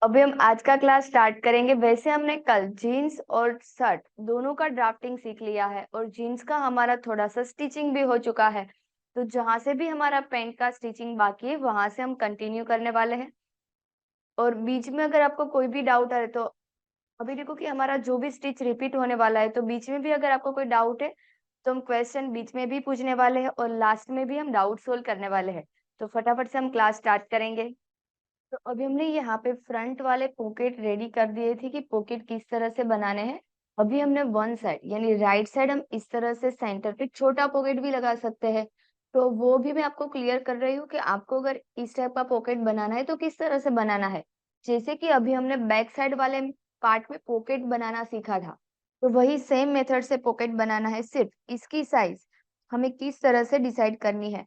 अभी हम आज का क्लास स्टार्ट करेंगे। वैसे हमने कल जीन्स और शर्ट दोनों का ड्राफ्टिंग सीख लिया है और जीन्स का हमारा थोड़ा सा स्टिचिंग भी हो चुका है। तो जहां से भी हमारा पैंट का स्टिचिंग बाकी है वहां से हम कंटिन्यू करने वाले हैं। और बीच में अगर आपको कोई भी डाउट है तो अभी देखो कि हमारा जो भी स्टिच रिपीट होने वाला है, तो बीच में भी अगर आपको कोई डाउट है तो हम क्वेश्चन बीच में भी पूछने वाले हैं और लास्ट में भी हम डाउट सोल्व करने वाले हैं। तो फटाफट से हम क्लास स्टार्ट करेंगे। तो अभी हमने यहाँ पे फ्रंट वाले पॉकेट रेडी कर दिए थे कि पॉकेट किस तरह से बनाने हैं। अभी हमने वन साइड यानी राइट साइड हम इस तरह से सेंटर पे छोटा पॉकेट भी लगा सकते हैं। तो वो भी मैं आपको क्लियर कर रही हूँ कि आपको अगर इस टाइप का पॉकेट बनाना है तो किस तरह से बनाना है। जैसे कि अभी हमने बैक साइड वाले पार्ट में पॉकेट बनाना सीखा था, तो वही सेम मेथड से पॉकेट बनाना है। सिर्फ इसकी साइज हमें किस तरह से डिसाइड करनी है।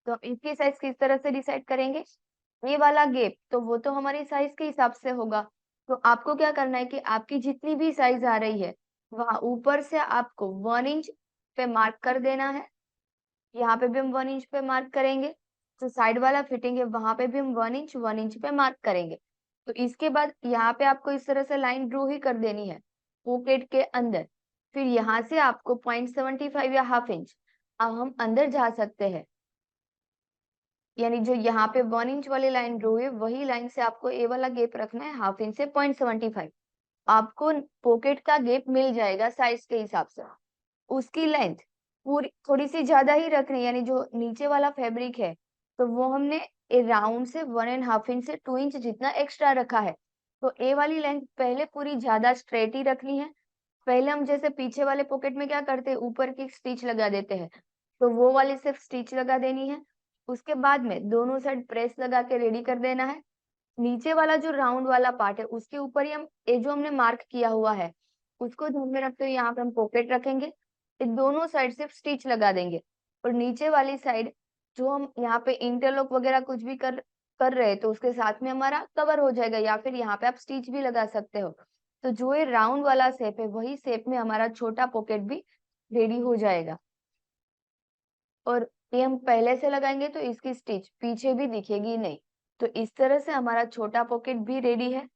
तो हम इसकी साइज किस तरह से डिसाइड करेंगे। ये वाला गैप तो वो तो हमारी साइज के हिसाब से होगा। तो आपको क्या करना है कि आपकी जितनी भी साइज आ रही है वहां ऊपर से आपको 1 इंच पे मार्क कर देना है। यहाँ पे भी हम 1 इंच पे मार्क करेंगे। जो साइड वाला फिटिंग है वहां पे भी हम 1 इंच पे मार्क करेंगे। तो इसके बाद यहाँ पे आपको इस तरह से लाइन ड्रू ही कर देनी है पॉकेट के अंदर। फिर यहाँ से आपको 0.75 या हाफ इंच अब हम अंदर जा सकते हैं। यानी जो यहाँ पे 1 इंच वाली लाइन ड्रू है वही लाइन से आपको ए वाला गैप रखना है हाफ इंच से 0.75। आपको पॉकेट का गैप मिल जाएगा साइज के हिसाब से। उसकी लेंथ पूरी थोड़ी सी ज्यादा ही रखनी है, यानी जो नीचे वाला फैब्रिक है तो वो हमने ए राउंड से 1.5 इंच से 2 इंच जितना एक्स्ट्रा रखा है। तो ए वाली लेंथ पहले पूरी ज्यादा स्ट्रेट ही रखनी है। पहले हम जैसे पीछे वाले पॉकेट में क्या करते हैं, ऊपर की स्टिच लगा देते हैं, तो वो वाली सिर्फ स्टिच लगा देनी है। उसके बाद में दोनों साइड प्रेस लगा के रेडी कर देना है। नीचे वाला जो राउंड वाला पार्ट है उसके ऊपर ही हम ये जो हमने मार्क किया हुआ है उसको ध्यान में रखते हुए यहाँ पे हम पॉकेट रखेंगे। फिर दोनों साइड सिर्फ स्टिच लगा देंगे और नीचे वाली साइड जो हम यहाँ पे इंटरलॉक वगैरह कुछ भी कर कर रहे हैं तो उसके साथ में हमारा कवर हो जाएगा, या फिर यहाँ पे आप स्टिच भी लगा सकते हो। तो जो ये राउंड वाला शेप है वही शेप में हमारा छोटा पॉकेट भी रेडी हो जाएगा। और ये हम पहले से लगाएंगे तो इसकी स्टिच पीछे भी दिखेगी नहीं। तो इस तरह से हमारा छोटा पॉकेट भी रेडी है।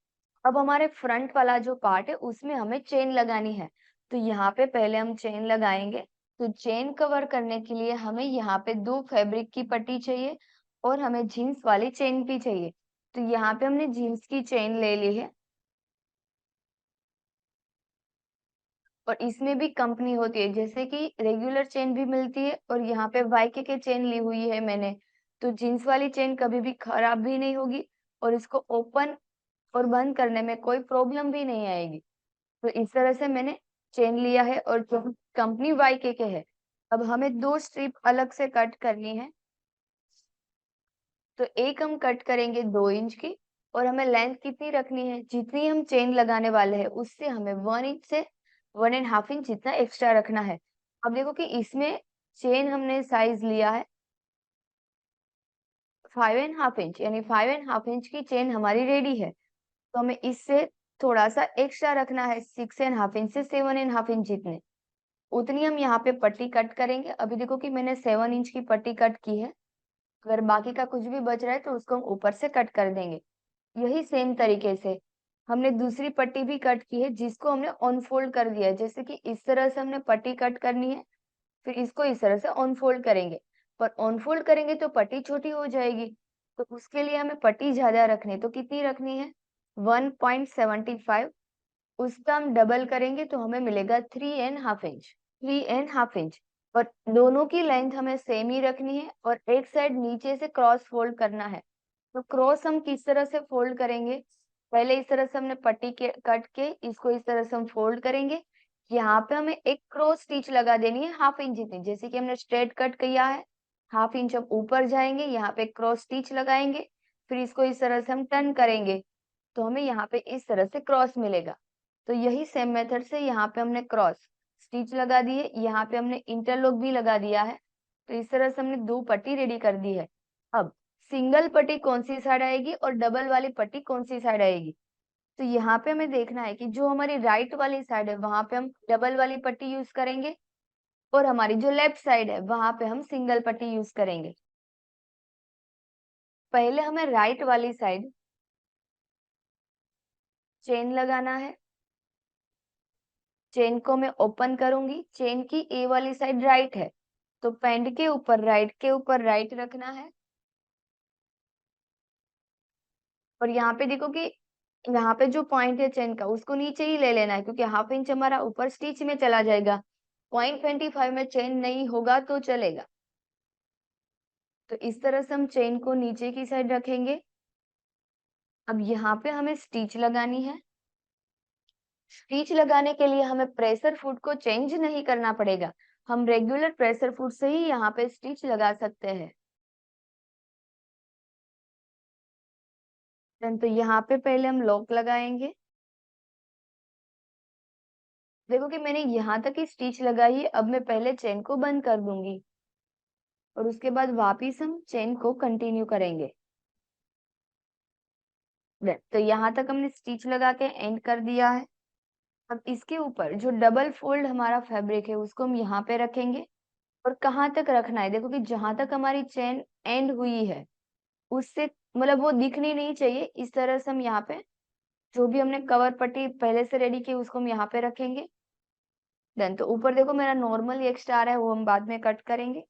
अब हमारे फ्रंट वाला जो पार्ट है उसमें हमें चेन लगानी है। तो यहाँ पे पहले हम चेन लगाएंगे। तो चेन कवर करने के लिए हमें यहाँ पे 2 फैब्रिक की पट्टी चाहिए और हमें जीन्स वाली चेन भी चाहिए। तो यहाँ पे हमने जीन्स की चेन ले ली है और इसमें भी कंपनी होती है, जैसे कि रेगुलर चेन भी मिलती है और यहाँ पे वाईके के चेन ली हुई है मैंने। तो जीन्स वाली चेन कभी भी खराब भी नहीं होगी और इसको ओपन और बंद करने में कोई प्रॉब्लम भी नहीं आएगी। तो इस तरह से मैंने चेन लिया है और जो कंपनी वाईके के है। अब हमें 2 स्ट्रिप अलग से कट करनी है। तो एक हम कट करेंगे 2 इंच की और हमें लेंथ कितनी रखनी है, जितनी हम चेन लगाने वाले हैं उससे हमें 1 इंच से 1.5 इंच जितना एक्स्ट्रा रखना है। अब देखो कि इसमें चेन हमने साइज लिया है 5.5 इंच, यानी 5.5 इंच की चेन हमारी रेडी है। तो हमें इससे थोड़ा सा एक्स्ट्रा रखना है 6.5 इंच से 7.5 इंच जितने। उतनी हम यहाँ पे पट्टी कट करेंगे। अभी देखो कि मैंने 7 इंच की पट्टी कट की है। अगर बाकी का कुछ भी बच रहा है तो उसको हम ऊपर से कट कर देंगे। यही सेम तरीके से हमने दूसरी पट्टी भी कट की है जिसको हमने अनफोल्ड कर दिया है। जैसे कि इस तरह से हमने पट्टी कट करनी है, फिर इसको इस तरह से अनफोल्ड करेंगे। पर अनफोल्ड करेंगे तो पट्टी छोटी हो जाएगी। तो उसके लिए हमें पट्टी ज्यादा रखनी है। तो कितनी रखनी है, 1.75। उसका हम डबल करेंगे तो हमें मिलेगा 3.5 इंच। 3.5 इंच। और दोनों की लेंथ हमें सेम ही रखनी है और एक साइड नीचे से क्रॉस फोल्ड करना है। तो क्रॉस हम किस तरह से फोल्ड करेंगे, पहले इस तरह से हमने पट्टी के कट के इसको इस तरह से हम फोल्ड करेंगे। यहाँ पे हमें एक क्रॉस स्टिच लगा देनी है 1/2 इंच जितनी, जैसे कि हमने स्ट्रेट कट किया है। 1/2 इंच अब ऊपर जाएंगे, यहाँ पे क्रॉस स्टिच लगाएंगे। फिर इसको इस तरह से हम टर्न करेंगे तो हमें यहाँ पे इस तरह से क्रॉस मिलेगा। तो यही सेम मेथड से यहाँ पे हमने क्रॉस स्टिच लगा दी है, यहाँ पे हमने इंटरलॉक भी लगा दिया है। तो इस तरह से हमने 2 पट्टी रेडी कर दी है। अब सिंगल पट्टी कौन सी साइड आएगी और डबल वाली पट्टी कौन सी साइड आएगी। तो यहाँ पे हमें देखना है कि जो हमारी राइट वाली साइड है वहां पे हम डबल वाली पट्टी यूज करेंगे और हमारी जो लेफ्ट साइड है वहां पे हम सिंगल पट्टी यूज करेंगे। पहले हमें राइट वाली साइड चेन लगाना है। चेन को मैं ओपन करूंगी। चेन की ए वाली साइड राइट है, तो पैंट के ऊपर राइट रखना है। और यहाँ पे देखो कि यहाँ पे जो पॉइंट है चेन का उसको नीचे ही ले लेना है, क्योंकि हाफ इंच हमारा ऊपर स्टिच में चला जाएगा। 0.25 में चेन नहीं होगा तो चलेगा। तो इस तरह से हम चेन को नीचे की साइड रखेंगे। अब यहाँ पे हमें स्टिच लगानी है। स्टिच लगाने के लिए हमें प्रेशर फुट को चेंज नहीं करना पड़ेगा। हम रेगुलर प्रेशर फुट से ही यहाँ पे स्टिच लगा सकते हैं। तो यहाँ पे पहले हम लॉक लगाएंगे। देखो कि मैंने यहाँ तक ही स्टिच लगाई है। अब मैं पहले चेन को बंद कर दूंगी और उसके बाद वापिस हम चेन को कंटिन्यू करेंगे। तो यहाँ तक हमने स्टिच लगा के एंड कर दिया है। अब इसके ऊपर जो डबल फोल्ड हमारा फैब्रिक है उसको हम यहाँ पे रखेंगे। और कहाँ तक रखना है, देखो कि जहां तक हमारी चेन एंड हुई है उससे मतलब वो दिखनी नहीं चाहिए। इस तरह से हम यहाँ पे जो भी हमने कवर पट्टी पहले से रेडी की उसको हम यहाँ पे रखेंगे। देन तो ऊपर देखो मेरा नॉर्मल एक्स्ट्रा आ रहा है, वो हम बाद में कट करेंगे।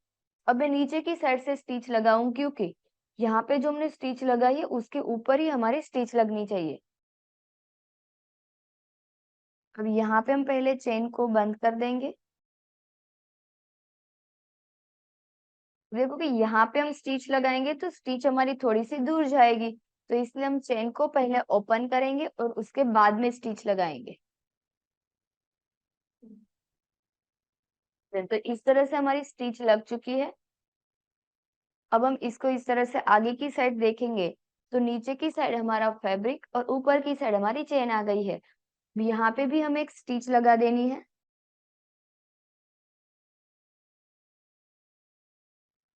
अब मैं नीचे की साइड से स्टिच लगाऊं, क्योंकि यहाँ पे जो हमने स्टिच लगाई है उसके ऊपर ही हमारी स्टिच लगनी चाहिए। अब यहाँ पे हम पहले चेन को बंद कर देंगे। देखो कि यहाँ पे हम स्टिच लगाएंगे तो स्टिच हमारी थोड़ी सी दूर जाएगी, तो इसलिए हम चेन को पहले ओपन करेंगे और उसके बाद में स्टिच लगाएंगे। तो इस तरह से हमारी स्टिच लग चुकी है। अब हम इसको इस तरह से आगे की साइड देखेंगे तो नीचे की साइड हमारा फैब्रिक और ऊपर की साइड हमारी चेन आ गई है। यहाँ पे भी हमें एक स्टिच लगा देनी है।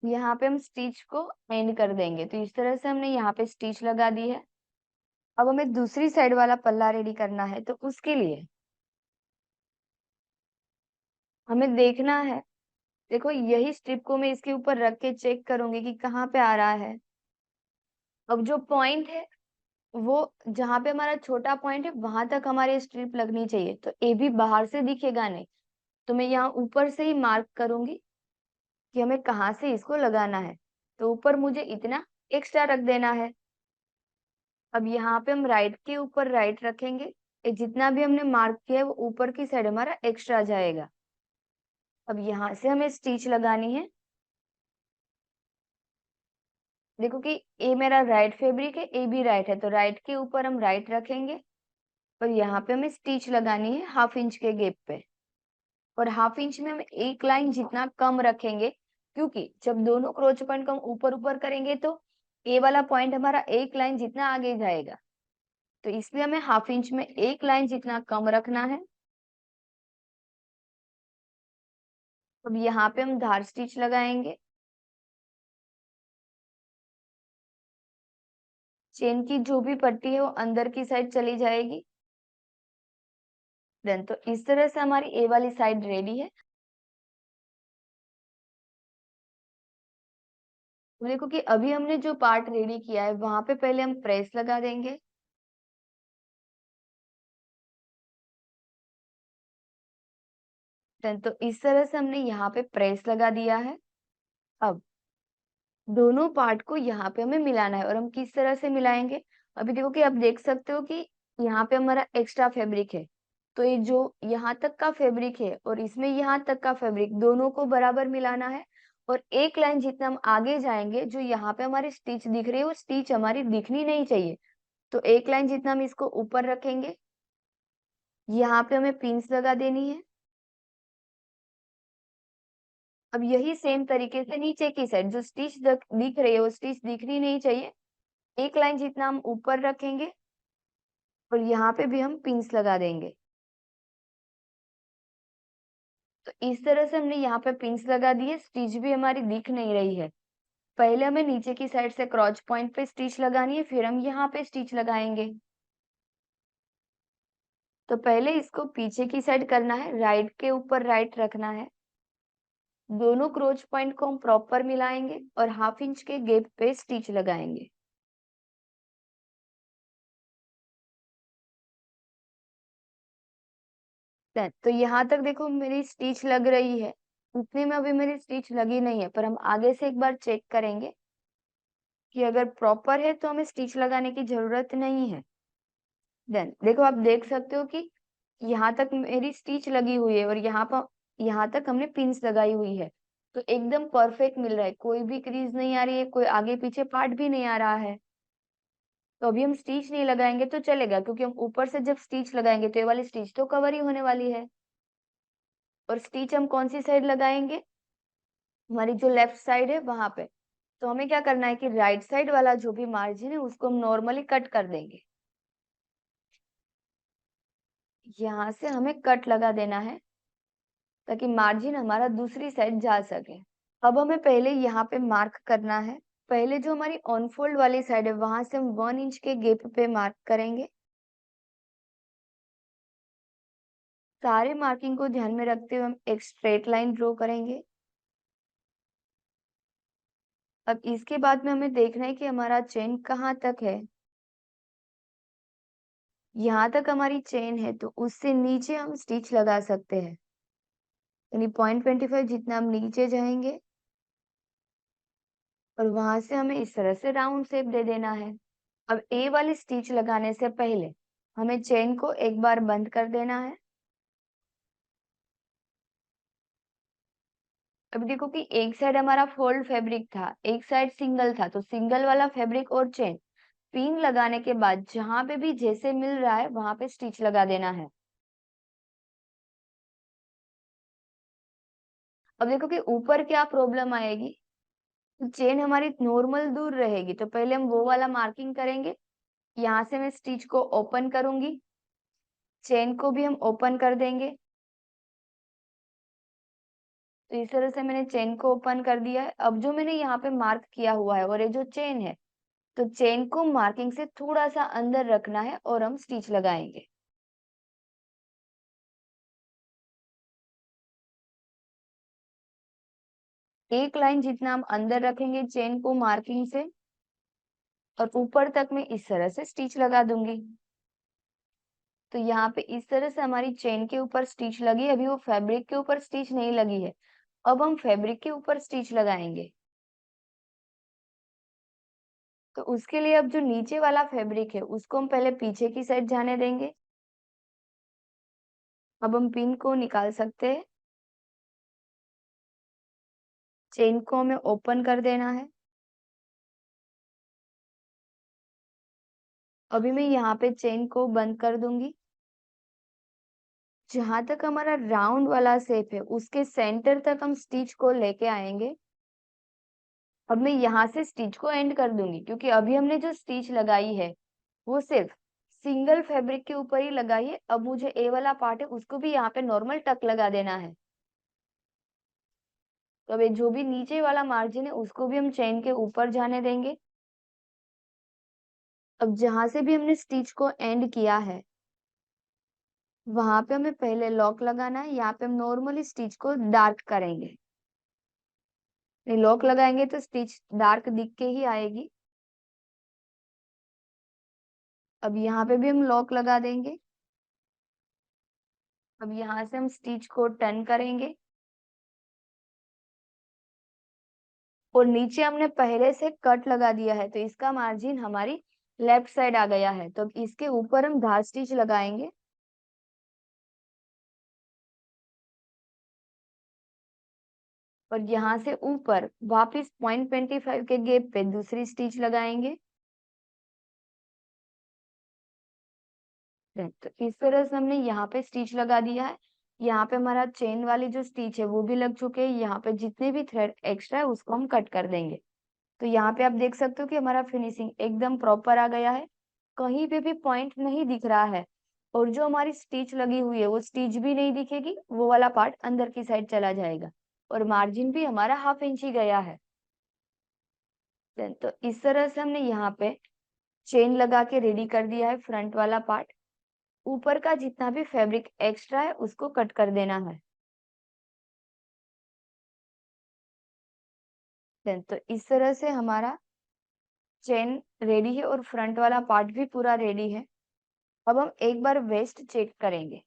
यहाँ पे हम स्टिच को एंड कर देंगे। तो इस तरह से हमने यहाँ पे स्टिच लगा दी है। अब हमें दूसरी साइड वाला पल्ला रेडी करना है, तो उसके लिए हमें देखना है। देखो यही स्ट्रिप को मैं इसके ऊपर रख के चेक करूंगी कि कहाँ पे आ रहा है। अब जो पॉइंट है वो जहाँ पे हमारा छोटा पॉइंट है वहां तक हमारी स्ट्रिप लगनी चाहिए। तो ए भी बाहर से दिखेगा नहीं, तो मैं यहाँ ऊपर से ही मार्क करूंगी कि हमें कहाँ से इसको लगाना है। तो ऊपर मुझे इतना एक्स्ट्रा रख देना है। अब यहाँ पे हम राइट के ऊपर राइट रखेंगे। ये जितना भी हमने मार्क किया है वो ऊपर की साइड हमारा एक्स्ट्रा जाएगा। अब यहाँ से हमें स्टिच लगानी है। देखो कि ए मेरा राइट फैब्रिक है, ए भी राइट है, तो राइट के ऊपर हम राइट रखेंगे और यहाँ पे हमें स्टिच लगानी है हाफ इंच के गैप पे। और हाफ इंच में हम एक लाइन जितना कम रखेंगे, क्योंकि जब दोनों क्रोच पॉइंट को हम ऊपर ऊपर करेंगे तो ए वाला पॉइंट हमारा एक लाइन जितना आगे जाएगा। तो इसलिए हमें हाफ इंच में एक लाइन जितना कम रखना है। अब यहाँ पे हम धार स्टिच लगाएंगे। चेन की जो भी पट्टी है वो अंदर की साइड चली जाएगी। देन तो इस तरह से हमारी ए वाली साइड रेडी है। देखो कि अभी हमने जो पार्ट रेडी किया है वहां पे पहले हम प्रेस लगा देंगे। देन तो इस तरह से हमने यहाँ पे प्रेस लगा दिया है। अब दोनों पार्ट को यहाँ पे हमें मिलाना है। और हम किस तरह से मिलाएंगे, अभी देखो कि आप देख सकते हो कि यहाँ पे हमारा एक्स्ट्रा फैब्रिक है। तो ये जो यहाँ तक का फैब्रिक है और इसमें यहाँ तक का फैब्रिक दोनों को बराबर मिलाना है। और एक लाइन जितना हम आगे जाएंगे, जो यहाँ पे हमारी स्टिच दिख रही है वो स्टिच हमारी दिखनी नहीं चाहिए। तो एक लाइन जितना हम इसको ऊपर रखेंगे। यहाँ पे हमें पिंस लगा देनी है। अब यही सेम तरीके से नीचे की साइड जो स्टिच दिख रही है वो स्टिच दिखनी नहीं चाहिए। एक लाइन जितना हम ऊपर रखेंगे और यहाँ पे भी हम पिंस लगा देंगे। तो इस तरह से हमने यहाँ पे पिंस लगा दिए, स्टिच भी हमारी दिख नहीं रही है। पहले हमें नीचे की साइड से क्रॉच पॉइंट पे स्टिच लगानी है, फिर हम यहाँ पे स्टिच लगाएंगे। तो पहले इसको पीछे की साइड करना है, राइट के ऊपर राइट रखना है। दोनों क्रोच पॉइंट को हम प्रॉपर मिलाएंगे और हाफ इंच के गैप पे स्टिच लगाएंगे। तो यहाँ तक देखो मेरी स्टिच लग रही है, उतने में अभी मेरी स्टिच लगी नहीं है, पर हम आगे से एक बार चेक करेंगे कि अगर प्रॉपर है तो हमें स्टिच लगाने की जरूरत नहीं है। देन देखो आप देख सकते हो कि यहाँ तक मेरी स्टिच लगी हुई है और यहाँ तक हमने पिन्स लगाई हुई है, तो एकदम परफेक्ट मिल रहा है, कोई भी क्रीज नहीं आ रही है, कोई आगे पीछे पार्ट भी नहीं आ रहा है। तो अभी हम स्टिच नहीं लगाएंगे तो चलेगा, क्योंकि हम ऊपर से जब स्टिच लगाएंगे तो ये वाली स्टिच तो कवर ही होने वाली है। और स्टिच हम कौन सी साइड लगाएंगे, हमारी जो लेफ्ट साइड है वहां पे। तो हमें क्या करना है कि राइट साइड वाला जो भी मार्जिन है उसको हम नॉर्मली कट कर देंगे। यहाँ से हमें कट लगा देना है ताकि मार्जिन हमारा दूसरी साइड जा सके। अब हमें पहले यहाँ पे मार्क करना है। पहले जो हमारी ऑन फोल्ड वाली साइड है वहां से हम 1 इंच के गैप पे मार्क करेंगे। सारे मार्किंग को ध्यान में रखते हुए हम एक स्ट्रेट लाइन ड्रॉ करेंगे। अब इसके बाद में हमें देखना है कि हमारा चेन कहाँ तक है। यहाँ तक हमारी चेन है तो उससे नीचे हम स्टिच लगा सकते हैं, यानी 0.25 जितना हम नीचे जाएंगे और वहां से हमें इस तरह से राउंड शेप दे देना है। अब ए वाली स्टिच लगाने से पहले हमें चेन को एक बार बंद कर देना है। अब देखो कि एक साइड हमारा फोल्ड फैब्रिक था, एक साइड सिंगल था, तो सिंगल वाला फैब्रिक और चेन पिन लगाने के बाद जहां पे भी जैसे मिल रहा है वहां पे स्टिच लगा देना है। अब देखो कि ऊपर क्या प्रॉब्लम आएगी, चेन हमारी नॉर्मल दूर रहेगी, तो पहले हम वो वाला मार्किंग करेंगे। यहाँ से मैं स्टिच को ओपन करूंगी, चेन को भी हम ओपन कर देंगे। तो इस तरह से मैंने चेन को ओपन कर दिया है। अब जो मैंने यहाँ पे मार्क किया हुआ है और ये जो चेन है, तो चेन को मार्किंग से थोड़ा सा अंदर रखना है और हम स्टिच लगाएंगे। एक लाइन जितना हम अंदर रखेंगे चेन को मार्किंग से, और ऊपर तक मैं इस तरह से स्टिच लगा दूंगी। तो यहाँ पे इस तरह से हमारी चेन के ऊपर स्टिच लगी, अभी वो फैब्रिक के ऊपर स्टिच नहीं लगी है। अब हम फैब्रिक के ऊपर स्टिच लगाएंगे। तो उसके लिए अब जो नीचे वाला फैब्रिक है उसको हम पहले पीछे की साइड जाने देंगे। अब हम पिन को निकाल सकते हैं, चेन को हमें ओपन कर देना है। अभी मैं यहाँ पे चेन को बंद कर दूंगी। जहां तक हमारा राउंड वाला शेप है उसके सेंटर तक हम स्टिच को लेके आएंगे। अब मैं यहाँ से स्टिच को एंड कर दूंगी, क्योंकि अभी हमने जो स्टिच लगाई है वो सिर्फ सिंगल फैब्रिक के ऊपर ही लगाई है। अब मुझे ए वाला पार्ट है उसको भी यहाँ पे नॉर्मल टक लगा देना है। तो अब ये जो भी नीचे वाला मार्जिन है उसको भी हम चेन के ऊपर जाने देंगे। अब जहां से भी हमने स्टिच को एंड किया है वहां पे हमें पहले लॉक लगाना है। यहाँ पे हम नॉर्मली स्टिच को डार्क करेंगे, लॉक लगाएंगे तो स्टिच डार्क दिख के ही आएगी। अब यहाँ पे भी हम लॉक लगा देंगे। अब यहाँ से हम स्टिच को टर्न करेंगे और नीचे हमने पहले से कट लगा दिया है, तो इसका मार्जिन हमारी लेफ्ट साइड आ गया है। तो अब इसके ऊपर हम धार स्टिच लगाएंगे और यहाँ से ऊपर वापिस 0.25 के गैप पे दूसरी स्टिच लगाएंगे। तो इस तरह से हमने यहाँ पे स्टिच लगा दिया है। यहाँ पे हमारा चेन वाली जो स्टिच है वो भी लग चुके हैं। यहाँ पे जितने भी थ्रेड एक्स्ट्रा है उसको हम कट कर देंगे। तो यहाँ पे आप देख सकते हो कि हमारा फिनिशिंग एकदम प्रॉपर आ गया है, कहीं पे भी पॉइंट नहीं दिख रहा है। और जो हमारी स्टिच लगी हुई है वो स्टिच भी नहीं दिखेगी, वो वाला पार्ट अंदर की साइड चला जाएगा और मार्जिन भी हमारा 1/2 इंच ही गया है। तो इस तरह से हमने यहाँ पे चेन लगा के रेडी कर दिया है फ्रंट वाला पार्ट। ऊपर का जितना भी फैब्रिक एक्स्ट्रा है उसको कट कर देना है। तो इस तरह से हमारा चेन रेडी है और फ्रंट वाला पार्ट भी पूरा रेडी है। अब हम एक बार वेस्ट चेक करेंगे।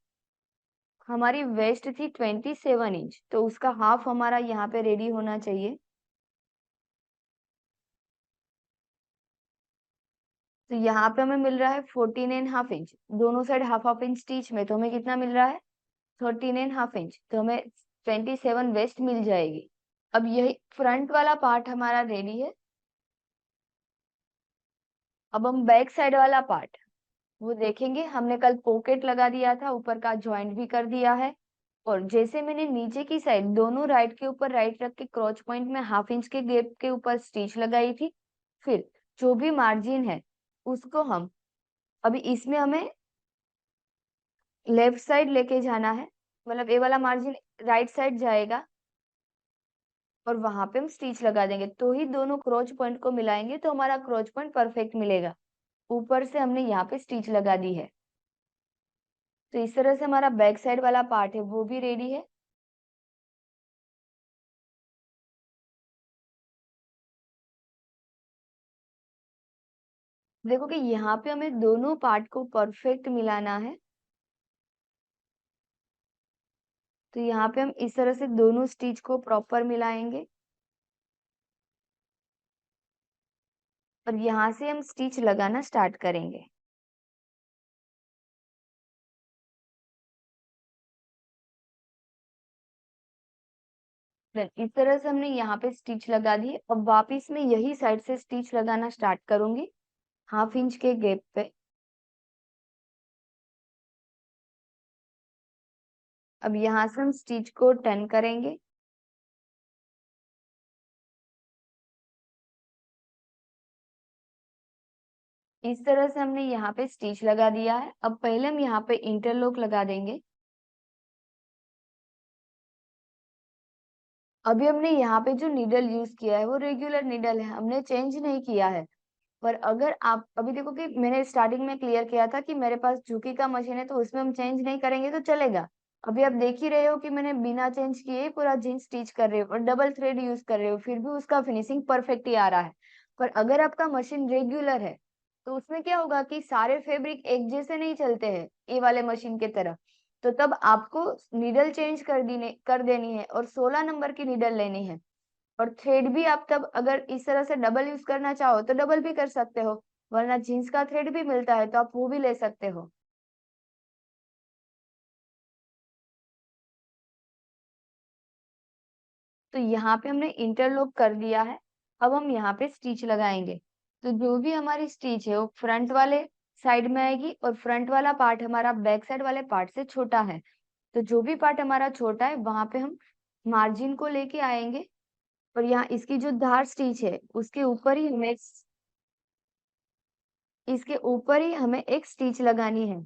हमारी वेस्ट थी 27 इंच, तो उसका हाफ हमारा यहाँ पे रेडी होना चाहिए। तो यहाँ पे हमें मिल रहा है 14.5 इंच, दोनों side half half inch stitch में, तो हमें कितना मिल रहा है 13.5 इंच, तो हमें 27 वेस्ट मिल जाएगी। अब यही फ्रंट वाला पार्ट हमारा रेडी है। अब हम बैक साइड वाला पार्ट वो देखेंगे। हमने कल पॉकेट लगा दिया था, ऊपर का जॉइंट भी कर दिया है। और जैसे मैंने नीचे की साइड दोनों राइट के ऊपर राइट रख के क्रॉच पॉइंट में हाफ इंच के गैप के ऊपर स्टिच लगाई थी, फिर जो भी मार्जिन है उसको हम अभी इसमें हमें लेफ्ट साइड लेके जाना है, मतलब ये वाला मार्जिन राइट साइड जाएगा और वहां पे हम स्टिच लगा देंगे, तो ही दोनों क्रॉच पॉइंट को मिलाएंगे तो हमारा क्रॉच पॉइंट परफेक्ट मिलेगा। ऊपर से हमने यहाँ पे स्टिच लगा दी है। तो इस तरह से हमारा बैक साइड वाला पार्ट है वो भी रेडी है। देखो कि यहाँ पे हमें दोनों पार्ट को परफेक्ट मिलाना है। तो यहाँ पे हम इस तरह से दोनों स्टिच को प्रॉपर मिलाएंगे और यहाँ से हम स्टिच लगाना स्टार्ट करेंगे। देन इस तरह से हमने यहाँ पे स्टिच लगा दी। अब वापिस मैं यही साइड से स्टिच लगाना स्टार्ट करूंगी हाफ इंच के गैप पे। अब यहाँ से हम स्टिच को टर्न करेंगे। इस तरह से हमने यहाँ पे स्टिच लगा दिया है। अब पहले हम यहाँ पे इंटरलॉक लगा देंगे। अभी हमने यहाँ पे जो नीडल यूज किया है वो रेगुलर नीडल है, हमने चेंज नहीं किया है। पर अगर आप अभी देखो कि मैंने स्टार्टिंग में क्लियर किया था कि मेरे पास झुकी का मशीन है तो उसमें हम चेंज नहीं करेंगे तो चलेगा। अभी आप देख ही रहे हो कि मैंने बिना चेंज किए पूरा जींस स्टिच कर रही हूँ और डबल थ्रेड यूज कर रही हूँ, फिर भी उसका फिनिशिंग परफेक्ट ही आ रहा है। पर अगर आपका मशीन रेगुलर है तो उसमें क्या होगा कि सारे फैब्रिक एक जैसे नहीं चलते हैं ये वाले मशीन के तरह। तो तब आपको नीडल चेंज कर देनी है और 16 नंबर की नीडल लेनी है। और थ्रेड भी आप तब अगर इस तरह से डबल यूज करना चाहो तो डबल भी कर सकते हो, वरना जीन्स का थ्रेड भी मिलता है तो आप वो भी ले सकते हो। तो यहाँ पे हमने इंटरलॉक कर दिया है। अब हम यहाँ पे स्टिच लगाएंगे। तो जो भी हमारी स्टिच है वो फ्रंट वाले साइड में आएगी और फ्रंट वाला पार्ट हमारा बैक साइड वाले पार्ट से छोटा है। तो जो भी पार्ट हमारा छोटा है वहां पे हम मार्जिन को लेके आएंगे और यहाँ इसकी जो धार स्टिच है उसके ऊपर ही हमें इसके ऊपर ही हमें एक स्टिच लगानी है।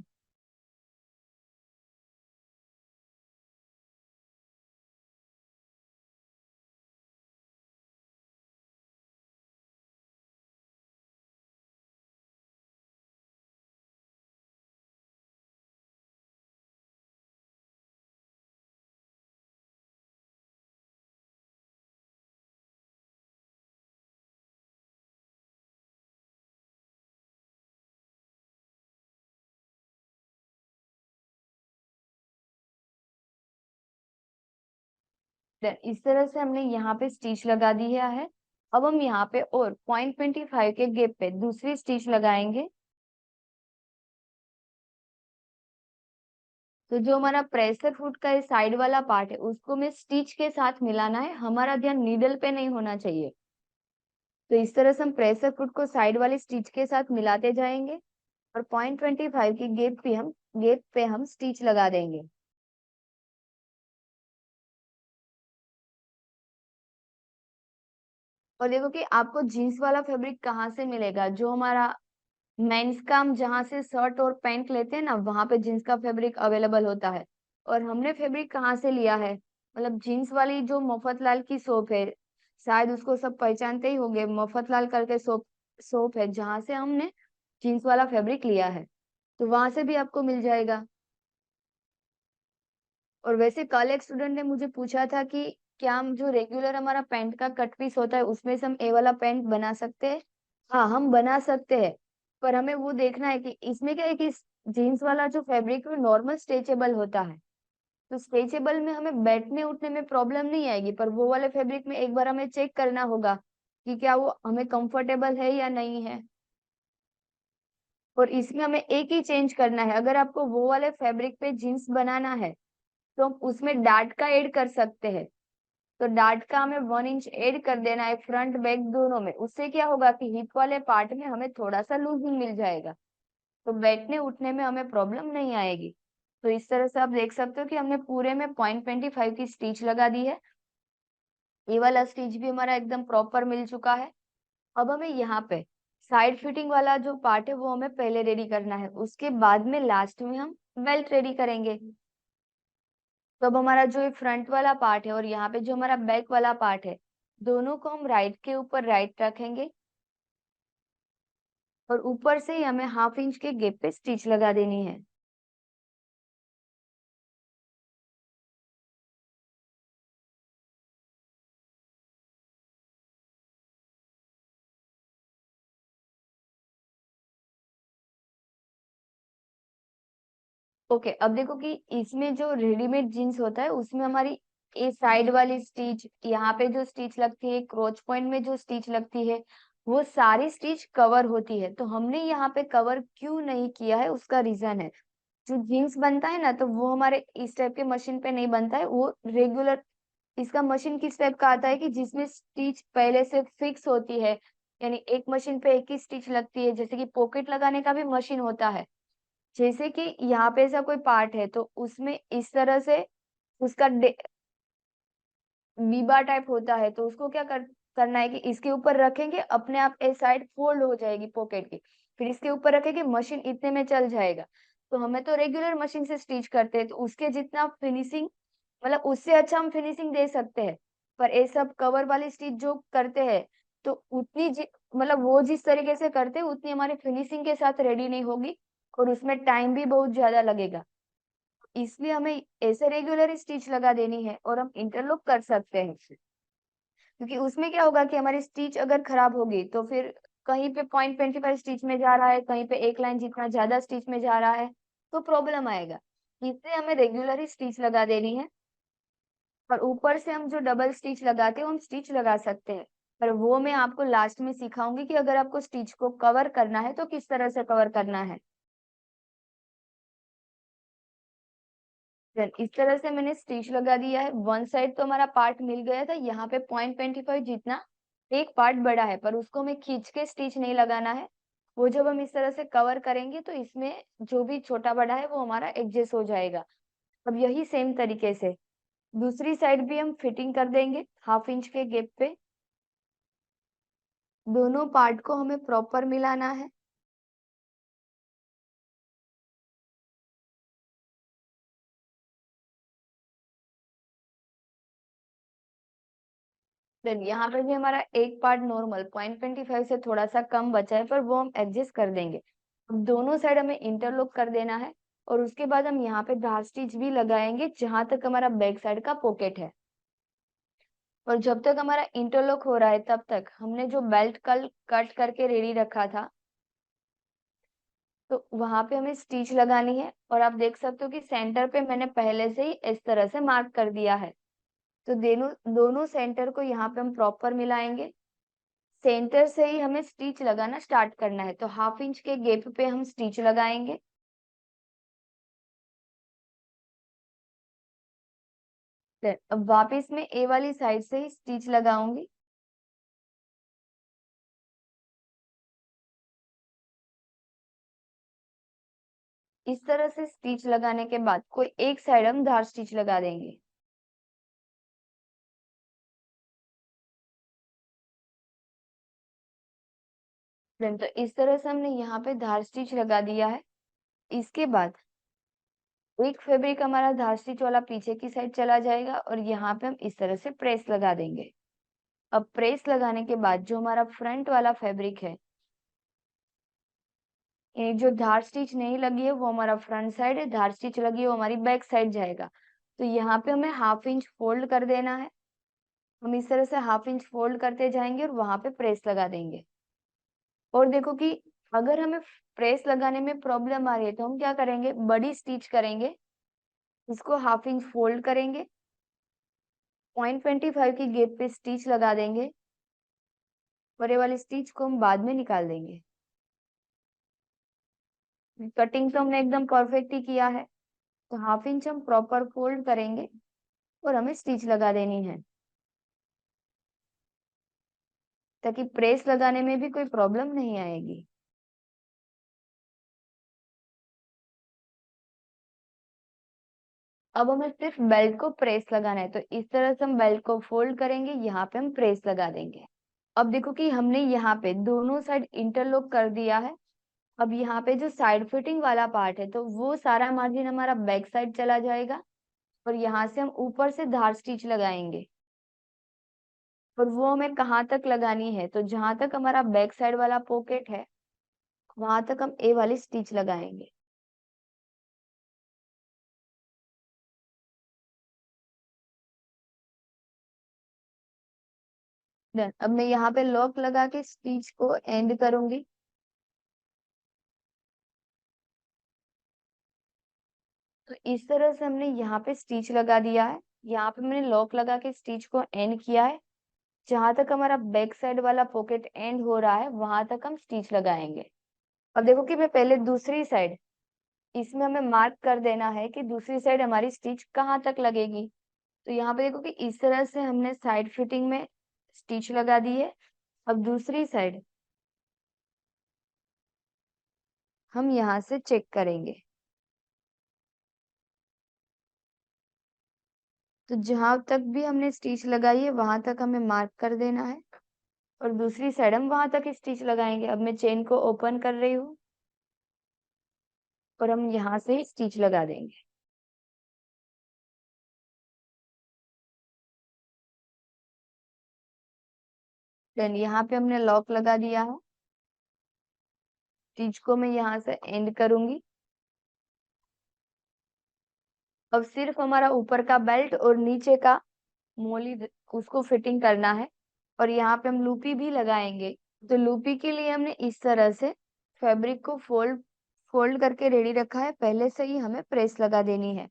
इस तरह से हमने यहाँ पे स्टिच लगा दिया है। अब हम यहाँ पे और 0.25 के गैप पे दूसरी स्टिच लगाएंगे। तो जो हमारा प्रेशर फुट का साइड वाला पार्ट है उसको में स्टिच के साथ मिलाना है, हमारा ध्यान नीडल पे नहीं होना चाहिए। तो इस तरह से हम प्रेशर फुट को साइड वाली स्टिच के साथ मिलाते जाएंगे और 0.25 की गैप पे हम स्टिच लगा देंगे। और देखो कि आपको जीन्स वाला फैब्रिक कहाँ से मिलेगा, जो हमारा मेंस का हम जहाँ से शर्ट और पैंट लेते हैं ना वहां पे जीन्स का फैब्रिक अवेलेबल होता है। और हमने फैब्रिक कहाँ से लिया है, मतलब जीन्स वाली जो मफतलाल की शॉप है, शायद उसको सब पहचानते ही होंगे, मफतलाल करके शॉप शॉप है जहाँ से हमने जीन्स वाला फैब्रिक लिया है। तो वहां से भी आपको मिल जाएगा। और वैसे कल एक स्टूडेंट ने मुझे पूछा था कि क्या हम जो रेगुलर हमारा पैंट का कट पीस होता है उसमें से हम ए वाला पैंट बना सकते हैं। हाँ हम बना सकते हैं, पर हमें वो देखना है कि इसमें क्या है कि जीन्स वाला जो फैब्रिक है नॉर्मल स्ट्रेचेबल होता है। तो स्ट्रेचेबल में हमें बैठने उठने में प्रॉब्लम नहीं आएगी, पर वो वाले फैब्रिक में एक बार हमें चेक करना होगा कि क्या वो हमें कंफर्टेबल है या नहीं है। और इसमें हमें एक ही चेंज करना है, अगर आपको वो वाले फैब्रिक पे जीन्स बनाना है तो हम उसमें डार्ट का ऐड कर सकते हैं। तो डार्ट का हमें 1 इंच ऐड कर देना है फ्रंट बैक दोनों में। उससे क्या होगा कि हिप वाले पार्ट में हमें थोड़ा सा लूजिंग मिल जाएगा, तो बैठने उठने में हमें प्रॉब्लम नहीं आएगी। तो इस तरह से आप देख सकते हो कि हमने पूरे में 0.25 की स्टिच लगा दी है। ये वाला स्टिच भी हमारा एकदम प्रॉपर मिल चुका है। अब हमें यहाँ पे साइड फिटिंग वाला जो पार्ट है वो हमें पहले रेडी करना है, उसके बाद में लास्ट में हम बेल्ट रेडी करेंगे। तो अब हमारा जो ये फ्रंट वाला पार्ट है और यहाँ पे जो हमारा बैक वाला पार्ट है, दोनों को हम राइट के ऊपर राइट रखेंगे और ऊपर से ही हमें 1/2 इंच के गैप पे स्टिच लगा देनी है। ओके, अब देखो कि इसमें जो रेडीमेड जीन्स होता है उसमें हमारी ये साइड वाली स्टिच, यहाँ पे जो स्टिच लगती है, क्रोच पॉइंट में जो स्टिच लगती है, वो सारी स्टिच कवर होती है। तो हमने यहाँ पे कवर क्यों नहीं किया है उसका रीजन है, जो जीन्स बनता है ना, तो वो हमारे इस टाइप के मशीन पे नहीं बनता है, वो रेगुलर इसका मशीन किस टाइप का आता है कि जिसमें स्टिच पहले से फिक्स होती है, यानी एक मशीन पे एक ही स्टिच लगती है। जैसे कि पॉकेट लगाने का भी मशीन होता है, जैसे कि यहाँ पे ऐसा कोई पार्ट है तो उसमें इस तरह से उसका वीबा टाइप होता है, तो उसको क्या करना है कि इसके ऊपर रखेंगे, अपने आप ए साइड फोल्ड हो जाएगी पॉकेट की, फिर इसके ऊपर रखेंगे, मशीन इतने में चल जाएगा। तो हमें तो रेगुलर मशीन से स्टिच करते हैं, तो उसके जितना फिनिशिंग, मतलब उससे अच्छा हम फिनिशिंग दे सकते हैं। पर ये सब कवर वाली स्टिच जो करते हैं, तो उतनी मतलब वो जिस तरीके से करते हैं उतनी हमारी फिनिशिंग के साथ रेडी नहीं होगी, और उसमें टाइम भी बहुत ज्यादा लगेगा। इसलिए हमें ऐसे रेगुलर स्टिच लगा देनी है और हम इंटरलॉक कर सकते हैं, क्योंकि उसमें क्या होगा कि हमारी स्टिच अगर खराब होगी तो फिर कहीं पे 0.25 स्टिच में जा रहा है, कहीं पे एक लाइन जितना ज्यादा स्टिच में जा रहा है, तो प्रॉब्लम आएगा। इसलिए हमें रेगुलर ही स्टिच लगा देनी है। और ऊपर से हम जो डबल स्टिच लगाते हैं हम स्टिच लगा सकते हैं, पर वो मैं आपको लास्ट में सिखाऊंगी कि अगर आपको स्टिच को कवर करना है तो किस तरह से कवर करना है। इस तरह से मैंने स्टिच लगा दिया है। वन साइड तो हमारा पार्ट मिल गया था, यहाँ पे 0.25 जितना एक पार्ट बड़ा है, पर उसको हमें खींच के स्टिच नहीं लगाना है। वो जब हम इस तरह से कवर करेंगे तो इसमें जो भी छोटा बड़ा है वो हमारा एडजस्ट हो जाएगा। अब यही सेम तरीके से दूसरी साइड भी हम फिटिंग कर देंगे 1/2 इंच के गैप पे। दोनों पार्ट को हमें प्रॉपर मिलाना है। देन यहाँ पे भी हमारा एक पार्ट नॉर्मल 0.25 से थोड़ा सा कम बचा है, पर वो हम एडजस्ट कर देंगे। अब दोनों साइड हमें इंटरलॉक कर देना है, और उसके बाद हम यहाँ पे धार स्टिच भी लगाएंगे जहां तक हमारा बैक साइड का पॉकेट है। और जब तक हमारा इंटरलॉक हो रहा है तब तक हमने जो बेल्ट कल कट करके रेडी रखा था, तो वहां पे हमें स्टिच लगानी है। और आप देख सकते हो कि सेंटर पे मैंने पहले से ही इस तरह से मार्क कर दिया है। तो दोनों दोनों सेंटर को यहाँ पे हम प्रॉपर मिलाएंगे। सेंटर से ही हमें स्टिच लगाना स्टार्ट करना है, तो 1/2 इंच के गैप पे हम स्टिच लगाएंगे। फिर अब वापस में ए वाली साइड से ही स्टिच लगाऊंगी। इस तरह से स्टिच लगाने के बाद कोई एक साइड हम धार स्टिच लगा देंगे। तो इस तरह से हमने यहाँ पे धार स्टिच लगा दिया है। इसके बाद एक फैब्रिक हमारा धार स्टिच वाला पीछे की साइड चला जाएगा और यहाँ पे हम इस तरह से प्रेस लगा देंगे। अब प्रेस लगाने के बाद जो हमारा फ्रंट वाला फैब्रिक है, ये जो धार स्टिच नहीं लगी है वो हमारा फ्रंट साइड है, धार स्टिच लगी है वो हमारी बैक साइड जाएगा। तो यहाँ पे हमें 1/2 इंच फोल्ड कर देना है। हम इस तरह से 1/2 इंच फोल्ड करते जाएंगे और वहां पे प्रेस लगा देंगे। और देखो कि अगर हमें प्रेस लगाने में प्रॉब्लम आ रही है तो हम क्या करेंगे, बड़ी स्टिच करेंगे इसको हाफ इंच फोल्ड करेंगे, 0.25 की गैप पे स्टिच लगा देंगे और ये वाली स्टिच को हम बाद में निकाल देंगे। कटिंग तो हमने एकदम परफेक्ट ही किया है, तो हाफ इंच हम प्रॉपर फोल्ड करेंगे और हमें स्टिच लगा देनी है, ताकि प्रेस लगाने में भी कोई प्रॉब्लम नहीं आएगी। अब हमें सिर्फ बेल्ट को प्रेस लगाना है, तो इस तरह से हम बेल्ट को फोल्ड करेंगे, यहाँ पे हम प्रेस लगा देंगे। अब देखो कि हमने यहाँ पे दोनों साइड इंटरलॉक कर दिया है। अब यहाँ पे जो साइड फिटिंग वाला पार्ट है, तो वो सारा मार्जिन हमारा बैक साइड चला जाएगा और यहाँ से हम ऊपर से धार स्टिच लगाएंगे। और वो हमें कहाँ तक लगानी है, तो जहां तक हमारा बैक साइड वाला पॉकेट है वहां तक हम ए वाली स्टिच लगाएंगे। डन। अब मैं यहाँ पे लॉक लगा के स्टिच को एंड करूंगी। तो इस तरह से हमने यहाँ पे स्टिच लगा दिया है, यहाँ पे मैंने लॉक लगा के स्टिच को एंड किया है। जहां तक हमारा बैक साइड वाला पॉकेट एंड हो रहा है वहां तक हम स्टिच लगाएंगे। अब देखो कि मैं पहले दूसरी साइड, इसमें हमें मार्क कर देना है कि दूसरी साइड हमारी स्टिच कहाँ तक लगेगी। तो यहाँ पे देखो कि इस तरह से हमने साइड फिटिंग में स्टिच लगा दी है। अब दूसरी साइड हम यहाँ से चेक करेंगे, तो जहां तक भी हमने स्टिच लगाई है वहां तक हमें मार्क कर देना है और दूसरी साइड हम वहां तक स्टिच लगाएंगे। अब मैं चेन को ओपन कर रही हूँ और हम यहाँ से स्टिच लगा देंगे। देन यहाँ पे हमने लॉक लगा दिया है, स्टिच को मैं यहाँ से एंड करूंगी। अब सिर्फ हमारा ऊपर का बेल्ट और नीचे का मोली उसको फिटिंग करना है और यहाँ पे हम लूपी भी लगाएंगे। तो लूपी के लिए हमने इस तरह से फैब्रिक को फोल्ड फोल्ड करके रेडी रखा है, पहले से ही हमें प्रेस लगा देनी है।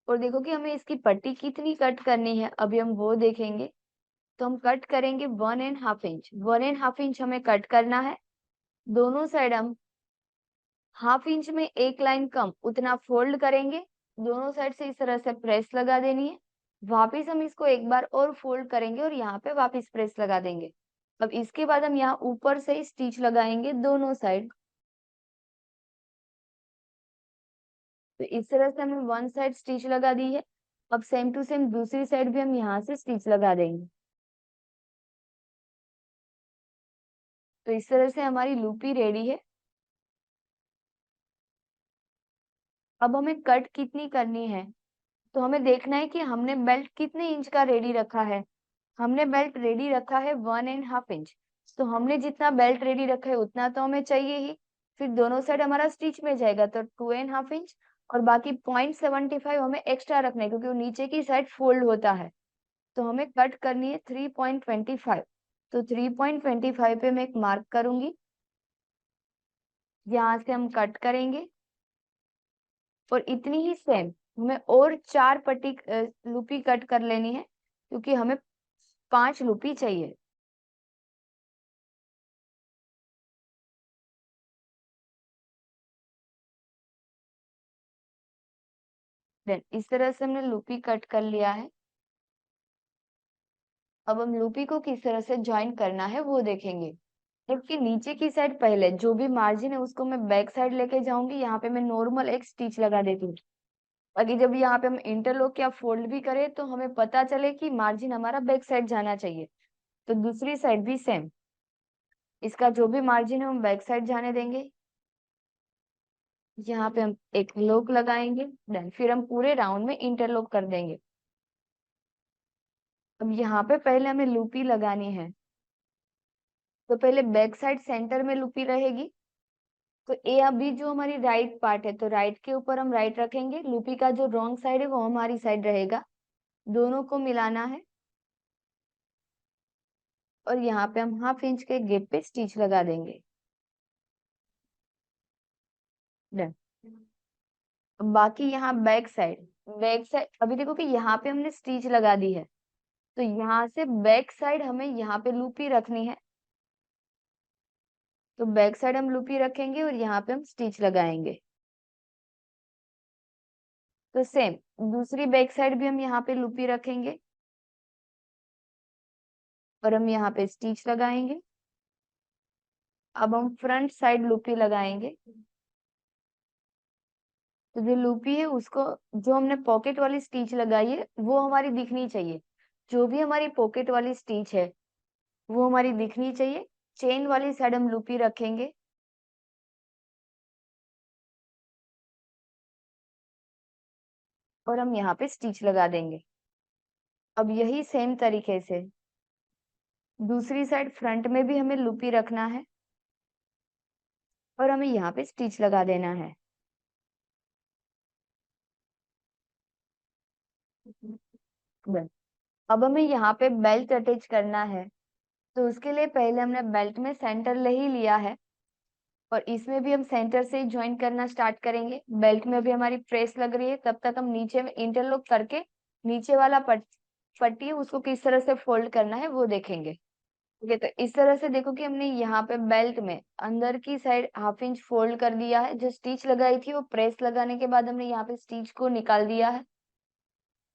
और देखो कि हमें इसकी पट्टी कितनी कट करनी है, अभी हम वो देखेंगे। तो हम कट करेंगे 1.5 इंच, 1.5 इंच हमें कट करना है। दोनों साइड हम हाफ इंच में एक लाइन कम उतना फोल्ड करेंगे, दोनों साइड से इस तरह से प्रेस लगा देनी है। वापिस हम इसको एक बार और फोल्ड करेंगे और यहाँ पे वापिस प्रेस लगा देंगे। अब इसके बाद हम यहाँ ऊपर से स्टिच लगाएंगे दोनों साइड। तो इस तरह से हमने वन साइड स्टिच लगा दी है। अब सेम टू सेम दूसरी साइड भी हम यहाँ से स्टिच लगा देंगे। तो इस तरह से हमारी लूपी रेडी है। अब हमें कट कितनी करनी है, तो हमें देखना है कि हमने बेल्ट कितने इंच का रेडी रखा है। हमने बेल्ट रेडी रखा है 1.5 इंच। तो हमने जितना बेल्ट रेडी रखा है उतना तो हमें चाहिए ही। फिर दोनों साइड हमारा स्टिच में जाएगा तो 2.5 इंच और बाकी 0.75 हमें एक्स्ट्रा रखना है, क्योंकि वो नीचे की साइड फोल्ड होता है। तो हमें कट करनी है 3.25। तो 3.25 पे मैं एक मार्क करूंगी, यहाँ से हम कट करेंगे और इतनी ही सेम हमें और 4 पट्टी लूपी कट कर लेनी है, क्योंकि हमें 5 लूपी चाहिए। देन इस तरह से हमने लूपी कट कर लिया है। अब हम लूपी को किस तरह से ज्वाइन करना है वो देखेंगे। जबकि नीचे की साइड पहले जो भी मार्जिन है उसको मैं बैक साइड लेके जाऊंगी, यहाँ पे मैं नॉर्मल एक स्टिच लगा देती हूँ, ताकि जब यहाँ पे हम इंटरलॉक या फोल्ड भी करें तो हमें पता चले कि मार्जिन हमारा बैक साइड जाना चाहिए। तो दूसरी साइड भी सेम, इसका जो भी मार्जिन है हम बैक साइड जाने देंगे। यहाँ पे हम एक लॉक लगाएंगे, देन फिर हम पूरे राउंड में इंटरलॉक कर देंगे। अब यहाँ पे पहले हमें लूपी लगानी है, तो पहले बैक साइड सेंटर में लूपी रहेगी। तो ए अभी जो हमारी राइट पार्ट है, तो राइट के ऊपर हम राइट रखेंगे, लूपी का जो रॉन्ग साइड है वो हमारी साइड रहेगा। दोनों को मिलाना है और यहाँ पे हम हाफ इंच के गैप पे स्टिच लगा देंगे। डन। बाकी यहाँ बैक साइड बैक साइड, अभी देखो कि यहाँ पे हमने स्टिच लगा दी है, तो यहाँ से बैक साइड हमें यहाँ पे लूपी रखनी है। तो बैक साइड हम लूपी रखेंगे और यहाँ पे हम स्टिच लगाएंगे। तो सेम दूसरी बैक साइड भी हम यहाँ पे लूपी रखेंगे और हम यहाँ पे स्टिच लगाएंगे। अब हम फ्रंट साइड लूपी लगाएंगे। तो जो लूपी है उसको, जो हमने पॉकेट वाली स्टिच लगाई है वो हमारी दिखनी चाहिए। जो भी हमारी पॉकेट वाली स्टिच है वो हमारी दिखनी चाहिए। चेन वाली साइड हम लूपी रखेंगे और हम यहाँ पे स्टिच लगा देंगे। अब यही सेम तरीके से दूसरी साइड फ्रंट में भी हमें लूपी रखना है और हमें यहाँ पे स्टिच लगा देना है। बस। अब हमें यहाँ पे बेल्ट अटैच करना है, तो उसके लिए पहले हमने बेल्ट में सेंटर ले ही लिया है और इसमें भी हम सेंटर से ही ज्वाइन करना स्टार्ट करेंगे। बेल्ट में भी हमारी प्रेस लग रही है, तब तक हम नीचे में इंटरलॉक करके नीचे वाला पट्टी है उसको किस तरह से फोल्ड करना है वो देखेंगे। ठीक है, तो इस तरह से देखो कि हमने यहाँ पे बेल्ट में अंदर की साइड हाफ इंच फोल्ड कर दिया है। जो स्टिच लगाई थी वो प्रेस लगाने के बाद हमने यहाँ पे स्टिच को निकाल दिया है।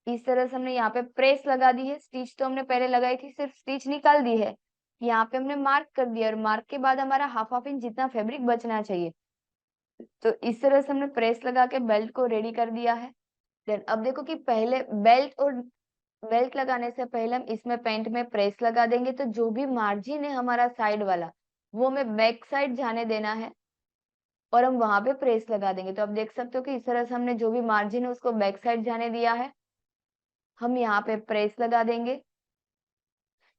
इस तरह से हमने यहाँ पे प्रेस लगा दी है। स्टिच तो हमने पहले लगाई थी, सिर्फ स्टिच निकाल दी है। यहाँ पे हमने मार्क कर दिया और मार्क के बाद हमारा हाफ हाफ इंच जितना फैब्रिक बचना चाहिए। तो इस तरह से हमने प्रेस लगा के बेल्ट को रेडी कर दिया है। देन अब देखो कि पहले बेल्ट लगाने से पहले हम इसमें पैंट में प्रेस लगा देंगे। तो जो भी मार्जिन है हमारा साइड वाला वो हमें बैक साइड जाने देना है और हम वहां पे प्रेस लगा देंगे। तो आप देख सकते हो कि इस तरह से हमने जो भी मार्जिन है उसको बैक साइड जाने दिया है। हम यहाँ पे प्रेस लगा देंगे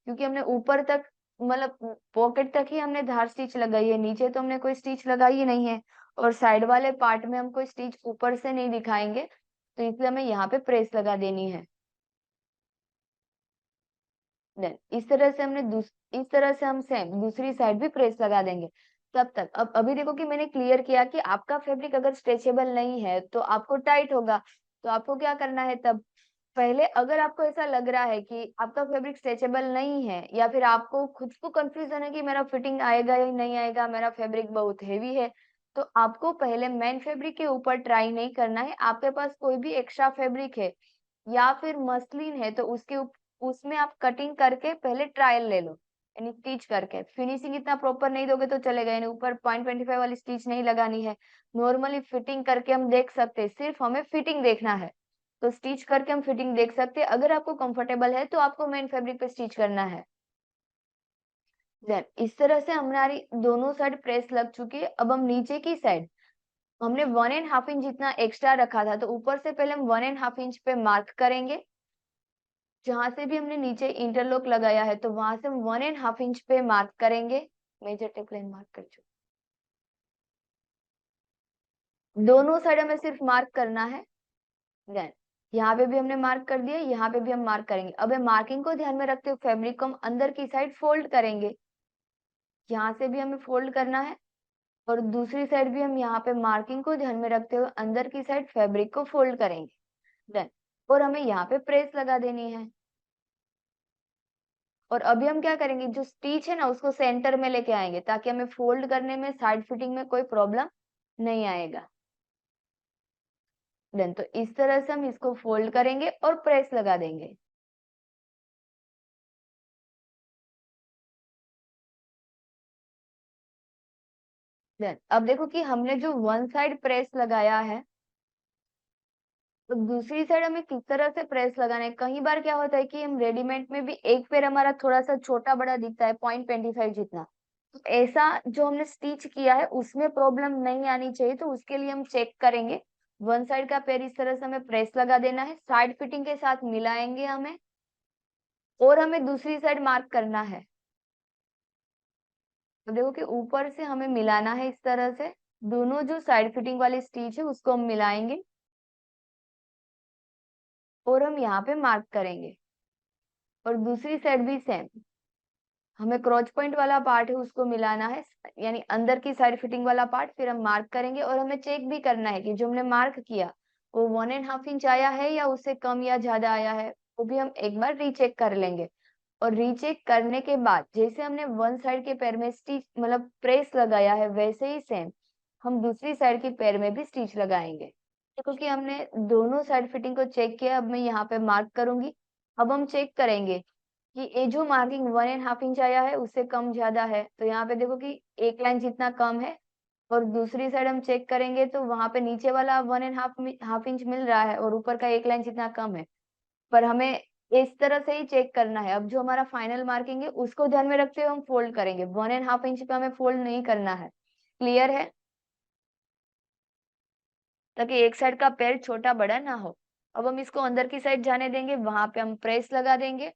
क्योंकि हमने ऊपर तक, मतलब पॉकेट तक ही हमने धार स्टिच लगाई है, नीचे तो हमने कोई स्टिच लगाई ही नहीं है और साइड वाले पार्ट में हम कोई स्टिच ऊपर से नहीं दिखाएंगे, तो इसलिए हमें यहाँ पे प्रेस लगा देनी है। देन इस तरह से हम सेम दूसरी साइड भी प्रेस लगा देंगे। तब तक अब अभी देखो कि मैंने क्लियर किया कि आपका फैब्रिक अगर स्ट्रेचेबल नहीं है तो आपको टाइट होगा। तो आपको क्या करना है, तब पहले अगर आपको ऐसा लग रहा है कि आपका फैब्रिक स्ट्रेचेबल नहीं है या फिर आपको खुद को कंफ्यूजन है कि मेरा फिटिंग आएगा या नहीं आएगा, मेरा फैब्रिक बहुत हेवी है, तो आपको पहले मेन फैब्रिक के ऊपर ट्राई नहीं करना है। आपके पास कोई भी एक्स्ट्रा फैब्रिक है या फिर मसलिन है तो उसमें आप कटिंग करके पहले ट्रायल ले लो, यानी स्टिच करके। फिनिशिंग इतना प्रॉपर नहीं दोगे तो चलेगा, यानी ऊपर 0.25 वाली स्टिच नहीं लगानी है। नॉर्मली फिटिंग करके हम देख सकते हैं, सिर्फ हमें फिटिंग देखना है। तो स्टिच करके हम फिटिंग देख सकते हैं। अगर आपको कंफर्टेबल है तो आपको मेन फैब्रिक पे स्टिच करना है। देन इस तरह से हमारी दोनों साइड प्रेस लग चुकी है। अब हम नीचे की साइड, हमने 1.5 इंच जितना एक्स्ट्रा रखा था, तो ऊपर से पहले हम 1.5 इंच पे मार्क करेंगे। जहां से भी हमने नीचे इंटरलॉक लगाया है तो वहां से हम 1.5 इंच पे मार्क करेंगे। मेजर टेप लाइन मार्क कर चुके, दोनों साइड हमें सिर्फ मार्क करना है। देन यहाँ पे भी हमने मार्क कर दिया, यहाँ पे भी हम मार्क करेंगे। अब मार्किंग को ध्यान में रखते हुए फैब्रिक को हम अंदर की साइड फोल्ड करेंगे। यहाँ से भी हमें फोल्ड करना है और दूसरी साइड भी हम यहाँ पे मार्किंग को ध्यान में रखते हुए अंदर की साइड फैब्रिक को फोल्ड करेंगे। देन और हमें यहाँ पे प्रेस लगा देनी है। और अभी हम क्या करेंगे, जो स्टिच है ना उसको सेंटर में लेके आएंगे ताकि हमें फोल्ड करने में, साइड फिटिंग में कोई प्रॉब्लम नहीं आएगा। देन तो इस तरह से हम इसको फोल्ड करेंगे और प्रेस लगा देंगे। देन अब देखो कि हमने जो वन साइड प्रेस लगाया है तो दूसरी साइड हमें किस तरह से प्रेस लगाना है। कई बार क्या होता है कि हम रेडीमेड में भी एक पैर हमारा थोड़ा सा छोटा बड़ा दिखता है, 0.25 जितना। तो ऐसा जो हमने स्टिच किया है उसमें प्रॉब्लम नहीं आनी चाहिए, तो उसके लिए हम चेक करेंगे। वन साइड का पैर इस तरह से हमें प्रेस लगा देना है, साइड फिटिंग के साथ मिलाएंगे हमें और हमें दूसरी साइड मार्क करना है। तो देखो कि ऊपर से हमें मिलाना है इस तरह से। दोनों जो साइड फिटिंग वाली स्टिच है उसको हम मिलाएंगे और हम यहाँ पे मार्क करेंगे। और दूसरी साइड भी सेम, हमें क्रॉच पॉइंट वाला पार्ट है उसको मिलाना है, यानी अंदर की साइड फिटिंग वाला पार्ट। फिर हम मार्क करेंगे और हमें चेक भी करना है कि जो हमने मार्क किया वो 1.5 इंच आया है या उससे कम या ज्यादा आया है, वो भी हम एक बार रीचेक कर लेंगे। और रीचेक करने के बाद जैसे हमने वन साइड के पैर में स्टिच मतलब प्रेस लगाया है, वैसे ही सेम हम दूसरी साइड के पैर में भी स्टिच लगाएंगे। देखो कि हमने दोनों साइड फिटिंग को चेक किया, अब मैं यहाँ पे मार्क करूंगी। अब हम चेक करेंगे कि ये जो मार्किंग 1.5 इंच आया है उससे कम ज्यादा है, तो यहाँ पे देखो कि एक लाइन जितना कम है। और दूसरी साइड हम चेक करेंगे तो वहां पे नीचे वाला 1.5 इंच मिल रहा है और ऊपर का एक लाइन जितना कम है। पर हमें इस तरह से ही चेक करना है। अब जो हमारा फाइनल मार्किंग है उसको ध्यान में रखते हुए हम फोल्ड करेंगे, 1.5 इंच पे हमें फोल्ड नहीं करना है। क्लियर है? ताकि एक साइड का पैर छोटा बड़ा ना हो। अब हम इसको अंदर की साइड जाने देंगे, वहां पे हम प्रेस लगा देंगे।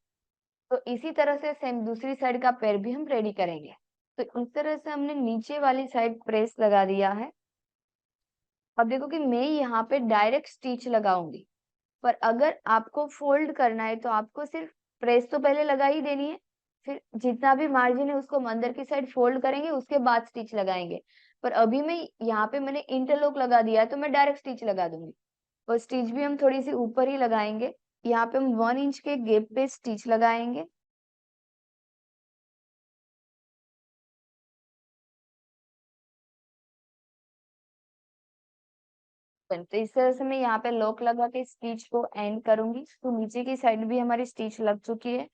तो इसी तरह से सेम दूसरी साइड का पैर भी हम रेडी करेंगे। तो इस तरह से हमने नीचे वाली साइड प्रेस लगा दिया है। अब देखो कि मैं यहाँ पे डायरेक्ट स्टिच लगाऊंगी, पर अगर आपको फोल्ड करना है तो आपको सिर्फ प्रेस तो पहले लगा ही देनी है। फिर जितना भी मार्जिन है उसको हम अंदर की साइड फोल्ड करेंगे, उसके बाद स्टिच लगाएंगे। पर अभी मैं यहाँ पे मैंने इंटरलॉक लगा दिया है तो मैं डायरेक्ट स्टिच लगा दूंगी। और स्टिच भी हम थोड़ी सी ऊपर ही लगाएंगे। यहाँ पे हम 1 इंच के गैप पे स्टिच लगाएंगे। तो इस तरह से मैं यहाँ पे लॉक लगा के स्टिच को एंड करूंगी, तो नीचे की साइड भी हमारी स्टिच लग चुकी है।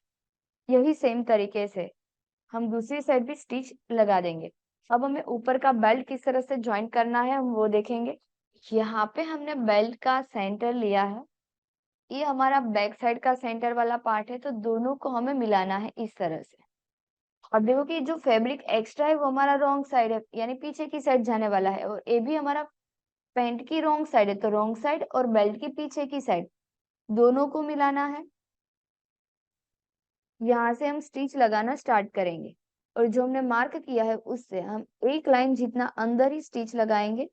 यही सेम तरीके से हम दूसरी साइड भी स्टिच लगा देंगे। अब हमें ऊपर का बेल्ट किस तरह से ज्वाइन करना है हम वो देखेंगे। यहाँ पे हमने बेल्ट का सेंटर लिया है, ये हमारा बैक साइड का सेंटर वाला पार्ट है, तो दोनों को हमें मिलाना है इस तरह से। और देखो कि जो फैब्रिक एक्स्ट्रा है वो हमारा रॉन्ग साइड है, यानी पीछे की साइड जाने वाला है। और ये भी हमारा पैंट की रॉन्ग साइड है, तो रॉन्ग साइड और बेल्ट की पीछे की साइड दोनों को मिलाना है। यहाँ से हम स्टिच लगाना स्टार्ट करेंगे। और जो हमने मार्क किया है उससे हम एक लाइन जितना अंदर ही स्टिच लगाएंगे।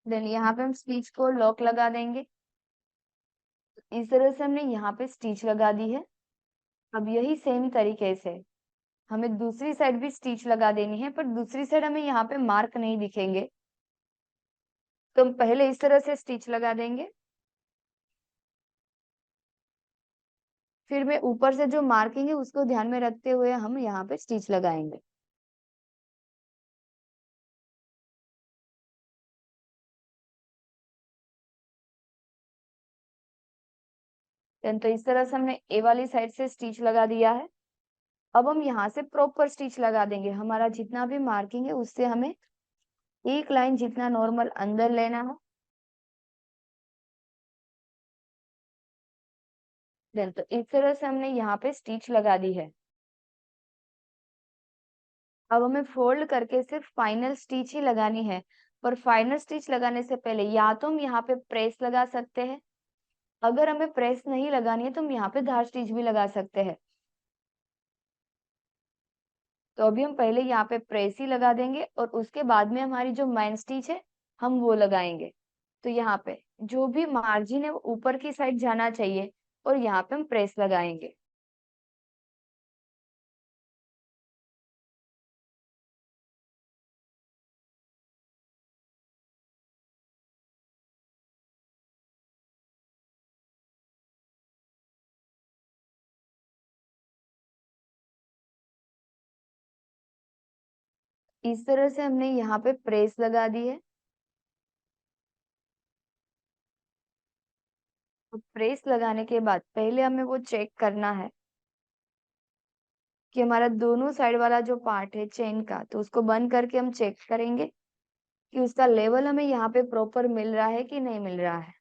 देन यहाँ पे हम स्टिच को लॉक लगा देंगे। इस तरह से हमने यहाँ पे स्टिच लगा दी है। अब यही सेम तरीके से हमें दूसरी साइड भी स्टिच लगा देनी है, पर दूसरी साइड हमें यहाँ पे मार्क नहीं दिखेंगे, तो हम पहले इस तरह से स्टिच लगा देंगे। फिर मैं ऊपर से जो मार्किंग है उसको ध्यान में रखते हुए हम यहाँ पे स्टिच लगाएंगे। Then तो इस तरह से हमने ए वाली साइड से स्टिच लगा दिया है। अब हम यहाँ से प्रॉपर स्टिच लगा देंगे। हमारा जितना भी मार्किंग है उससे हमें एक लाइन जितना नॉर्मल अंदर लेना है। देन तो इस तरह से हमने यहाँ पे स्टिच लगा दी है। अब हमें फोल्ड करके सिर्फ फाइनल स्टिच ही लगानी है। पर फाइनल स्टिच लगाने से पहले या तो हम यहाँ पे प्रेस लगा सकते हैं, अगर हमें प्रेस नहीं लगानी है तो हम यहाँ पे धार स्टिच भी लगा सकते हैं। तो अभी हम पहले यहाँ पे प्रेस ही लगा देंगे और उसके बाद में हमारी जो मेन स्टिच है हम वो लगाएंगे। तो यहाँ पे जो भी मार्जिन है वो ऊपर की साइड जाना चाहिए और यहाँ पे हम प्रेस लगाएंगे। इस तरह से हमने यहाँ पे प्रेस लगा दी है। तो प्रेस लगाने के बाद पहले हमें वो चेक करना है कि हमारा दोनों साइड वाला जो पार्ट है चेन का, तो उसको बंद करके हम चेक करेंगे कि उसका लेवल हमें यहाँ पे प्रॉपर मिल रहा है कि नहीं मिल रहा है।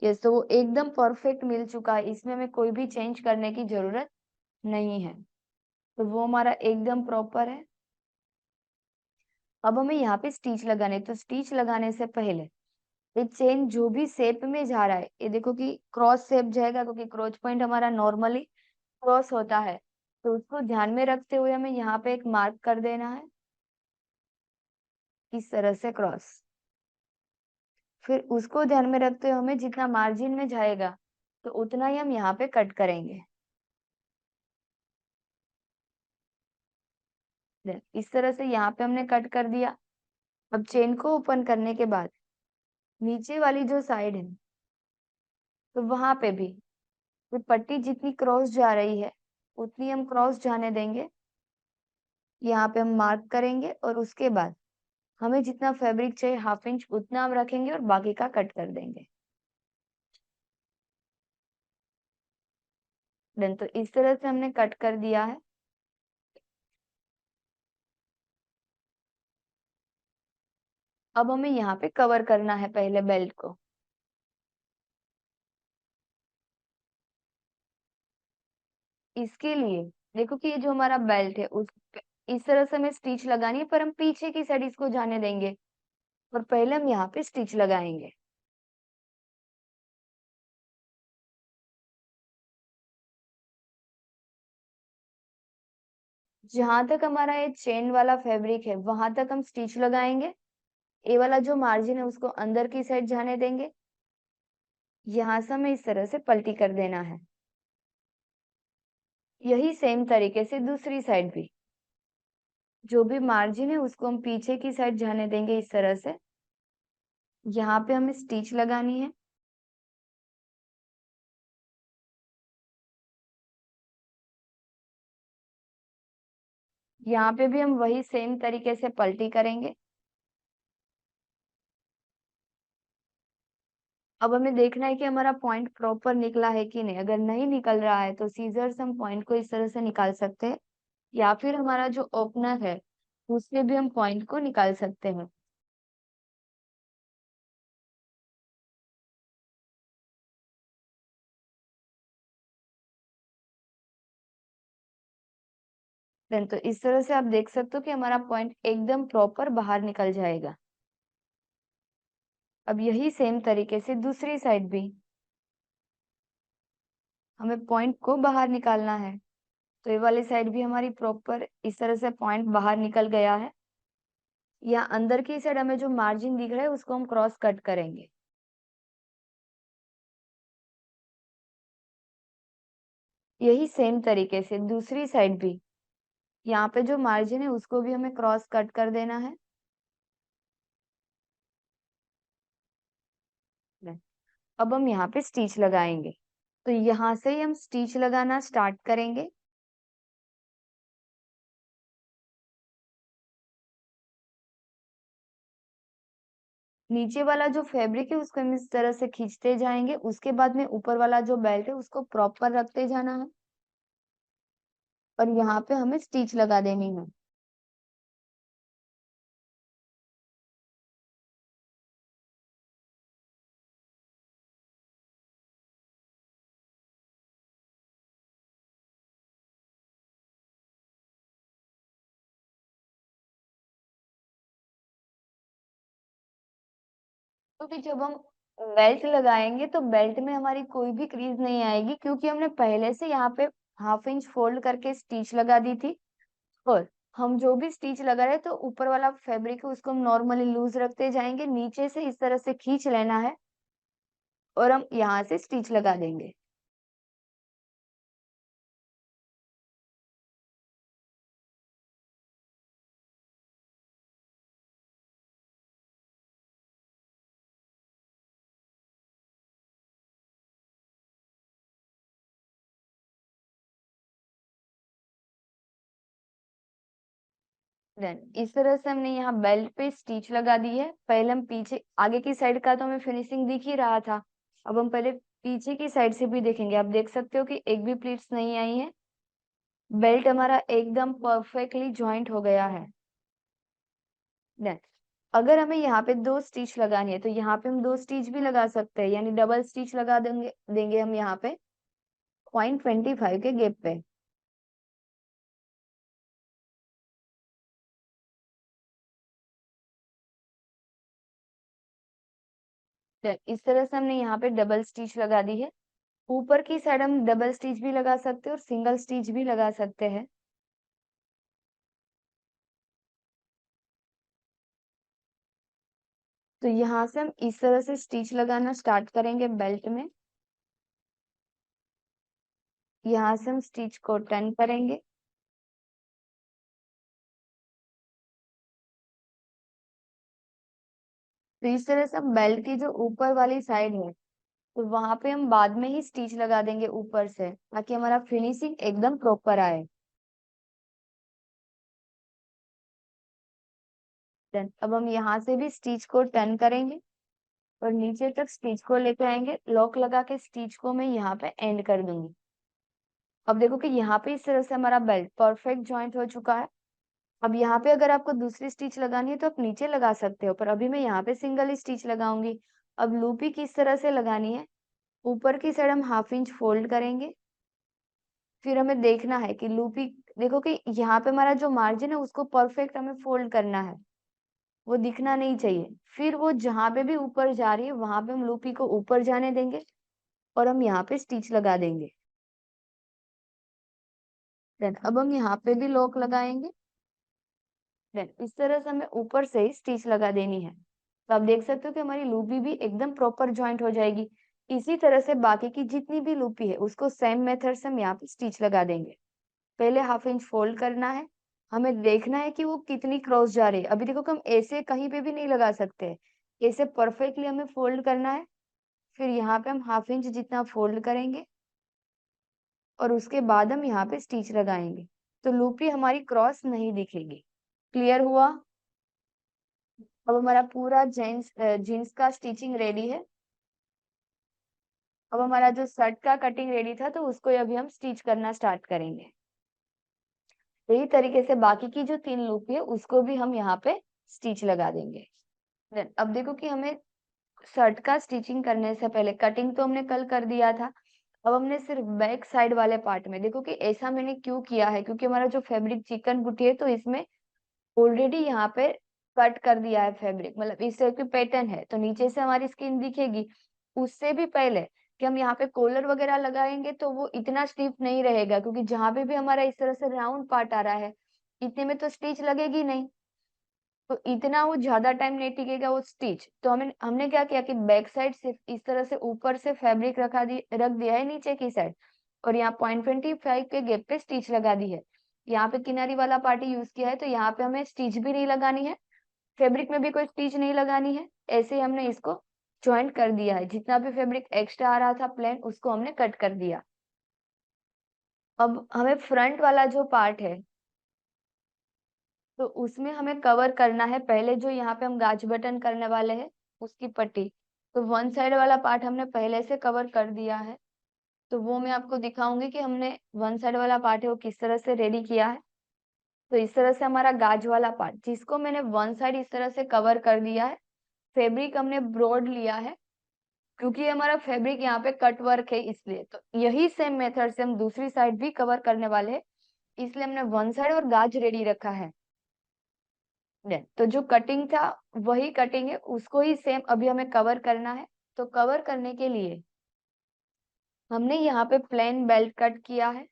यस, तो वो एकदम परफेक्ट मिल चुका है, इसमें हमें कोई भी चेंज करने की जरूरत नहीं है। तो वो हमारा एकदम प्रॉपर है। अब हमें यहाँ पे स्टिच लगाने, तो स्टिच लगाने से पहले ये चेन जो भी शेप में जा रहा है, ये देखो कि क्रॉस शेप जाएगा क्योंकि क्रॉच पॉइंट हमारा नॉर्मली क्रॉस होता है। तो उसको ध्यान में रखते हुए हमें यहाँ पे एक मार्क कर देना है, इस तरह से क्रॉस। फिर उसको ध्यान में रखते हुए हमें जितना मार्जिन में जाएगा तो उतना ही हम यहाँ पे कट करेंगे। इस तरह से यहाँ पे हमने कट कर दिया। अब चेन को ओपन करने के बाद नीचे वाली जो साइड है तो वहां पे भी तो पट्टी जितनी क्रॉस जा रही है उतनी हम क्रॉस जाने देंगे। यहाँ पे हम मार्क करेंगे और उसके बाद हमें जितना फैब्रिक चाहिए 1/2 इंच उतना हम रखेंगे और बाकी का कट कर देंगे। डन। तो इस तरह से हमने कट कर दिया है। अब हमें यहाँ पे कवर करना है पहले बेल्ट को। इसके लिए देखो कि ये जो हमारा बेल्ट है उस पे इस तरह से हमें स्टिच लगानी है, पर हम पीछे की साइड इसको जाने देंगे और पहले हम यहाँ पे स्टिच लगाएंगे। जहां तक हमारा ये चेन वाला फैब्रिक है वहां तक हम स्टिच लगाएंगे। ये वाला जो मार्जिन है उसको अंदर की साइड जाने देंगे। यहाँ से हमें इस तरह से पलटी कर देना है। यही सेम तरीके से दूसरी साइड भी जो भी मार्जिन है उसको हम पीछे की साइड जाने देंगे इस तरह से। यहाँ पे हमें स्टिच लगानी है। यहाँ पे भी हम वही सेम तरीके से पलटी करेंगे। अब हमें देखना है कि हमारा पॉइंट प्रॉपर निकला है कि नहीं। अगर नहीं निकल रहा है तो सीजर से हम पॉइंट को इस तरह से निकाल सकते हैं, या फिर हमारा जो ओपनर है उससे भी हम पॉइंट को निकाल सकते हैं। तो इस तरह से आप देख सकते हो कि हमारा पॉइंट एकदम प्रॉपर बाहर निकल जाएगा। अब यही सेम तरीके से दूसरी साइड भी हमें पॉइंट को बाहर निकालना है। तो ये वाली साइड भी हमारी प्रॉपर इस तरह से पॉइंट बाहर निकल गया है। या अंदर की साइड हमें जो मार्जिन दिख रहा है उसको हम क्रॉस कट करेंगे। यही सेम तरीके से दूसरी साइड भी यहाँ पे जो मार्जिन है उसको भी हमें क्रॉस कट कर देना है। अब हम यहाँ पे स्टिच लगाएंगे। तो यहाँ से ही हम स्टिच लगाना स्टार्ट करेंगे। नीचे वाला जो फैब्रिक है उसको हम इस तरह से खींचते जाएंगे। उसके बाद में ऊपर वाला जो बेल्ट है उसको प्रॉपर रखते जाना है और यहाँ पे हमें स्टिच लगा देनी है। क्योंकि जब हम बेल्ट लगाएंगे तो बेल्ट में हमारी कोई भी क्रीज नहीं आएगी, क्योंकि हमने पहले से यहाँ पे 1/2 इंच फोल्ड करके स्टिच लगा दी थी। और हम जो भी स्टिच लगा रहे हैं तो ऊपर वाला फैब्रिक है उसको हम नॉर्मली लूज रखते जाएंगे, नीचे से इस तरह से खींच लेना है और हम यहाँ से स्टिच लगा देंगे। देन इस तरह से हमने यहाँ बेल्ट पे स्टिच लगा दी है। पहले हम पीछे आगे की साइड का तो हमें फिनिशिंग दिख ही रहा था। अब हम पहले पीछे की साइड से भी देखेंगे। आप देख सकते हो कि एक भी प्लीट्स नहीं आई है। बेल्ट हमारा एकदम परफेक्टली ज्वाइंट हो गया है। देन अगर हमें यहाँ पे 2 स्टिच लगानी है तो यहाँ पे हम 2 स्टिच भी लगा सकते हैं, यानी डबल स्टिच लगा देंगे हम यहाँ पे 0.25 के गैप पे। इस तरह से हमने यहाँ पे डबल स्टिच लगा दी है। ऊपर की साइड हम डबल स्टिच भी लगा सकते हैं और सिंगल स्टिच भी लगा सकते हैं। तो तो यहाँ से हम इस तरह से स्टिच लगाना स्टार्ट करेंगे बेल्ट में। यहाँ से हम स्टिच को टर्न करेंगे। तो इस तरह से हम बेल्ट की जो ऊपर वाली साइड है तो वहां पे हम बाद में ही स्टिच लगा देंगे ऊपर से, ताकि हमारा फिनिशिंग एकदम प्रॉपर आए। देन अब हम यहाँ से भी स्टिच को टर्न करेंगे और नीचे तक स्टिच को लेके आएंगे। लॉक लगा के स्टिच को मैं यहाँ पे एंड कर दूंगी। अब देखो कि यहाँ पे इस तरह से हमारा बेल्ट परफेक्ट जॉइंट हो चुका है। अब यहाँ पे अगर आपको दूसरी स्टिच लगानी है तो आप नीचे लगा सकते हो, पर अभी मैं यहाँ पे सिंगल स्टिच लगाऊंगी। अब लूपी किस तरह से लगानी है, ऊपर की साइड हम हाफ इंच फोल्ड करेंगे। फिर हमें देखना है कि लूपी, देखो कि यहाँ पे हमारा जो मार्जिन है उसको परफेक्ट हमें फोल्ड करना है, वो दिखना नहीं चाहिए। फिर वो जहां पे भी ऊपर जा रही है वहां पे हम लूपी को ऊपर जाने देंगे और हम यहाँ पे स्टिच लगा देंगे। देन अब हम यहाँ पे भी लॉक लगाएंगे। देन इस तरह से हमें ऊपर से ही स्टिच लगा देनी है। तो आप देख सकते हो कि हमारी लूपी भी एकदम प्रॉपर जॉइंट हो जाएगी। इसी तरह से बाकी की जितनी भी लूपी है उसको सेम मेथड से हम यहाँ पे स्टिच लगा देंगे। पहले हाफ इंच फोल्ड करना है। हमें देखना है कि वो कितनी क्रॉस जा रही है। अभी देखो कि हम ऐसे कहीं पे भी नहीं लगा सकते, ऐसे परफेक्टली हमें फोल्ड करना है। फिर यहाँ पे हम हाफ इंच जितना फोल्ड करेंगे और उसके बाद हम यहाँ पे स्टिच लगाएंगे, तो लूपी हमारी क्रॉस नहीं दिखेगी। क्लियर हुआ? अब हमारा पूरा जीन्स का स्टिचिंग रेडी है। अब हमारा जो शर्ट का कटिंग रेडी था तो उसको अभी हम स्टिच करना स्टार्ट करेंगे। यही तरीके से बाकी की जो 3 लूपी है उसको भी हम यहाँ पे स्टिच लगा देंगे। Then, अब देखो कि हमें शर्ट का स्टिचिंग करने से पहले, कटिंग तो हमने कल कर दिया था, अब हमने सिर्फ बैक साइड वाले पार्ट में, देखो कि ऐसा मैंने क्यों किया है, क्योंकि हमारा जो फैब्रिक चिकन बुटी है तो इसमें ऑलरेडी यहाँ पे कट कर दिया है फैब्रिक, मतलब इस तरह की पैटर्न है तो नीचे से हमारी स्किन दिखेगी। उससे भी पहले कि हम यहाँ पे कॉलर वगैरह लगाएंगे तो वो इतना स्टिफ नहीं रहेगा, क्योंकि जहां पे भी हमारा इस तरह से राउंड पार्ट आ रहा है इतने में तो स्टिच लगेगी नहीं, तो इतना वो ज्यादा टाइम नहीं टिकेगा वो स्टिच। तो हमने क्या किया कि बैक साइड सिर्फ इस तरह से ऊपर से फैब्रिक रख दिया है नीचे की साइड, और यहाँ 0.25 के गैप पे स्टिच लगा दी है। यहाँ पे किनारी वाला पार्टी यूज किया है तो यहाँ पे हमें स्टिच भी नहीं लगानी है, फैब्रिक में भी कोई स्टिच नहीं लगानी है। ऐसे ही हमने इसको ज्वाइंट कर दिया है, जितना भी फैब्रिक एक्स्ट्रा आ रहा था प्लेन उसको हमने कट कर दिया। अब हमें फ्रंट वाला जो पार्ट है तो उसमें हमें कवर करना है पहले, जो यहाँ पे हम गाज बटन करने वाले हैं उसकी पट्टी। तो वन साइड वाला पार्ट हमने पहले से कवर कर दिया है, तो वो मैं आपको दिखाऊंगी कि हमने वन साइड वाला पार्ट है वो किस तरह से रेडी किया है। तो इस तरह से हमारा गाज वाला पार्ट जिसको मैंने वन साइड इस तरह से कवर कर दिया है। फैब्रिक हमने ब्रॉड लिया है क्योंकि हमारा फैब्रिक यहाँ पे कट वर्क है, इसलिए तो यही सेम मेथड से हम दूसरी साइड भी कवर करने वाले हैं, इसलिए हमने वन साइड और गाज रेडी रखा है। तो जो कटिंग था वही कटिंग है, उसको ही सेम अभी हमें कवर करना है। तो कवर करने के लिए हमने यहाँ पे प्लेन बेल्ट कट किया है,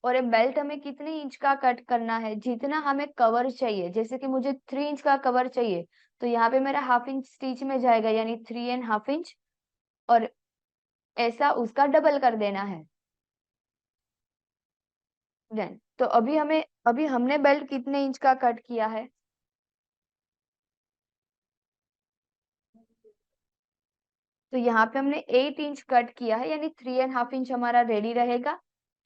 और ये बेल्ट हमें कितने इंच का कट करना है, जितना हमें कवर चाहिए। जैसे कि मुझे 3 इंच का कवर चाहिए तो यहाँ पे मेरा हाफ इंच स्टिच में जाएगा, यानी 3.5 इंच, और ऐसा उसका डबल कर देना है। देन तो अभी हमने बेल्ट कितने इंच का कट किया है, तो यहाँ पे हमने 8 इंच कट किया है, यानी 3.5 इंच हमारा रेडी रहेगा।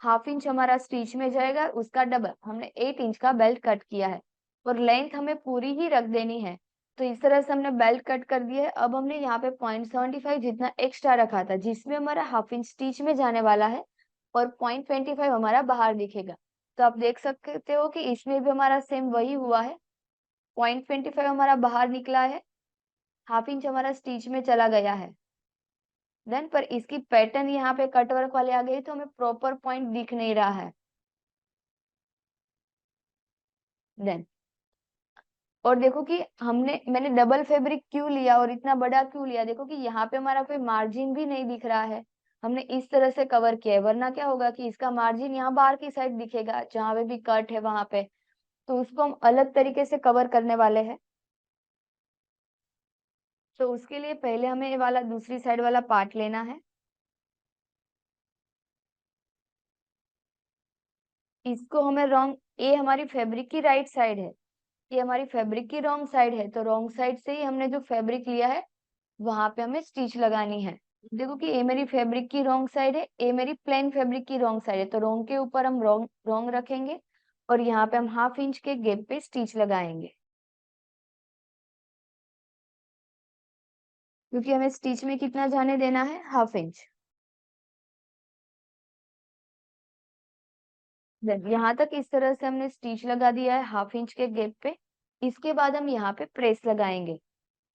हाफ इंच हमारा स्टिच में जाएगा, उसका डबल हमने 8 इंच का बेल्ट कट किया है, और लेंथ हमें पूरी ही रख देनी है। तो इस तरह से हमने बेल्ट कट कर दिया है। अब हमने यहाँ पे 0.75 जितना एक्स्ट्रा रखा था जिसमें हमारा हाफ इंच स्टिच में जाने वाला है, और 0.25 हमारा बाहर दिखेगा। तो आप देख सकते हो कि इसमें भी हमारा सेम वही हुआ है, 0.25 हमारा बाहर निकला है, हाफ इंच हमारा स्टिच में चला गया है। देन पर इसकी पैटर्न यहाँ पे कटवर्क वाले आ गई तो हमें प्रॉपर पॉइंट दिख नहीं रहा है। देन और देखो कि मैंने डबल फैब्रिक क्यों लिया और इतना बड़ा क्यों लिया, देखो कि यहाँ पे हमारा कोई मार्जिन भी नहीं दिख रहा है, हमने इस तरह से कवर किया है, वरना क्या होगा कि इसका मार्जिन यहाँ बाहर की साइड दिखेगा जहां पे भी कट है वहां पे, तो उसको हम अलग तरीके से कवर करने वाले हैं। तो उसके लिए पहले हमें ये वाला दूसरी साइड वाला पार्ट लेना है। इसको हमें रॉन्ग, ये हमारी फैब्रिक की राइट साइड है, ये हमारी फैब्रिक की रॉन्ग साइड है, तो रॉन्ग साइड से ही हमने जो फैब्रिक लिया है वहां पे हमें स्टिच लगानी है। देखो कि ये मेरी फैब्रिक की रॉन्ग साइड है, ये मेरी प्लेन फैब्रिक की रॉन्ग साइड है, तो रॉन्ग के ऊपर हम रॉन्ग रॉन्ग रखेंगे और यहाँ पे हम 1/2 इंच के गैप पे स्टिच लगाएंगे, क्योंकि हमें स्टिच में कितना जाने देना है, 1/2 इंच। यहाँ तक इस तरह से हमने स्टिच लगा दिया है 1/2 इंच के गैप पे। इसके बाद हम यहाँ पे प्रेस लगाएंगे।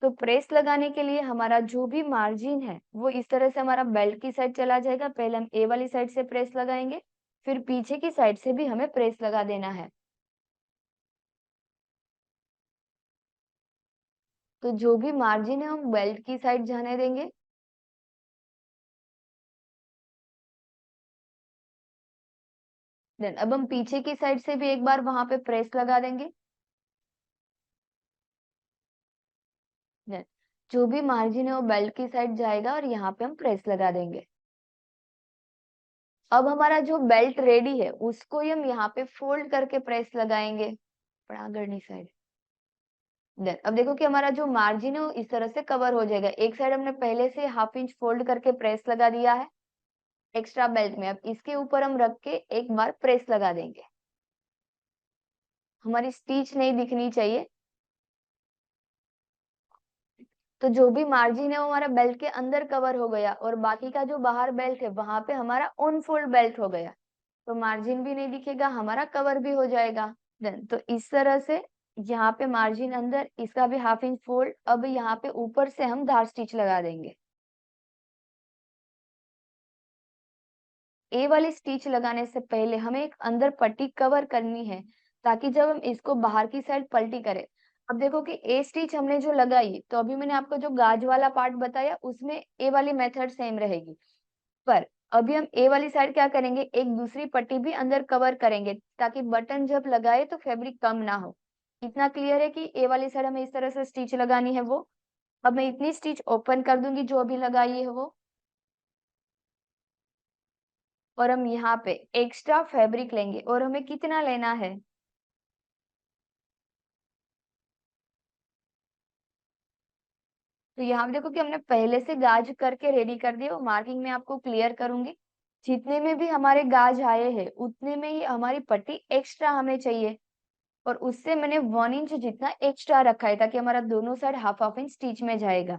तो प्रेस लगाने के लिए हमारा जो भी मार्जिन है वो इस तरह से हमारा बेल्ट की साइड चला जाएगा। पहले हम ए वाली साइड से प्रेस लगाएंगे, फिर पीछे की साइड से भी हमें प्रेस लगा देना है। तो जो भी मार्जिन है हम बेल्ट की साइड जाने देंगे। देन अब हम पीछे की साइड से भी एक बार वहां पे प्रेस लगा देंगे। देन जो भी मार्जिन है वो बेल्ट की साइड जाएगा और यहाँ पे हम प्रेस लगा देंगे। अब हमारा जो बेल्ट रेडी है उसको ही हम यहाँ पे फोल्ड करके प्रेस लगाएंगे, पड़ागढ़नी साइड। देन अब देखो कि हमारा जो मार्जिन है वो इस तरह से कवर हो जाएगा। एक साइड हमने पहले से 1/2 इंच फोल्ड करके प्रेस लगा दिया है एक्स्ट्रा बेल्ट में। अब इसके ऊपर हम रख के एक बार प्रेस लगा देंगे। हमारी स्टिच नहीं दिखनी चाहिए। तो जो भी मार्जिन है वो हमारा बेल्ट के अंदर कवर हो गया और बाकी का जो बाहर बेल्ट है वहां पे हमारा ऑन फोल्ड बेल्ट हो गया। तो मार्जिन भी नहीं दिखेगा, हमारा कवर भी हो जाएगा। देन तो इस तरह से यहाँ पे मार्जिन अंदर, इसका भी 1/2 इंच फोल्ड। अब यहाँ पे ऊपर से हम धार स्टिच लगा देंगे। ए वाली स्टिच लगाने से पहले हमें एक अंदर पट्टी कवर करनी है, ताकि जब हम इसको बाहर की साइड पलटी करें। अब देखो कि ए स्टिच हमने जो लगाई, तो अभी मैंने आपको जो गाज वाला पार्ट बताया उसमें ए वाली मेथड सेम रहेगी। पर अभी हम ए वाली साइड क्या करेंगे, एक दूसरी पट्टी भी अंदर कवर करेंगे, ताकि बटन जब लगाए तो फैब्रिक कम ना हो। इतना क्लियर है कि ए वाली साइड हमें इस तरह से स्टिच लगानी है वो। अब मैं इतनी स्टिच ओपन कर दूंगी जो अभी लगाई है वो, और हम यहाँ पे एक्स्ट्रा फैब्रिक लेंगे। और हमें कितना लेना है, तो यहाँ पे देखो कि हमने पहले से गाज करके रेडी कर दिया, वो मार्किंग में आपको क्लियर करूंगी। जितने में भी हमारे गाज आए हैं उतने में ही हमारी पट्टी एक्स्ट्रा हमें चाहिए, और उससे मैंने 1 इंच जितना एक्स्ट्रा रखा है, ताकि हमारा दोनों साइड 1/2 इंच स्टिच में जाएगा।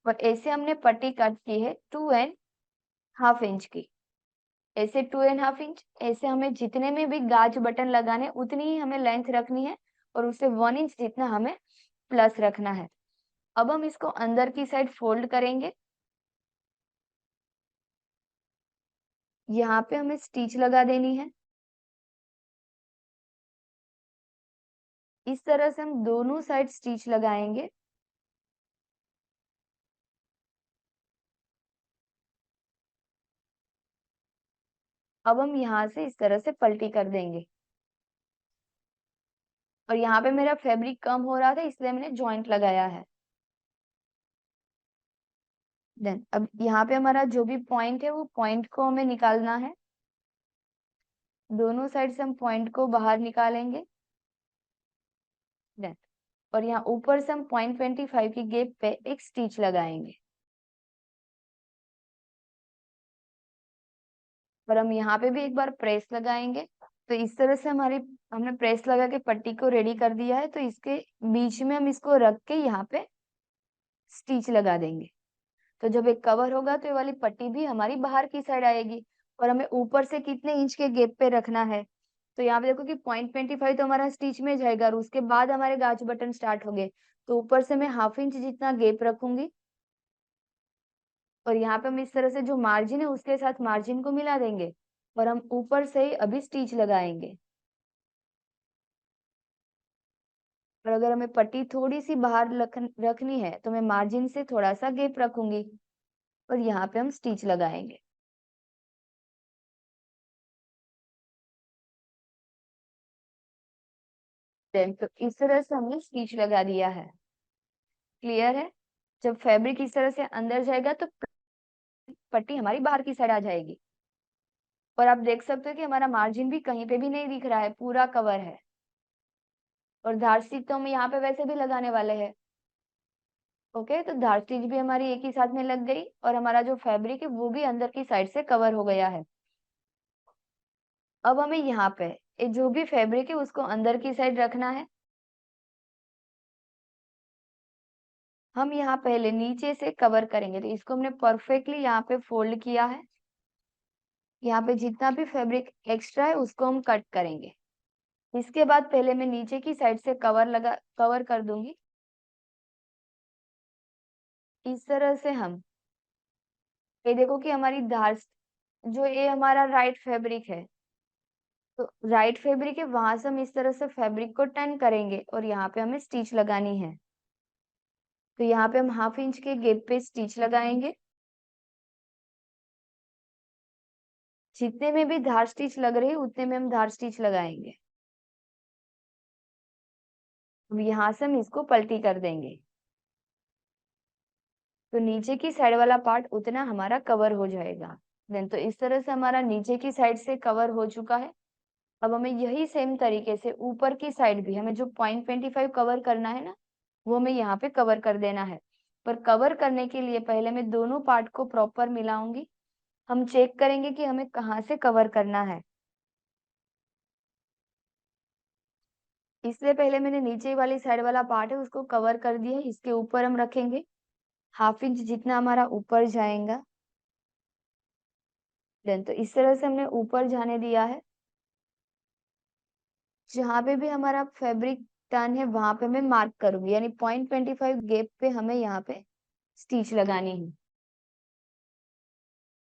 और ऐसे हमने पट्टी कट की है 2.5 इंच की। ऐसे 2.5 इंच, ऐसे हमें जितने में भी गाज बटन लगाने उतनी ही हमें लेंथ रखनी है, और उससे 1 इंच जितना हमें प्लस रखना है। अब हम इसको अंदर की साइड फोल्ड करेंगे। यहाँ पे हमें स्टिच लगा देनी है। इस तरह से हम दोनों साइड स्टिच लगाएंगे। अब हम यहाँ से इस तरह से पलटी कर देंगे। और यहाँ पे मेरा फैब्रिक कम हो रहा था इसलिए मैंने जॉइंट लगाया है। देन अब यहाँ पे हमारा जो भी पॉइंट है वो पॉइंट को हमें निकालना है। दोनों साइड से हम पॉइंट को बाहर निकालेंगे। देन और यहाँ ऊपर से हम 0.25 की गैप पे एक स्टिच लगाएंगे। और हम यहाँ पे भी एक बार प्रेस लगाएंगे। तो इस तरह से हमारी, हमने प्रेस लगा के पट्टी को रेडी कर दिया है। तो इसके बीच में हम इसको रख के यहाँ पे स्टिच लगा देंगे। तो जब एक कवर होगा तो ये वाली पट्टी भी हमारी बाहर की साइड आएगी। और हमें ऊपर से कितने इंच के गैप पे रखना है, तो यहाँ पे देखो कि 0.25 तो हमारा स्टिच में जाएगा, और उसके बाद हमारे गाज बटन स्टार्ट हो गए। तो ऊपर से मैं 1/2 इंच जितना गैप रखूंगी। और यहाँ पे हम इस तरह से जो मार्जिन है उसके साथ मार्जिन को मिला देंगे, और हम ऊपर से ही अभी स्टिच लगाएंगे। और अगर हमें पट्टी थोड़ी सी बाहर रखनी है तो मैं मार्जिन से थोड़ा सा गैप रखूंगी, और यहाँ पे हम स्टिच लगाएंगे। देन तो इस तरह से हमने स्टिच लगा दिया है। क्लियर है। जब फैब्रिक इस तरह से अंदर जाएगा तो पट्टी हमारी बाहर की साइड आ जाएगी। और आप देख सकते हो कि हमारा मार्जिन भी कहीं पे भी नहीं दिख रहा है, पूरा कवर है। और धार स्टिच तो हम यहाँ पे वैसे भी लगाने वाले हैं। ओके, तो धार स्टिच भी हमारी एक ही साथ में लग गई और हमारा जो फैब्रिक है वो भी अंदर की साइड से कवर हो गया है। अब हमें यहाँ पे जो भी फैब्रिक है उसको अंदर की साइड रखना है। हम यहाँ पहले नीचे से कवर करेंगे, तो इसको हमने परफेक्टली यहाँ पे फोल्ड किया है। यहाँ पे जितना भी फैब्रिक एक्स्ट्रा है उसको हम कट करेंगे। इसके बाद पहले मैं नीचे की साइड से कवर कर दूंगी। इस तरह से हम ये देखो कि हमारी धार जो ये हमारा राइट फैब्रिक है, तो राइट फैब्रिक है वहां से हम इस तरह से फैब्रिक को टर्न करेंगे और यहाँ पे हमें स्टिच लगानी है। तो यहाँ पे हम 1/2 इंच के गैप पे स्टिच लगाएंगे। जितने में भी धार स्टिच लग रही है उतने में हम धार स्टिच लगाएंगे। अब यहाँ से हम इसको पलटी कर देंगे, तो नीचे की साइड वाला पार्ट उतना हमारा कवर हो जाएगा। देन तो इस तरह से हमारा नीचे की साइड से कवर हो चुका है। अब हमें यही सेम तरीके से ऊपर की साइड भी हमें जो 0.25 कवर करना है ना, वो हमें यहाँ पे कवर कर देना है। पर कवर करने के लिए पहले मैं दोनों पार्ट को प्रॉपर मिलाऊंगी। हम चेक करेंगे कि हमें कहाँ से कवर करना है। इसलिए पहले मैंने नीचे वाली साइड वाला पार्ट है उसको कवर कर दिया। इसके ऊपर हम रखेंगे 1/2 इंच जितना हमारा ऊपर जाएगा। देन तो इस तरह से हमने ऊपर जाने दिया है। जहां पे भी हमारा फैब्रिक टर्न है वहां पे मैं मार्क करूंगी, यानी 0.25 गैप पे हमें यहाँ पे स्टिच लगानी है।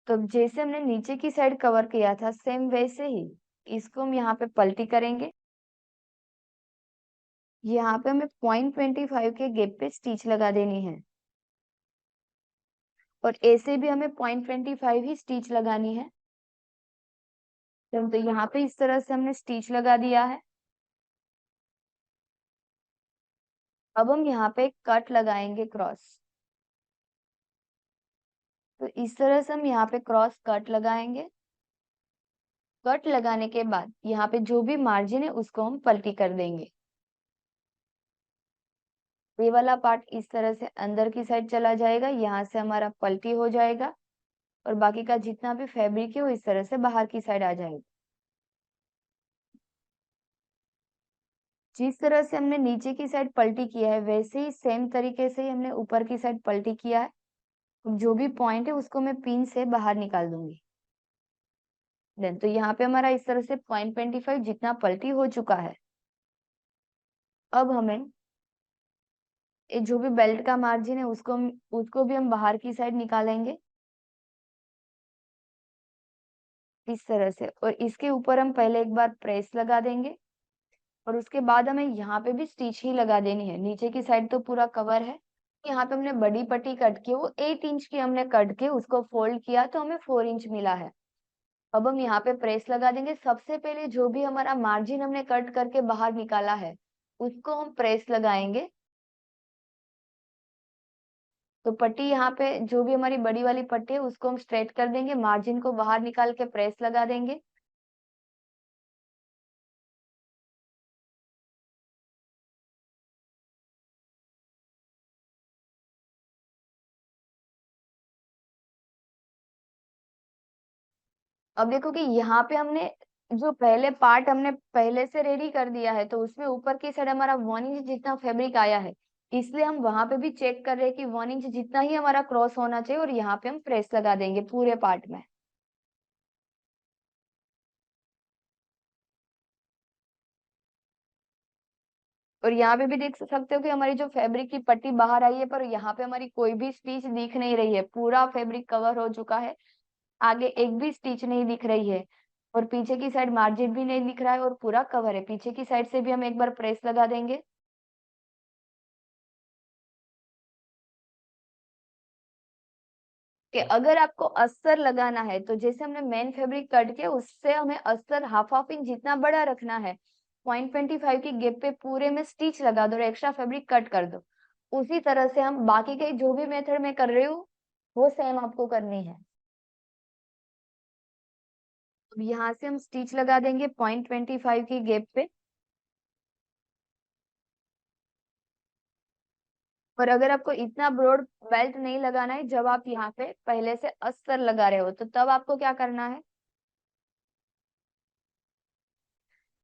तो जैसे हमने नीचे की साइड कवर किया था सेम वैसे ही इसको हम यहाँ पे पलटी करेंगे। यहाँ पे हमें 0.25 के गैप पे स्टिच लगा देनी है और ऐसे भी हमें 0.25 ही स्टिच लगानी है। तो यहाँ पे इस तरह से हमने स्टिच लगा दिया है। अब हम यहाँ पे कट लगाएंगे क्रॉस। तो इस तरह से हम यहाँ पे क्रॉस कट लगाएंगे। कट लगाने के बाद यहाँ पे जो भी मार्जिन है उसको हम पलटी कर देंगे। ये वाला पार्ट इस तरह से अंदर की साइड चला जाएगा, यहाँ से हमारा पलटी हो जाएगा और बाकी का जितना भी फैब्रिक है वो इस तरह से बाहर की साइड आ जाएगा। जिस तरह से हमने नीचे की साइड पलटी किया है वैसे ही सेम तरीके से ही हमने ऊपर की साइड पलटी किया है। जो भी पॉइंट है उसको मैं पिन से बाहर निकाल दूंगी। देन तो यहाँ पे हमारा इस तरह से 0.25 जितना पलटी हो चुका है। अब हमें ये जो भी बेल्ट का मार्जिन है उसको भी हम बाहर की साइड निकालेंगे इस तरह से। और इसके ऊपर हम पहले एक बार प्रेस लगा देंगे और उसके बाद हमें यहाँ पे भी स्टिच ही लगा देनी है। नीचे की साइड तो पूरा कवर है। यहाँ पे हमने बड़ी पट्टी कट की, वो 8 इंच की हमने कट के उसको फोल्ड किया तो हमें 4 इंच मिला है। अब हम यहाँ पे प्रेस लगा देंगे। सबसे पहले जो भी हमारा मार्जिन हमने कट करके बाहर निकाला है उसको हम प्रेस लगाएंगे। तो पट्टी यहाँ पे जो भी हमारी बड़ी वाली पट्टी है उसको हम स्ट्रेट कर देंगे, मार्जिन को बाहर निकाल के प्रेस लगा देंगे। अब देखो कि यहाँ पे हमने जो पहले पार्ट हमने पहले से रेडी कर दिया है, तो उसमें ऊपर की साइड हमारा 1 इंच जितना फैब्रिक आया है। इसलिए हम वहां पे भी चेक कर रहे हैं कि 1 इंच जितना ही हमारा क्रॉस होना चाहिए और यहाँ पे हम प्रेस लगा देंगे पूरे पार्ट में। और यहाँ पे भी देख सकते हो कि हमारी जो फैब्रिक की पट्टी बाहर आई है, पर यहाँ पे हमारी कोई भी स्टिच दिख नहीं रही है, पूरा फैब्रिक कवर हो चुका है। आगे एक भी स्टिच नहीं दिख रही है और पीछे की साइड मार्जिन भी नहीं दिख रहा है और पूरा कवर है। पीछे की साइड से भी हम एक बार प्रेस लगा देंगे। कि अगर आपको अस्तर लगाना है तो जैसे हमने मेन फैब्रिक कट के उससे हमें अस्तर 1/2 इंच जितना बड़ा रखना है। 0.25 की गैप पे पूरे में स्टिच लगा दो और एक्स्ट्रा फैब्रिक कट कर दो। उसी तरह से हम बाकी के जो भी मेथड में कर रही हूँ वो सेम आपको करनी है। अब यहाँ से हम स्टिच लगा देंगे 0.25 की गैप पे। और अगर आपको इतना ब्रॉड बेल्ट नहीं लगाना है, जब आप यहाँ पे पहले से अस्तर लगा रहे हो, तो तब आपको क्या करना है,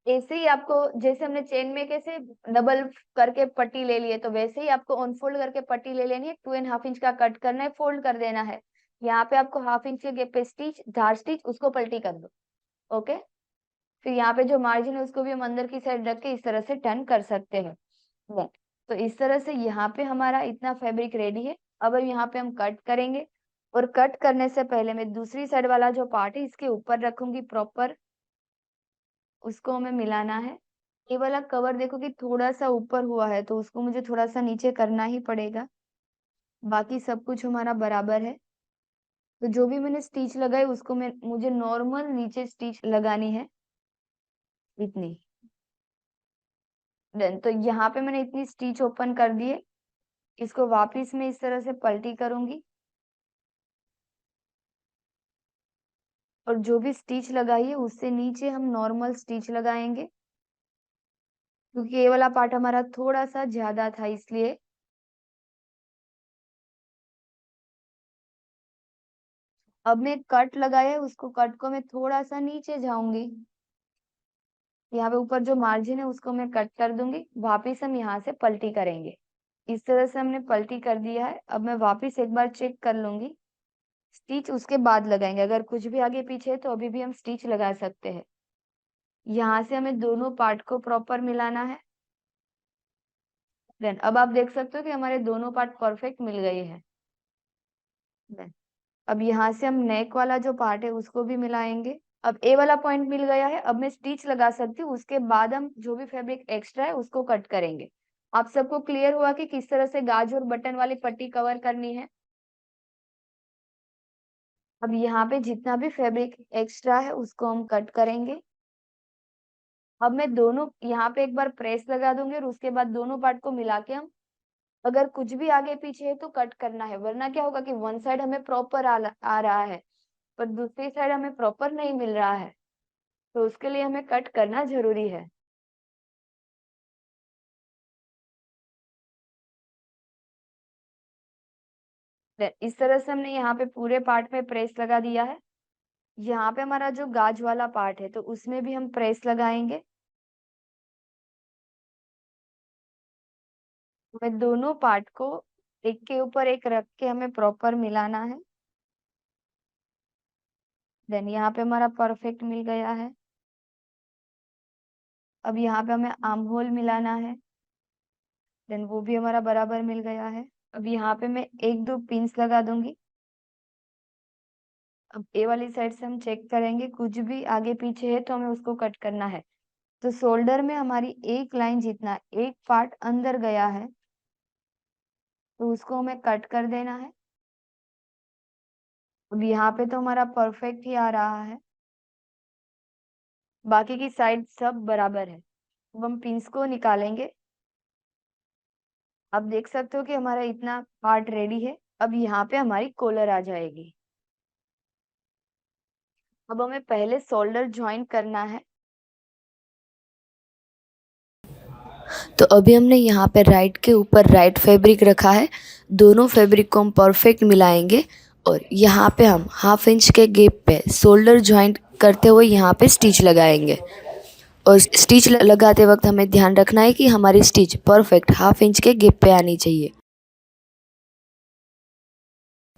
ऐसे ही आपको, जैसे हमने चेन में कैसे डबल करके पट्टी ले लिए, तो वैसे ही आपको अनफोल्ड करके पट्टी ले लेनी है, 2.5 इंच का कट करना है, फोल्ड कर देना है। यहाँ पे आपको 1/2 इंच के गैप पे स्टिच, धार स्टिच, उसको पलटी कर दो। ओके, फिर यहाँ पे जो मार्जिन है उसको भी हम अंदर की साइड रख के इस तरह से टर्न कर सकते हैं। तो इस तरह से यहाँ पे हमारा इतना फैब्रिक रेडी है। अब यहाँ पे हम कट करेंगे, और कट करने से पहले मैं दूसरी साइड वाला जो पार्ट है इसके ऊपर रखूंगी प्रॉपर, उसको हमें मिलाना है। ये वाला कवर देखो कि थोड़ा सा ऊपर हुआ है, तो उसको मुझे थोड़ा सा नीचे करना ही पड़ेगा। बाकी सब कुछ हमारा बराबर है। तो जो भी मैंने स्टिच लगाई उसको मुझे नॉर्मल नीचे स्टिच लगानी है, इतनी। डन। तो यहाँ पे मैंने इतनी स्टिच ओपन कर दी है, इसको वापस में इस तरह से पलटी करूंगी, और जो भी स्टिच लगाई है उससे नीचे हम नॉर्मल स्टिच लगाएंगे, क्योंकि ये वाला पार्ट हमारा थोड़ा सा ज्यादा था इसलिए। अब मैं कट लगाया है, उसको कट को मैं थोड़ा सा नीचे जाऊंगी, यहाँ पे ऊपर जो मार्जिन है उसको मैं कट कर दूंगी, वापिस हम यहाँ से पलटी करेंगे। इस तरह से हमने पलटी कर दिया है। अब मैं वापिस एक बार चेक कर लूंगी, स्टिच उसके बाद लगाएंगे, अगर कुछ भी आगे पीछे है तो अभी भी हम स्टिच लगा सकते हैं। यहाँ से हमें दोनों पार्ट को प्रॉपर मिलाना है। देन अब आप देख सकते हो कि हमारे दोनों पार्ट परफेक्ट मिल गए हैं। देन अब यहाँ से हम नेक वाला जो पार्ट है उसको भी मिलाएंगे। अब ए वाला पॉइंट मिल गया है, अब मैं स्टिच लगा सकती हूँ, उसके बाद हम जो भी फैब्रिक एक्स्ट्रा है उसको कट करेंगे। आप सबको क्लियर हुआ कि किस तरह से गाज और बटन वाली पट्टी कवर करनी है। अब यहाँ पे जितना भी फैब्रिक एक्स्ट्रा है उसको हम कट करेंगे। अब मैं दोनों यहाँ पे एक बार प्रेस लगा दूंगी, और उसके बाद दोनों पार्ट को मिला के हम, अगर कुछ भी आगे पीछे है तो कट करना है, वरना क्या होगा कि वन साइड हमें प्रॉपर आ रहा है पर दूसरी साइड हमें प्रॉपर नहीं मिल रहा है, तो उसके लिए हमें कट करना जरूरी है। इस तरह से हमने यहाँ पे पूरे पार्ट में प्रेस लगा दिया है। यहाँ पे हमारा जो गाज वाला पार्ट है तो उसमें भी हम प्रेस लगाएंगे। हमें दोनों पार्ट को एक के ऊपर एक रख के हमें प्रॉपर मिलाना है। देन यहाँ पे हमारा परफेक्ट मिल गया है। अब यहाँ पे हमें आर्म होल मिलाना है, देन वो भी हमारा बराबर मिल गया है। अब यहाँ पे मैं एक दो पिंस लगा दूंगी। अब ए वाली साइड से हम चेक करेंगे, कुछ भी आगे पीछे है तो हमें उसको कट करना है। तो शोल्डर में हमारी एक लाइन जितना एक पार्ट अंदर गया है, तो उसको हमें कट कर देना है। अब यहाँ पे तो हमारा परफेक्ट ही आ रहा है, बाकी की साइड सब बराबर है। अब हम पिंस को निकालेंगे। अब देख सकते हो कि हमारा इतना पार्ट रेडी है। अब यहाँ पे हमारी कॉलर आ जाएगी। अब हमें पहले शोल्डर ज्वाइन करना है। तो अभी हमने यहाँ पे राइट के ऊपर राइट फैब्रिक रखा है, दोनों फैब्रिक को हम परफेक्ट मिलाएंगे, और यहाँ पे हम 1/2 इंच के गैप पे शोल्डर जॉइंट करते हुए यहाँ पे स्टिच लगाएंगे। और स्टिच लगाते वक्त हमें ध्यान रखना है कि हमारी स्टिच परफेक्ट 1/2 इंच के गैप पे आनी चाहिए।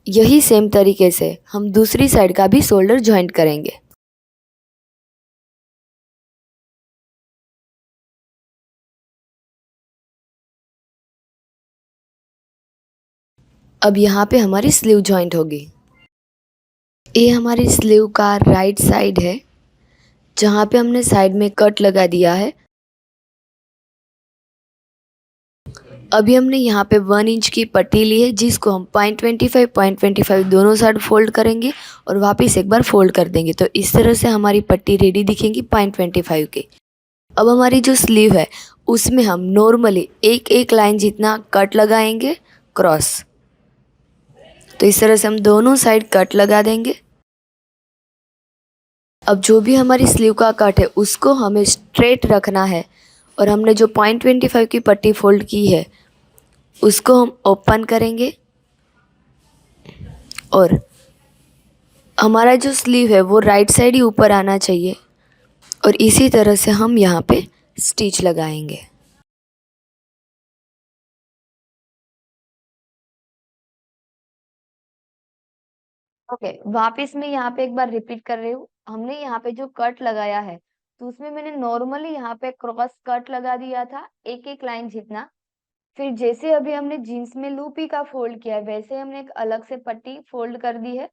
यही सेम तरीके से हम दूसरी साइड का भी शोल्डर जॉइंट करेंगे। अब यहाँ पे हमारी स्लीव जॉइंट होगी। ये हमारी स्लीव का राइट साइड है, जहाँ पे हमने साइड में कट लगा दिया है। अभी हमने यहाँ पे 1 इंच की पट्टी ली है, जिसको हम 0.25 दोनों साइड फोल्ड करेंगे और वापस एक बार फोल्ड कर देंगे। तो इस तरह से हमारी पट्टी रेडी दिखेगी 0.25 की। अब हमारी जो स्लीव है उसमें हम नॉर्मली एक एक लाइन जितना कट लगाएंगे क्रॉस। तो इस तरह से हम दोनों साइड कट लगा देंगे। अब जो भी हमारी स्लीव का कट है उसको हमें स्ट्रेट रखना है और हमने जो 0.25 की पट्टी फोल्ड की है उसको हम ओपन करेंगे और हमारा जो स्लीव है वो राइट साइड ही ऊपर आना चाहिए और इसी तरह से हम यहाँ पे स्टिच लगाएंगे। ओके, वापिस मैं यहाँ पे एक बार रिपीट कर रही हूँ। हमने यहाँ पे जो कट लगाया है तो उसमें मैंने नॉर्मली यहाँ पे क्रॉस कट लगा दिया था एक एक लाइन जितना। फिर जैसे अभी हमने जीन्स में लूपी का फोल्ड किया है वैसे हमने एक अलग से पट्टी फोल्ड कर दी है।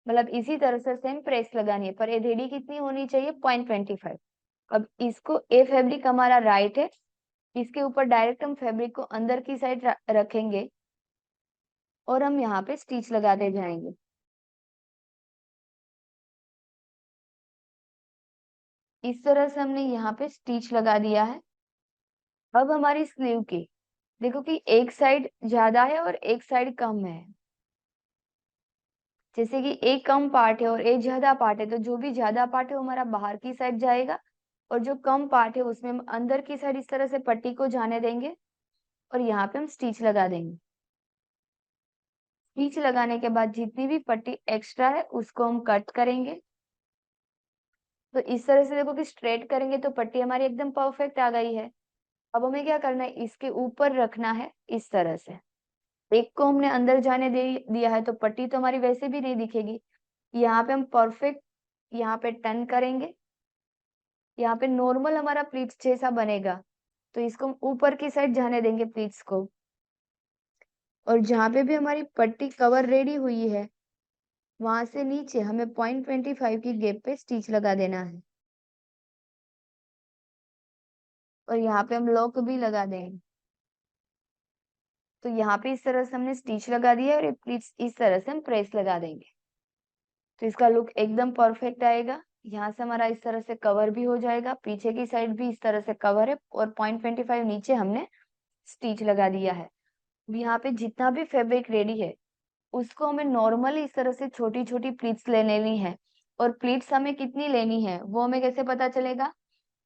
मतलब इसी तरह से सेम प्रेस लगानी है, पर ये रेडी कितनी होनी चाहिए 0.25। अब इसको ए फैब्रिक हमारा राइट है, इसके ऊपर डायरेक्ट हम फैब्रिक को अंदर की साइड रखेंगे और हम यहाँ पे स्टिच लगाते जाएंगे। इस तरह से हमने यहाँ पे स्टिच लगा दिया है। अब हमारी स्लीव की देखो कि एक साइड ज्यादा है और एक साइड कम है। जैसे कि एक कम पार्ट है और एक ज्यादा पार्ट है, तो जो भी ज्यादा पार्ट है वो हमारा बाहर की साइड जाएगा और जो कम पार्ट है उसमें हम अंदर की साइड इस तरह से पट्टी को जाने देंगे और यहाँ पे हम स्टिच लगा देंगे। स्टिच लगाने के बाद जितनी भी पट्टी एक्स्ट्रा है उसको हम कट करेंगे। तो इस तरह से देखो कि स्ट्रेट करेंगे तो पट्टी हमारी एकदम परफेक्ट आ गई है। अब हमें क्या करना है, इसके ऊपर रखना है इस तरह से। एक को हमने अंदर जाने दे दिया है तो पट्टी तो हमारी वैसे भी नहीं दिखेगी। यहाँ पे हम परफेक्ट यहाँ पे टर्न करेंगे। यहाँ पे नॉर्मल हमारा प्लीट्स जैसा बनेगा तो इसको हम ऊपर की साइड जाने देंगे प्लीट्स को। और जहाँ पे भी हमारी पट्टी कवर रेडी हुई है वहां से नीचे हमें 0.25 की गैप पे स्टिच लगा देना है और यहाँ पे हम लॉक भी लगा देंगे। तो यहाँ पे इस तरह से हमने स्टिच लगा दिया और ये प्लीट्स इस तरह से हम प्रेस लगा देंगे तो इसका लुक एकदम परफेक्ट आएगा। यहाँ से हमारा इस तरह से कवर भी हो जाएगा, पीछे की साइड भी इस तरह से कवर है और 0.25 नीचे हमने स्टिच लगा दिया है। यहाँ पे जितना भी फैब्रिक रेडी है उसको हमें नॉर्मली इस तरह से छोटी छोटी प्लीट्स ले लेनी है। और प्लीट्स हमें कितनी लेनी है वो हमें कैसे पता चलेगा,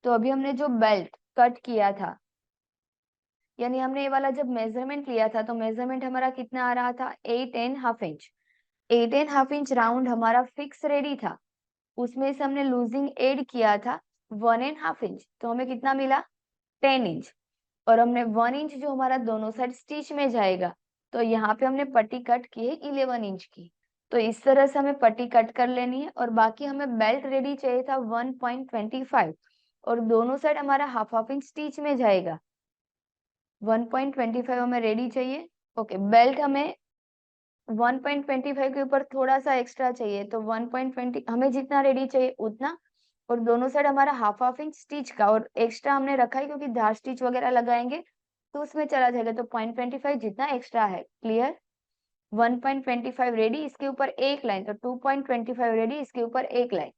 तो अभी हमने जो बेल्ट कट किया था, यानी हमने ये वाला जब मेजरमेंट लिया था तो मेजरमेंट हमारा कितना आ रहा था 8.5 इंच। 8.5 इंच राउंड हमारा फिक्स रेडी था। उसमें से हमने लूजिंग एड किया था 1.5 इंच, तो हमें कितना मिला 10 इंच। और हमने 1 इंच जो हमारा दोनों साइड स्टिच में जाएगा तो यहाँ पे हमने पट्टी कट की है 11 इंच की। तो इस तरह से हमें पट्टी कट कर लेनी है और बाकी हमें बेल्ट रेडी चाहिए था 1.25 और दोनों साइड हमारा हाफ हाफ इंच स्टिच में जाएगा। 1.25 हमें रेडी चाहिए। ओके, बेल्ट हमें 1.25 के ऊपर थोड़ा सा एक्स्ट्रा चाहिए तो 1.20 हमें जितना रेडी चाहिए उतना। और दोनों साइड हमारा हाफ हाफ इंच स्टिच का और एक्स्ट्रा हमने रखा है क्योंकि धार स्टिच वगैरह लगाएंगे तो उसमें चला जाएगा, तो 0.25 जितना एक्स्ट्रा है। क्लियर? 1.25 रेडी, इसके ऊपर एक लाइन, तो 2.25 रेडी, इसके ऊपर एक लाइन।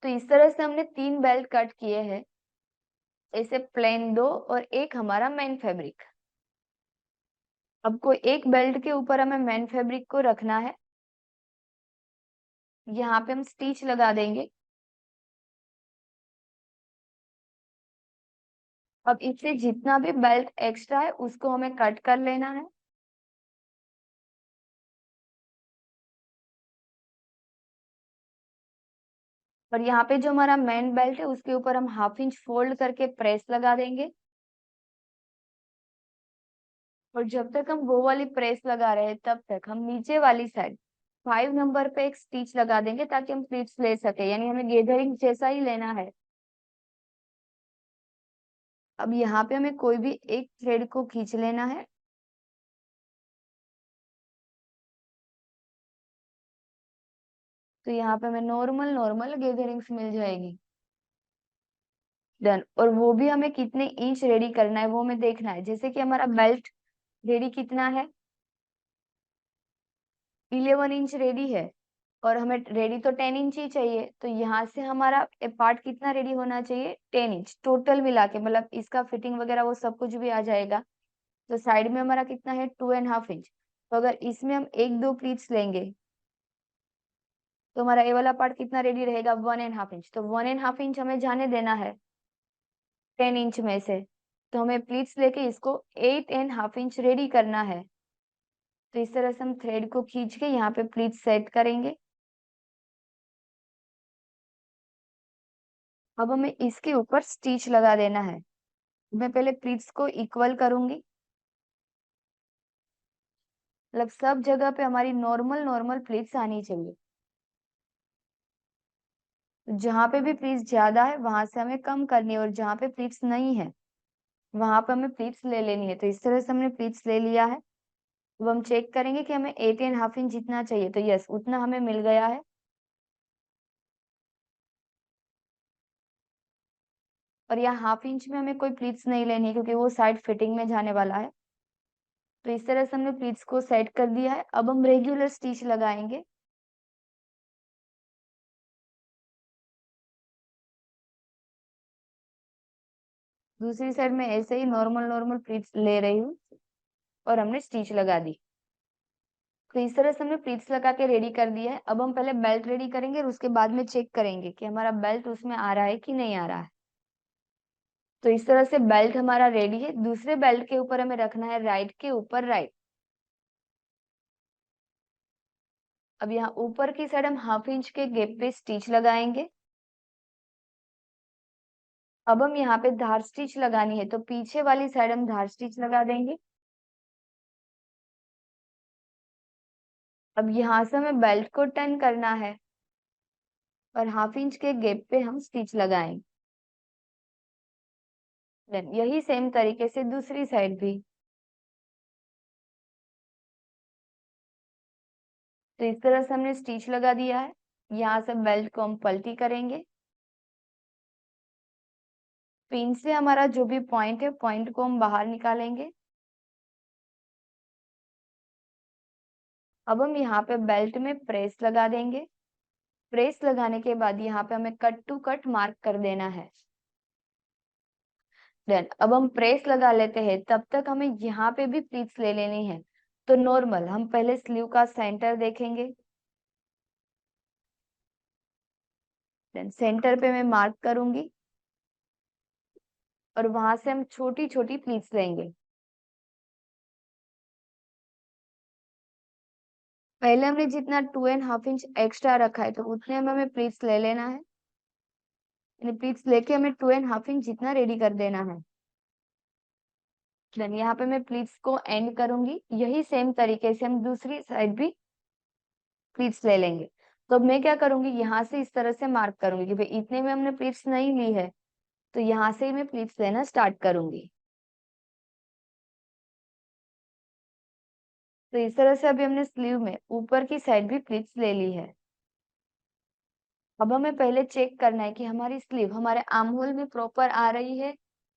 तो इस तरह से हमने 3 बेल्ट कट किए हैं, ऐसे प्लेन 2 और एक हमारा मेन फैब्रिक। अब कोई एक बेल्ट के ऊपर हमें मेन फैब्रिक को रखना है। यहाँ पे हम स्टिच लगा देंगे। अब इससे जितना भी बेल्ट एक्स्ट्रा है उसको हमें कट कर लेना है। और यहाँ पे जो हमारा मेन बेल्ट है उसके ऊपर हम हाफ इंच फोल्ड करके प्रेस लगा देंगे। और जब तक हम वो वाली प्रेस लगा रहे हैं तब तक हम नीचे वाली साइड 5 नंबर पे एक स्टिच लगा देंगे ताकि हम स्लिट्स ले सके, यानी हमें गैदरिंग जैसा ही लेना है। अब यहाँ पे हमें कोई भी एक थ्रेड को खींच लेना है। तो यहाँ पे हमें नॉर्मल नॉर्मल गैदरिंग्स मिल जाएगी। डन। और वो भी हमें कितने इंच रेडी करना है वो हमें देखना है। जैसे कि हमारा बेल्ट रेडी कितना है, 11 इंच रेडी है। और हमें रेडी तो 10 इंच ही चाहिए, तो यहाँ से हमारा पार्ट कितना रेडी होना चाहिए, 10 इंच टोटल मिला के, मतलब इसका फिटिंग वगैरह वो सब कुछ भी आ जाएगा। तो साइड में हमारा कितना है, 2.5 इंच। तो अगर इसमें हम 1-2 प्लीट्स लेंगे तो हमारा ये वाला पार्ट कितना रेडी रहेगा, 1.5 इंच। तो 1.5 इंच हमें जाने देना है 10 इंच में से, तो हमें प्लीट्स लेके इसको 8.5 इंच रेडी करना है। तो इस तरह से हम थ्रेड को खींच के यहाँ पे प्लीट्स सेट करेंगे। अब हमें इसके ऊपर स्टिच लगा देना है। मैं पहले प्लीट्स को इक्वल करूंगी, मतलब सब जगह पे हमारी नॉर्मल नॉर्मल प्लीट्स आनी चाहिए। जहां पे भी प्लीट्स ज्यादा है वहां से हमें कम करनी है, और जहां पे प्लीट्स नहीं है वहां पे हमें प्लीट्स ले लेनी है। तो इस तरह से हमने प्लीट्स ले लिया है। अब हम चेक करेंगे कि हमें 8.5 इंच जितना चाहिए, तो यस उतना हमें मिल गया है। और यहाँ हाफ इंच में हमें कोई प्लीट्स नहीं लेनी है क्योंकि वो साइड फिटिंग में जाने वाला है। तो इस तरह से हमने प्लीट्स को सेट कर दिया है। अब हम रेगुलर स्टिच लगाएंगे। दूसरी साइड में ऐसे ही नॉर्मल नॉर्मल प्लीट्स ले रही हूँ और हमने स्टिच लगा दी। तो इस तरह से हमने प्लीट्स लगा के रेडी कर दिया है। अब हम पहले बेल्ट रेडी करेंगे और उसके बाद में चेक करेंगे कि हमारा बेल्ट उसमें आ रहा है कि नहीं आ रहा है। तो इस तरह से बेल्ट हमारा रेडी है। दूसरे बेल्ट के ऊपर हमें रखना है राइट के ऊपर राइट। अब यहाँ ऊपर की साइड हम हाफ इंच के गैप पे स्टिच लगाएंगे। अब हम यहाँ पे धार स्टिच लगानी है, तो पीछे वाली साइड हम धार स्टिच लगा देंगे। अब यहाँ से हमें बेल्ट को टर्न करना है और हाफ इंच के गैप पे हम स्टिच लगाएंगे। देन यही सेम तरीके से दूसरी साइड भी। तो इस तरह से हमने स्टिच लगा दिया है। यहाँ से बेल्ट को हम पलटी करेंगे। पिन से हमारा जो भी पॉइंट है, पॉइंट को हम बाहर निकालेंगे। अब हम यहाँ पे बेल्ट में प्रेस लगा देंगे। प्रेस लगाने के बाद यहाँ पे हमें कट टू कट मार्क कर देना है। देन अब हम प्रेस लगा लेते हैं, तब तक हमें यहाँ पे भी प्लीट्स ले लेनी है। तो नॉर्मल हम पहले स्लीव का सेंटर देखेंगे। देन सेंटर पे मैं मार्क करूंगी और वहां से हम छोटी छोटी प्लीट्स लेंगे। पहले हमने जितना 2.5 इंच एक्स्ट्रा रखा है, तो उतने में हमें प्लीट्स ले लेना है। यानी प्लीट्स लेके हमें 2.5 इंच जितना रेडी कर देना है। देन यहाँ पे मैं प्लीट्स को एंड करूंगी। यही सेम तरीके से हम दूसरी साइड भी प्लीट्स ले लेंगे। तो अब मैं क्या करूंगी, यहाँ से इस तरह से मार्क करूंगी कि भाई इतने में हमने प्लीट्स नहीं ली है, तो यहाँ से ही मैं प्लीट्स लेना स्टार्ट करूंगी। तो इस तरह से अभी हमने स्लीव में ऊपर की साइड भी प्लीट्स ले ली है। अब हमें पहले चेक करना है कि हमारी स्लीव हमारे आर्म होल में प्रॉपर आ रही है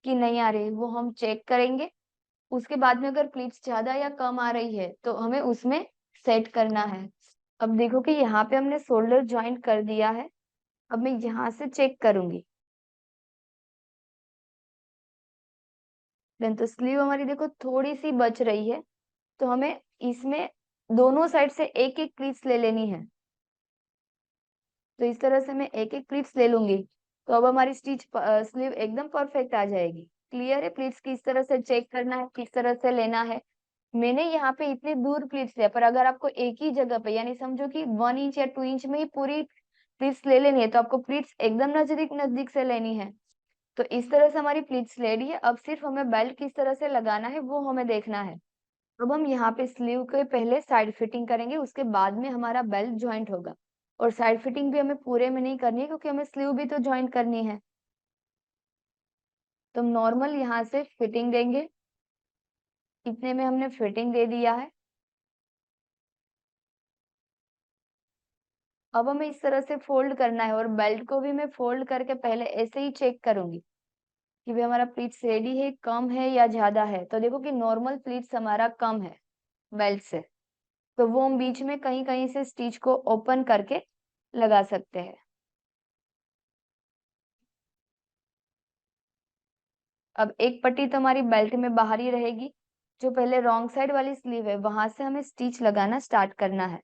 कि नहीं आ रही, वो हम चेक करेंगे। उसके बाद में अगर प्लीट्स ज्यादा या कम आ रही है तो हमें उसमें सेट करना है। अब देखो कि यहाँ पे हमने शोल्डर ज्वाइंट कर दिया है। अब मैं यहाँ से चेक करूंगी। देन तो स्लीव हमारी देखो थोड़ी सी बच रही है, तो हमें इसमें दोनों साइड से एक एक प्लीट्स ले लेनी है। तो इस तरह से मैं एक एक प्लीट्स ले लूंगी। तो अब हमारी स्लीव एकदम परफेक्ट आ जाएगी। क्लियर है, प्लीट्स किस तरह से चेक करना है, किस तरह से लेना है। मैंने यहाँ पे इतने दूर प्लीट्स लिया, पर अगर आपको एक ही जगह पे यानी समझो कि 1 इंच या 2 इंच में ही पूरी प्लीट्स ले लेनी है, तो आपको प्लीट्स एकदम नजदीक नजदीक से लेनी है। तो इस तरह से हमारी प्लीट्स रेडी है। अब सिर्फ हमें बेल्ट किस तरह से लगाना है वो हमें देखना है। अब हम यहाँ पे स्लीव के पहले साइड फिटिंग करेंगे, उसके बाद में हमारा बेल्ट ज्वाइंट होगा। और साइड फिटिंग भी हमें पूरे में नहीं करनी है क्योंकि हमें स्लीव भी तो ज्वाइंट करनी है। तो हम नॉर्मल यहाँ से फिटिंग देंगे। इतने में हमने फिटिंग दे दिया है। अब हमें इस तरह से फोल्ड करना है, और बेल्ट को भी मैं फोल्ड करके पहले ऐसे ही चेक करूंगी कि भाई हमारा प्लीट्स रेडी है, कम है या ज्यादा है। तो देखो कि नॉर्मल प्लीट्स हमारा कम है बेल्ट से। तो वो हम बीच में कहीं कहीं से स्टिच को ओपन करके लगा सकते हैं। अब एक पट्टी तो हमारी बेल्ट में बाहर ही रहेगी। जो पहले रॉन्ग साइड वाली स्लीव है वहां से हमें स्टिच लगाना स्टार्ट करना है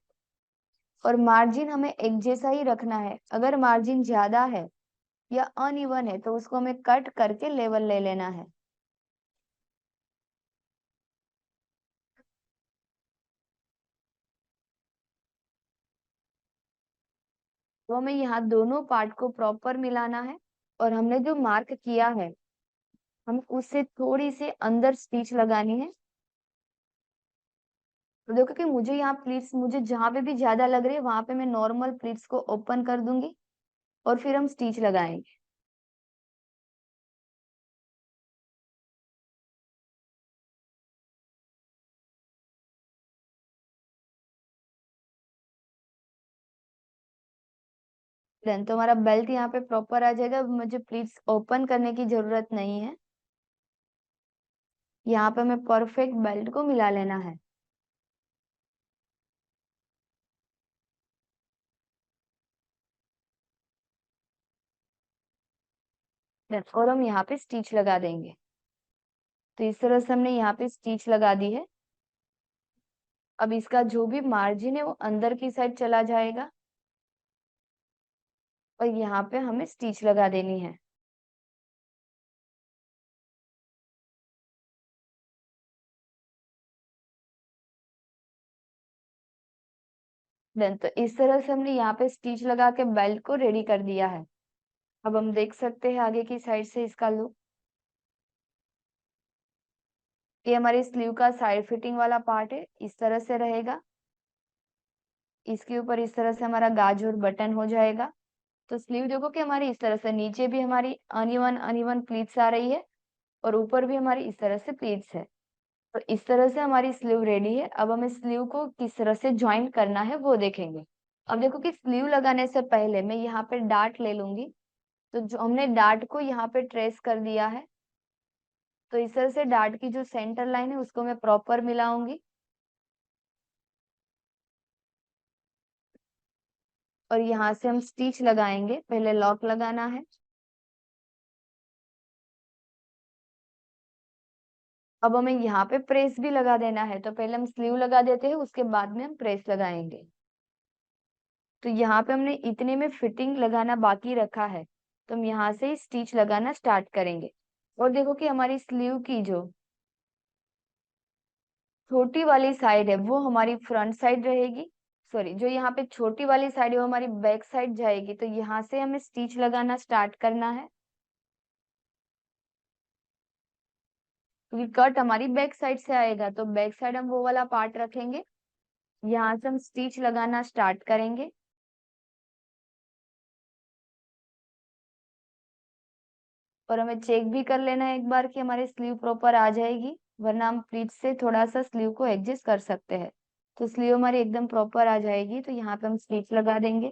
और मार्जिन हमें एक जैसा ही रखना है। अगर मार्जिन ज्यादा है या अनइवन है तो उसको हमें कट करके लेवल ले लेना है। तो हमें यहाँ दोनों पार्ट को प्रॉपर मिलाना है और हमने जो मार्क किया है हम उससे थोड़ी सी अंदर स्टिच लगानी है। तो देखो कि मुझे यहाँ प्लीट्स मुझे जहां पे भी ज्यादा लग रही है वहां पे मैं नॉर्मल प्लीट्स को ओपन कर दूंगी और फिर हम स्टिच लगाएंगे। देन तो हमारा बेल्ट यहाँ पे प्रॉपर आ जाएगा। अब मुझे प्लीट्स ओपन करने की जरूरत नहीं है। यहाँ पे हमें परफेक्ट बेल्ट को मिला लेना है। Then, और हम यहाँ पे स्टिच लगा देंगे। तो इस तरह से हमने यहाँ पे स्टिच लगा दी है। अब इसका जो भी मार्जिन है वो अंदर की साइड चला जाएगा और यहाँ पे हमें स्टिच लगा देनी है। देन तो इस तरह से हमने यहाँ पे स्टिच लगा के बेल्ट को रेडी कर दिया है। अब हम देख सकते हैं आगे की साइड से इसका लुक। ये हमारी स्लीव का साइड फिटिंग वाला पार्ट है, इस तरह से रहेगा। इसके ऊपर इस तरह से हमारा गाज और बटन हो जाएगा। तो स्लीव देखो कि हमारी इस तरह से नीचे भी हमारी अनइवन अनइवन प्लीट्स आ रही है और ऊपर भी हमारी इस तरह से प्लीट्स है। तो इस तरह से हमारी स्लीव रेडी है। अब हमें स्लीव को किस तरह से ज्वाइन करना है वो देखेंगे। अब देखो कि स्लीव लगाने से पहले मैं यहाँ पे डार्ट ले लूंगी। तो जो हमने डार्ट को यहाँ पे ट्रेस कर दिया है तो इस तरह से डार्ट की जो सेंटर लाइन है उसको मैं प्रॉपर मिलाऊंगी और यहाँ से हम स्टिच लगाएंगे। पहले लॉक लगाना है। अब हमें यहाँ पे प्रेस भी लगा देना है। तो पहले हम स्लीव लगा देते हैं उसके बाद में हम प्रेस लगाएंगे। तो यहाँ पे हमने इतने में फिटिंग लगाना बाकी रखा है तो हम यहाँ से स्टिच लगाना स्टार्ट करेंगे। और देखो कि हमारी स्लीव की जो छोटी वाली साइड है वो हमारी फ्रंट साइड रहेगी। सॉरी, जो यहाँ पे छोटी वाली साइड है वो हमारी बैक साइड जाएगी। तो यहाँ से हमें स्टिच लगाना स्टार्ट करना है क्योंकि कट हमारी बैक साइड से आएगा। तो बैक साइड हम वो वाला पार्ट रखेंगे। यहाँ से हम स्टिच लगाना स्टार्ट करेंगे। और हमें चेक भी कर लेना है एक बार कि हमारी स्लीव प्रॉपर आ जाएगी, वरना हम प्लीट से थोड़ा सा स्लीव को एडजस्ट कर सकते हैं। तो स्लीव हमारी एकदम प्रॉपर आ जाएगी तो यहाँ पे हम स्टिच लगा देंगे।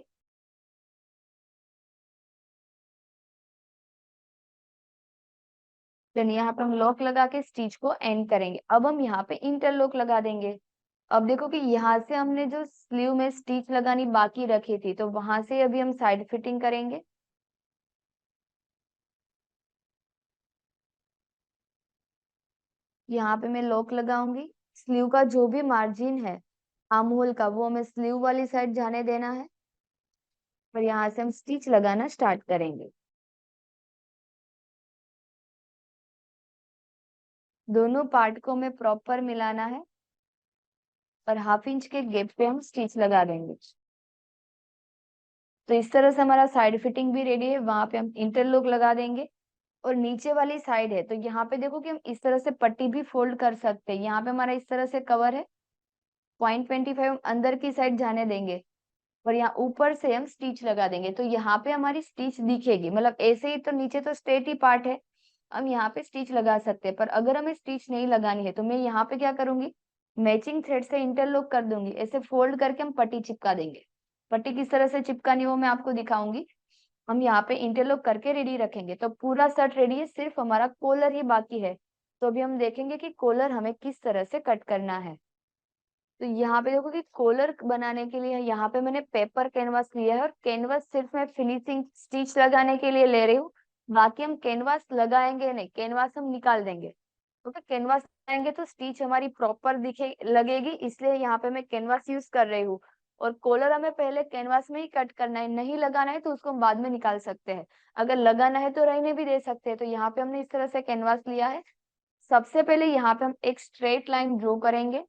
देन यहाँ पे हम लॉक लगा के स्टिच को एंड करेंगे। अब हम यहाँ पे इंटरलॉक लगा देंगे। अब देखो कि यहाँ से हमने जो स्लीव में स्टिच लगानी बाकी रखी थी तो वहां से अभी हम साइड फिटिंग करेंगे। यहाँ पे मैं लॉक लगाऊंगी। स्लीव का जो भी मार्जिन है आर्म होल का वो हमें स्लीव वाली साइड जाने देना है और यहाँ से हम स्टिच लगाना स्टार्ट करेंगे। दोनों पार्ट को हमें प्रॉपर मिलाना है और हाफ इंच के गैप पे हम स्टिच लगा देंगे। तो इस तरह से हमारा साइड फिटिंग भी रेडी है। वहां पे हम इंटरलॉक लगा देंगे और नीचे वाली साइड है तो यहाँ पे देखो कि हम इस तरह से पट्टी भी फोल्ड कर सकते हैं। यहाँ पे हमारा इस तरह से कवर है। 0.25 हम अंदर की साइड जाने देंगे और यहाँ ऊपर से हम स्टिच लगा देंगे। तो यहाँ पे हमारी स्टिच दिखेगी, मतलब ऐसे ही तो नीचे तो स्ट्रेट ही पार्ट है, हम यहाँ पे स्टिच लगा सकते हैं। पर अगर हमें स्टिच नहीं लगानी है तो मैं यहाँ पे क्या करूंगी, मैचिंग थ्रेड से इंटरलॉक कर दूंगी। ऐसे फोल्ड करके हम पट्टी चिपका देंगे। पट्टी किस तरह से चिपकानी वो मैं आपको दिखाऊंगी। हम यहाँ पे इंटरलॉक करके रेडी रखेंगे। तो पूरा शर्ट रेडी है, सिर्फ हमारा कॉलर ही बाकी है। तो अभी हम देखेंगे कि कॉलर हमें किस तरह से कट करना है। तो यहाँ पे देखो कि कॉलर बनाने के लिए यहाँ पे मैंने पेपर कैनवास लिया है और कैनवास सिर्फ मैं फिनिशिंग स्टिच लगाने के लिए ले रही हूँ। बाकी हम कैनवास लगाएंगे नहीं, कैनवास हम निकाल देंगे। क्योंकि कैनवास लगाएंगे तो स्टिच हमारी प्रॉपर दिखे लगेगी, इसलिए यहाँ पे मैं कैनवास यूज कर रही हूँ। और कॉलर हमें पहले कैनवास में ही कट करना है, नहीं लगाना है तो उसको हम बाद में निकाल सकते हैं। अगर लगाना है तो रहने भी दे सकते हैं। तो यहाँ पे हमने इस तरह से कैनवास लिया है। सबसे पहले यहाँ पे हम एक स्ट्रेट लाइन ड्रॉ करेंगे।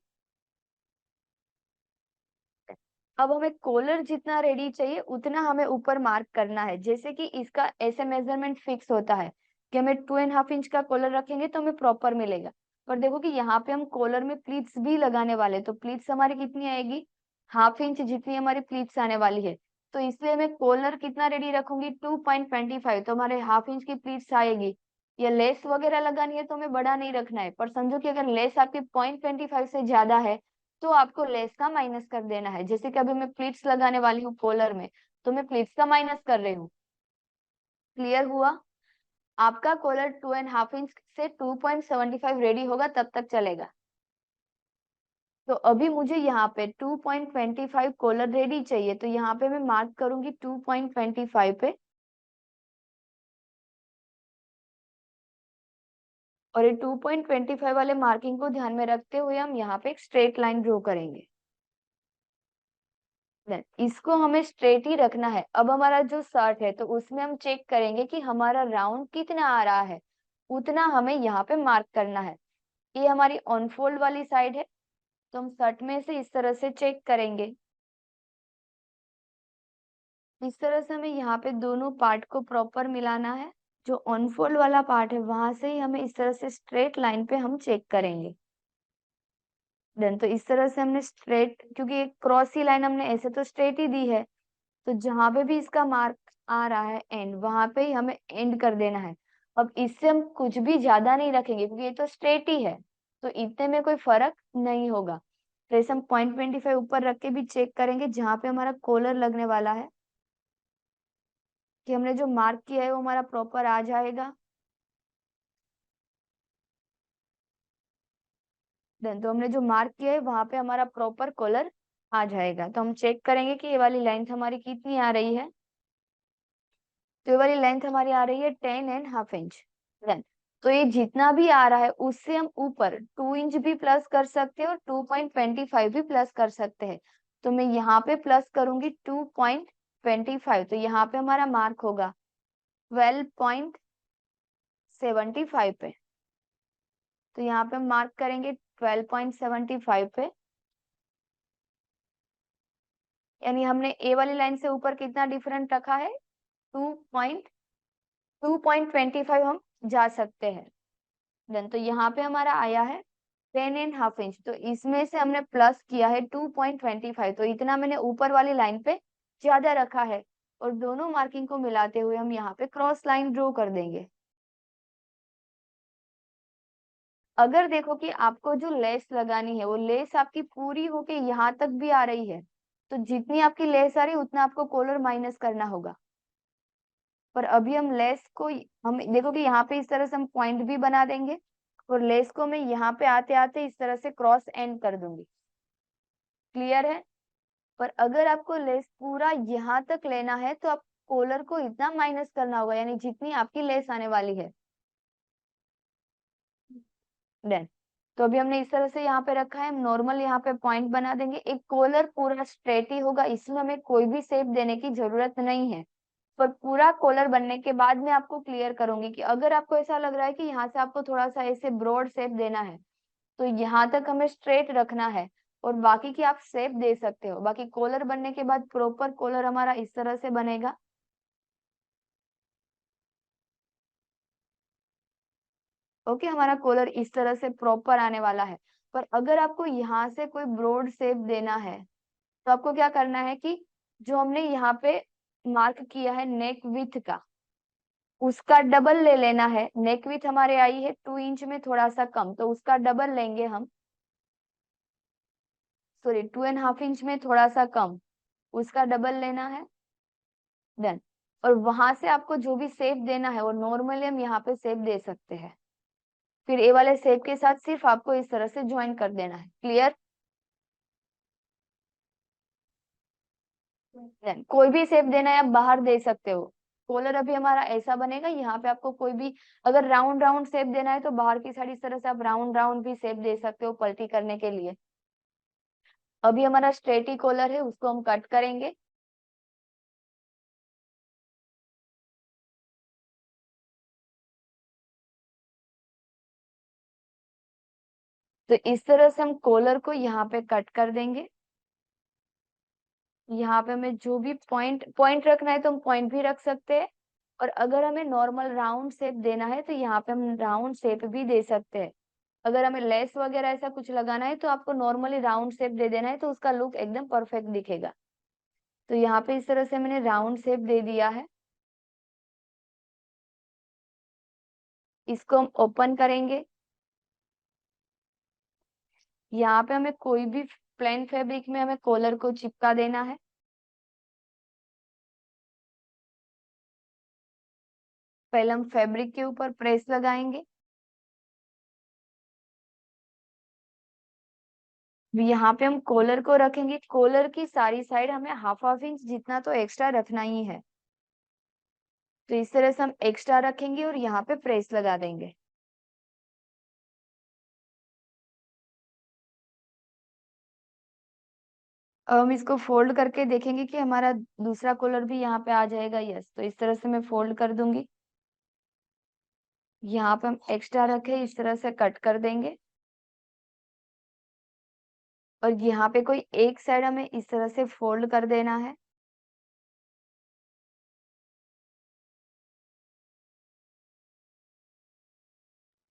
अब हमें कॉलर जितना रेडी चाहिए उतना हमें ऊपर मार्क करना है। जैसे कि इसका ऐसे मेजरमेंट फिक्स होता है कि हमें 2.5 इंच का कॉलर रखेंगे तो हमें प्रॉपर मिलेगा। पर देखो कि यहाँ पे हम कॉलर में प्लीट्स भी लगाने वाले, तो प्लीट्स हमारी कितनी आएगी, 1/2 इंच जितनी हमारी प्लीट्स आने वाली है। तो इसलिए मैं कॉलर कितना रेडी रखूंगी, 2.25, तो हमारे 1/2 इंच की प्लीट्स आएगी। या लेस वगैरह लगानी है तो हमें बड़ा नहीं रखना है, पर समझो कि अगर लेस आपकी 0.25 से ज्यादा है तो आपको लेस का माइनस कर देना है। जैसे कि अभी मैं प्लीट्स लगाने वाली हूँ कॉलर में, तो मैं प्लीट्स का माइनस कर रही हूँ। क्लियर हुआ? आपका कॉलर 2.5 इंच से 2.75 रेडी होगा तब तक चलेगा। तो अभी मुझे यहाँ पे 2.25 कॉलर रेडी चाहिए, तो यहाँ पे मैं मार्क करूंगी 2.25 पे। और ये 2.25 वाले मार्किंग को ध्यान में रखते हुए हम यहाँ पे एक स्ट्रेट लाइन ड्रॉ करेंगे। इसको हमें स्ट्रेट ही रखना है। अब हमारा जो शर्ट है तो उसमें हम चेक करेंगे कि हमारा राउंड कितना आ रहा है, उतना हमें यहाँ पे मार्क करना है। ये हमारी ऑन फोल्ड वाली साइड है, तो हम शर्ट में से इस तरह से चेक करेंगे। इस तरह से हमें यहाँ पे दोनों पार्ट को प्रॉपर मिलाना है। जो ऑन फोल्ड वाला पार्ट है वहां से ही हमें इस तरह से स्ट्रेट लाइन पे हम चेक करेंगे। देन तो इस तरह से हमने स्ट्रेट, क्योंकि एक क्रॉस ही लाइन हमने ऐसे तो स्ट्रेट ही दी है, तो जहां पे भी इसका मार्क आ रहा है एंड, वहां पे ही हमें एंड कर देना है। अब इससे हम कुछ भी ज्यादा नहीं रखेंगे क्योंकि ये तो स्ट्रेट ही है, तो इतने में कोई फर्क नहीं होगा। तो इसे हम 0.25 ऊपर रख के भी चेक करेंगे जहां पे हमारा कॉलर लगने वाला है, कि हमने जो मार्क किया है वो हमारा प्रॉपर आ जाएगा। देन तो हमने जो मार्क किया है वहां पे हमारा प्रॉपर कॉलर आ जाएगा। तो हम चेक करेंगे कि ये वाली लेंथ हमारी कितनी आ रही है। तो ये वाली लेंथ हमारी आ रही है 10.5 इंच। देन तो ये जितना भी आ रहा है उससे हम ऊपर 2 इंच भी प्लस कर सकते हैं और 2.25 भी प्लस कर सकते हैं। तो मैं यहाँ पे प्लस करूंगी 2.25, तो यहाँ पे हमारा मार्क होगा 12.75 पे। तो यहाँ पे हम मार्क करेंगे 12.75 पे। यानी हमने ए वाली लाइन से ऊपर कितना डिफरेंट रखा है, 2.25 हम जा सकते हैं। देन तो यहाँ पे हमारा आया है 10.5 इंच, तो इसमें से हमने प्लस किया है 2.25, तो इतना मैंने ऊपर वाली लाइन पे ज्यादा रखा है। और दोनों मार्किंग को मिलाते हुए हम यहाँ पे क्रॉस लाइन ड्रॉ कर देंगे। अगर देखो कि आपको जो लेस लगानी है वो लेस आपकी पूरी होके यहाँ तक भी आ रही है, तो जितनी आपकी लेस आ रही है उतना आपको कॉलर माइनस करना होगा। पर अभी हम लेस को, हम देखो कि यहाँ पे इस तरह से हम पॉइंट भी बना देंगे और लेस को मैं यहाँ पे आते आते इस तरह से क्रॉस एंड कर दूंगी। क्लियर है? पर अगर आपको लेस पूरा यहाँ तक लेना है तो आप कॉलर को इतना माइनस करना होगा, यानी जितनी आपकी लेस आने वाली है। डन। तो अभी हमने इस तरह से यहाँ पे रखा है, हम नॉर्मल यहाँ पे पॉइंट बना देंगे। एक कॉलर पूरा स्ट्रेट ही होगा, इसमें हमें कोई भी शेप देने की जरूरत नहीं है। पर पूरा कॉलर बनने के बाद मैं आपको क्लियर करूंगी कि अगर आपको ऐसा लग रहा है कि यहाँ से आपको थोड़ा सा ऐसे ब्रॉड शेप देना है तो यहाँ तक हमें स्ट्रेट रखना है, और बाकी की आप शेप दे सकते हो। बाकी कॉलर बनने के बाद प्रॉपर कॉलर हमारा इस तरह से बनेगा। ओके, हमारा कॉलर इस तरह से प्रॉपर आने वाला है। पर अगर आपको यहाँ से कोई ब्रॉड शेप देना है तो आपको क्या करना है कि जो हमने यहाँ पे मार्क किया है नेक विथ का, उसका डबल ले लेना है। नेक विथ हमारे आई है 2 इंच में थोड़ा सा कम, तो उसका डबल लेंगे हम। सॉरी, 2.5 इंच में थोड़ा सा कम, उसका डबल लेना है। डन। और वहां से आपको जो भी शेप देना है वो नॉर्मली हम यहाँ पे शेप दे सकते हैं। फिर ए वाले शेप के साथ सिर्फ आपको इस तरह से ज्वाइन कर देना है। क्लियर? कोई भी शेप देना है आप बाहर दे सकते हो। कॉलर अभी हमारा ऐसा बनेगा, यहाँ पे आपको कोई भी अगर राउंड राउंड शेप देना है तो बाहर की साइड इस तरह से आप राउंड राउंड भी शेप दे सकते हो पलटी करने के लिए। अभी हमारा स्ट्रेट ही कॉलर है, उसको हम कट करेंगे। तो इस तरह से हम कॉलर को यहाँ पे कट कर देंगे। यहाँ पे हमें जो भी पॉइंट पॉइंट रखना है तो हम पॉइंट भी रख सकते हैं, और अगर हमें नॉर्मल राउंड शेप देना है तो यहाँ पे हम राउंड शेप भी दे सकते हैं। अगर हमें लेस वगैरह ऐसा कुछ लगाना है तो आपको नॉर्मली राउंड शेप दे देना है, तो उसका लुक एकदम परफेक्ट दिखेगा। तो यहाँ पे इस तरह से मैंने राउंड शेप दे दिया है। इसको हम ओपन करेंगे। यहाँ पे हमें कोई भी प्लेन फैब्रिक में हमें कॉलर को चिपका देना है। पहले हम फैब्रिक के ऊपर प्रेस लगाएंगे। यहाँ पे हम कॉलर को रखेंगे। कॉलर की सारी साइड हमें हाफ हाफ इंच जितना तो एक्स्ट्रा रखना ही है। तो इस तरह से हम एक्स्ट्रा रखेंगे और यहाँ पे प्रेस लगा देंगे। अब हम इसको फोल्ड करके देखेंगे कि हमारा दूसरा कॉलर भी यहाँ पे आ जाएगा। यस, तो इस तरह से मैं फोल्ड कर दूंगी। यहाँ पे हम एक्स्ट्रा रखे इस तरह से कट कर देंगे, और यहाँ पे कोई एक साइड हमें इस तरह से फोल्ड कर देना है।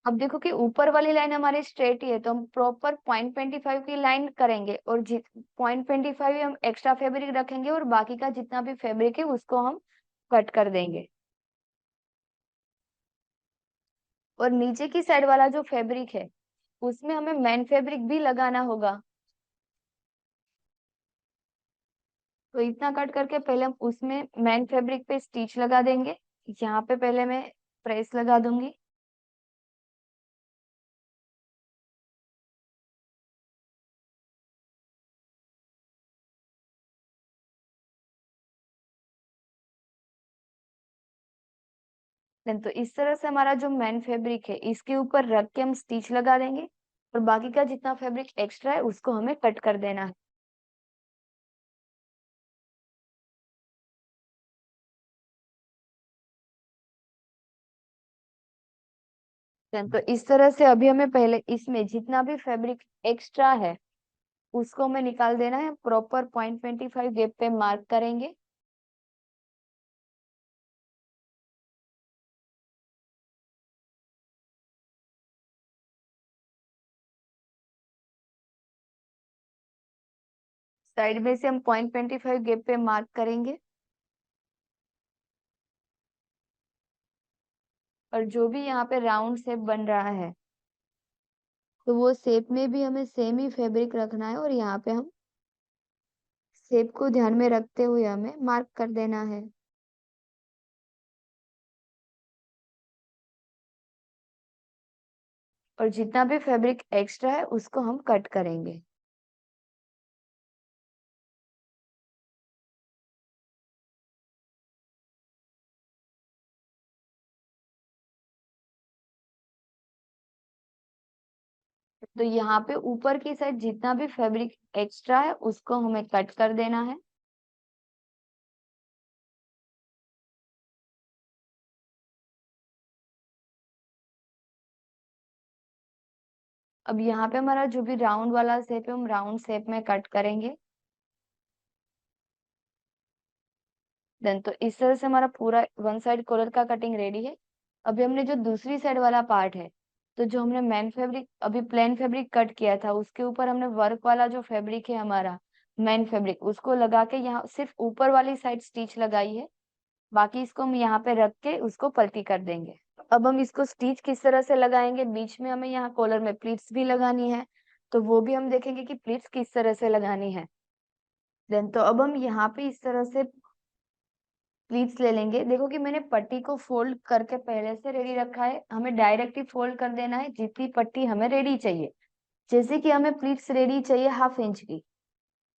अब देखो कि ऊपर वाली लाइन हमारी स्ट्रेट ही है, तो हम प्रॉपर 0.25 की लाइन करेंगे, और 0.25 हम एक्स्ट्रा फैब्रिक रखेंगे और बाकी का जितना भी फैब्रिक है उसको हम कट कर देंगे। और नीचे की साइड वाला जो फैब्रिक है उसमें हमें मेन फैब्रिक भी लगाना होगा। तो इतना कट करके पहले हम उसमें मेन फैब्रिक पे स्टिच लगा देंगे। यहाँ पे पहले मैं प्रेस लगा दूंगी। देन तो इस तरह से हमारा जो मेन फैब्रिक है इसके ऊपर रख के हम स्टिच लगा देंगे, और बाकी का जितना फैब्रिक एक्स्ट्रा है उसको हमें कट कर देना है। देन तो इस तरह से अभी हमें पहले इसमें जितना भी फैब्रिक एक्स्ट्रा है उसको हमें निकाल देना है। प्रॉपर 0.25 गैप पे मार्क करेंगे। साइड में से हम 0.25 गैप पे मार्क करेंगे, और जो भी यहाँ पे राउंड शेप बन रहा है तो वो शेप में भी हमें सेम ही फैब्रिक रखना है, और यहाँ पे हम शेप को ध्यान में रखते हुए हमें मार्क कर देना है। और जितना भी फैब्रिक एक्स्ट्रा है उसको हम कट करेंगे। तो यहाँ पे ऊपर की साइड जितना भी फैब्रिक एक्स्ट्रा है उसको हमें कट कर देना है। अब यहाँ पे हमारा जो भी राउंड वाला शेप है हम राउंड शेप में कट करेंगे। देन तो इस तरह से हमारा पूरा वन साइड कॉलर का कटिंग रेडी है। अभी हमने जो दूसरी साइड वाला पार्ट है, तो जो हमने मेन फैब्रिक अभी प्लेन फैब्रिक कट किया था उसके ऊपर हमने वर्क वाला जो फैब्रिक है हमारा मेन फैब्रिक उसको लगा के यहाँ सिर्फ ऊपर वाली साइड स्टिच लगाई है। बाकी इसको हम यहाँ पे रख के उसको पलटी कर देंगे। अब हम इसको स्टिच किस तरह से लगाएंगे, बीच में हमें यहाँ कॉलर में प्लीट्स भी लगानी है, तो वो भी हम देखेंगे कि प्लीट्स किस तरह से लगानी है। देन तो अब हम यहाँ पे इस तरह से प्लीट्स ले लेंगे। देखो कि मैंने पट्टी को फोल्ड करके पहले से रेडी रखा है, हमें डायरेक्ट ही फोल्ड कर देना है जितनी पट्टी हमें रेडी चाहिए। जैसे कि हमें प्लीट्स रेडी चाहिए 1/2 इंच की,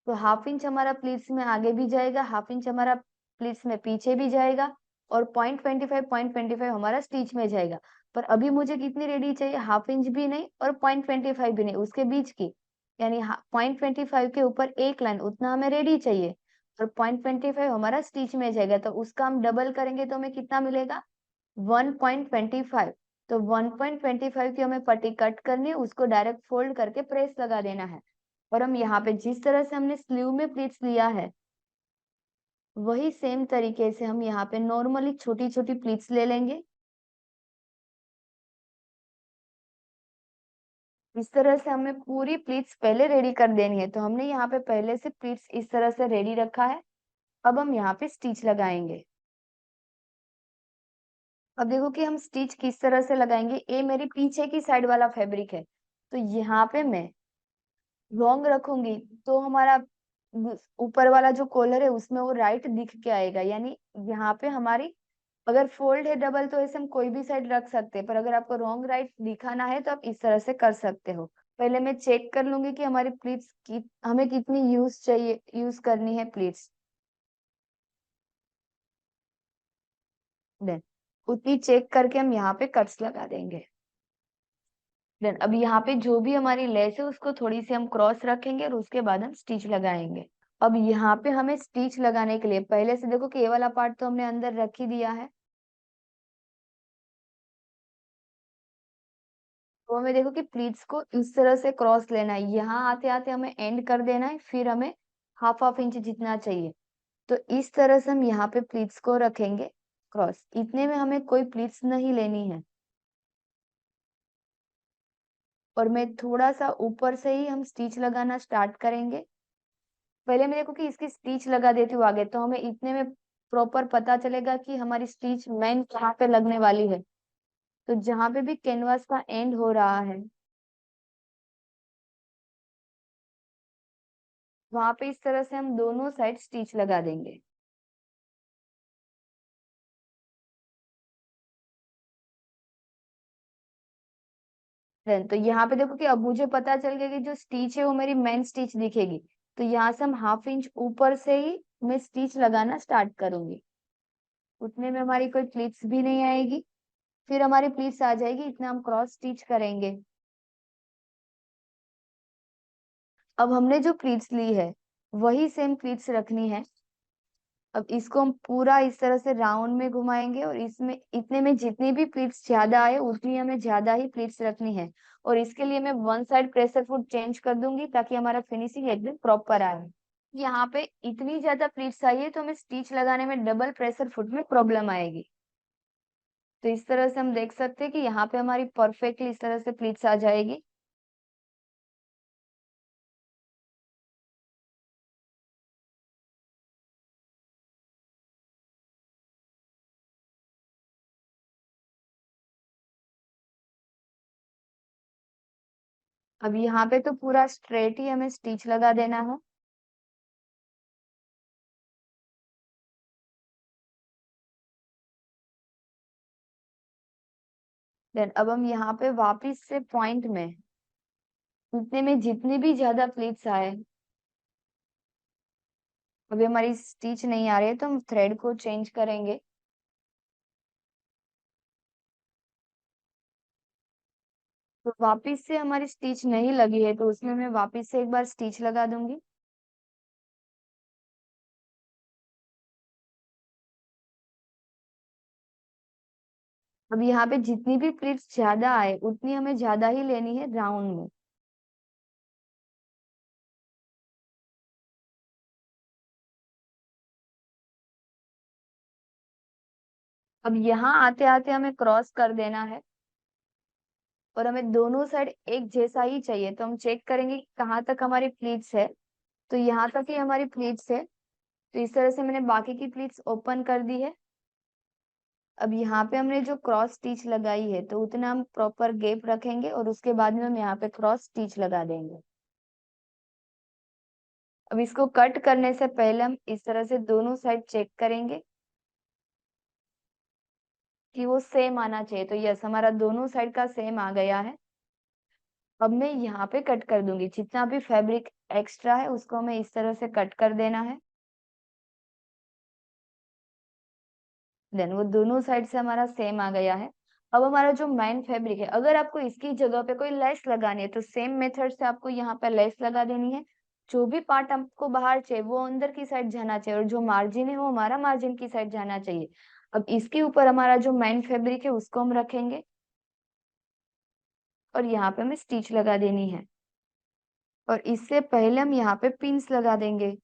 तो 1/2 इंच हमारा प्लीट्स में आगे भी जाएगा, 1/2 इंच हमारा प्लीट्स में पीछे भी जाएगा और 0.25 हमारा स्टिच में जाएगा। पर अभी मुझे कितनी रेडी चाहिए, 1/2 इंच भी नहीं और 0.25 भी नहीं, उसके बीच की, यानी 0.25 के ऊपर एक लाइन, उतना हमें रेडी चाहिए और 0.25 हमारा स्टिच में जाएगा। तो उसका हम डबल करेंगे तो हमें कितना मिलेगा, 1.25। तो 1.25 की हमें पट्टी कट करनी है, उसको डायरेक्ट फोल्ड करके प्रेस लगा देना है। और हम यहाँ पे जिस तरह से हमने स्लीव में प्लीट्स लिया है, वही सेम तरीके से हम यहाँ पे नॉर्मली छोटी छोटी प्लीट्स ले लेंगे। इस तरह से हमें पूरी प्लीट्स पहले रेडी कर देनी है। तो हमने यहाँ पे पहले से प्लीट्स इस तरह से रेडी रखा है। अब हम यहाँ पे स्टिच लगाएंगे। अब देखो कि हम स्टिच किस तरह से लगाएंगे। ये मेरी पीछे की साइड वाला फैब्रिक है, तो यहाँ पे मैं लॉन्ग रखूंगी तो हमारा ऊपर वाला जो कॉलर है उसमें वो राइट दिख के आएगा। यानी यहाँ पे हमारी अगर फोल्ड है डबल तो ऐसे हम कोई भी साइड रख सकते हैं, पर अगर आपको रॉन्ग राइट दिखाना है तो आप इस तरह से कर सकते हो। पहले मैं चेक कर लूंगी कि हमारी प्लीट्स की हमें कितनी यूज करनी है प्लीट्स। देन उतनी चेक करके हम यहाँ पे कट्स लगा देंगे। देन अब यहाँ पे जो भी हमारी लेस है उसको थोड़ी सी हम क्रॉस रखेंगे और उसके बाद हम स्टिच लगाएंगे। अब यहाँ पे हमें स्टिच लगाने के लिए पहले से देखो कि ये वाला पार्ट तो हमने अंदर रख ही दिया है, तो हमें देखो कि प्लीट्स को इस तरह से क्रॉस लेना है। यहाँ आते आते हमें एंड कर देना है, फिर हमें हाफ इंच जितना चाहिए। तो इस तरह से हम यहाँ पे प्लीट्स को रखेंगे क्रॉस। इतने में हमें कोई प्लीट्स नहीं लेनी है और मैं थोड़ा सा ऊपर से ही हम स्टिच लगाना स्टार्ट करेंगे। पहले मैं देखो कि इसकी स्टिच लगा देती हूँ आगे, तो हमें इतने में प्रॉपर पता चलेगा कि हमारी स्टिच मेन कहाँ पे लगने वाली है। तो जहां पे भी कैनवास का एंड हो रहा है वहां पे इस तरह से हम दोनों साइड स्टिच लगा देंगे। देन तो यहाँ पे देखो कि अब मुझे पता चल गया कि जो स्टिच है वो मेरी मेन स्टिच दिखेगी। तो यहाँ से हम हाफ इंच ऊपर से ही मैं स्टिच लगाना स्टार्ट करूंगी। उतने में हमारी कोई प्लीट्स भी नहीं आएगी, फिर हमारी प्लीट्स आ जाएगी, इतना हम क्रॉस स्टिच करेंगे। अब हमने जो प्लीट्स ली है वही सेम प्लीट्स रखनी है। अब इसको हम पूरा इस तरह से राउंड में घुमाएंगे और इसमें इतने में जितनी भी प्लीट्स ज्यादा आए उतनी हमें ज्यादा ही प्लीट्स रखनी है। और इसके लिए मैं one side pressure foot change कर दूंगी ताकि हमारा फिनिशिंग एकदम प्रॉपर आए। यहाँ पे इतनी ज्यादा प्लीट्स आई है तो हमें स्टिच लगाने में डबल प्रेशर फुट में प्रॉब्लम आएगी। तो इस तरह से हम देख सकते हैं कि यहाँ पे हमारी परफेक्टली इस तरह से प्लीट्स आ जाएगी। अब यहाँ पे तो पूरा स्ट्रेट ही हमें स्टिच लगा देना है। देन अब हम यहाँ पे वापिस से पॉइंट में उतने में जितनी भी ज्यादा प्लीट्स आए, अभी हमारी स्टिच नहीं आ रही है तो हम थ्रेड को चेंज करेंगे। तो वापिस से हमारी स्टिच नहीं लगी है तो उसमें मैं वापिस से एक बार स्टिच लगा दूंगी। अब यहाँ पे जितनी भी प्लीट्स ज्यादा आए उतनी हमें ज्यादा ही लेनी है राउंड में। अब यहाँ आते आते हमें क्रॉस कर देना है और हमें दोनों साइड एक जैसा ही चाहिए। तो हम चेक करेंगे कि कहाँ तक हमारी प्लीट्स है। तो यहाँ तक ही हमारी प्लीट्स है। तो इस तरह से मैंने बाकी की प्लीट्स ओपन कर दी है। अब यहाँ पे हमने जो क्रॉस स्टिच लगाई है तो उतना हम प्रॉपर गैप रखेंगे और उसके बाद में हम यहाँ पे क्रॉस स्टिच लगा देंगे। अब इसको कट करने से पहले हम इस तरह से दोनों साइड चेक करेंगे कि वो सेम आना चाहिए। तो यस, हमारा दोनों साइड का सेम आ गया है। अब मैं यहाँ पे कट कर दूंगी, जितना भी फैब्रिक एक्स्ट्रा है उसको हमें इस तरह से कट कर देना है। देन वो दोनों साइड से हमारा सेम आ गया है। अब हमारा जो मेन फैब्रिक है, अगर आपको इसकी जगह पे कोई लेस लगानी है तो सेम मेथड से आपको यहाँ पे लेस लगा देनी है। जो भी पार्ट आपको बाहर चाहिए वो अंदर की साइड जाना चाहिए, और जो मार्जिन है वो हमारा मार्जिन की साइड जाना चाहिए। अब इसके ऊपर हमारा जो मेन फैब्रिक है उसको हम रखेंगे, और यहाँ पे हमें स्टिच लगा देनी है। और इससे पहले हम यहाँ पे पिन्स लगा देंगे।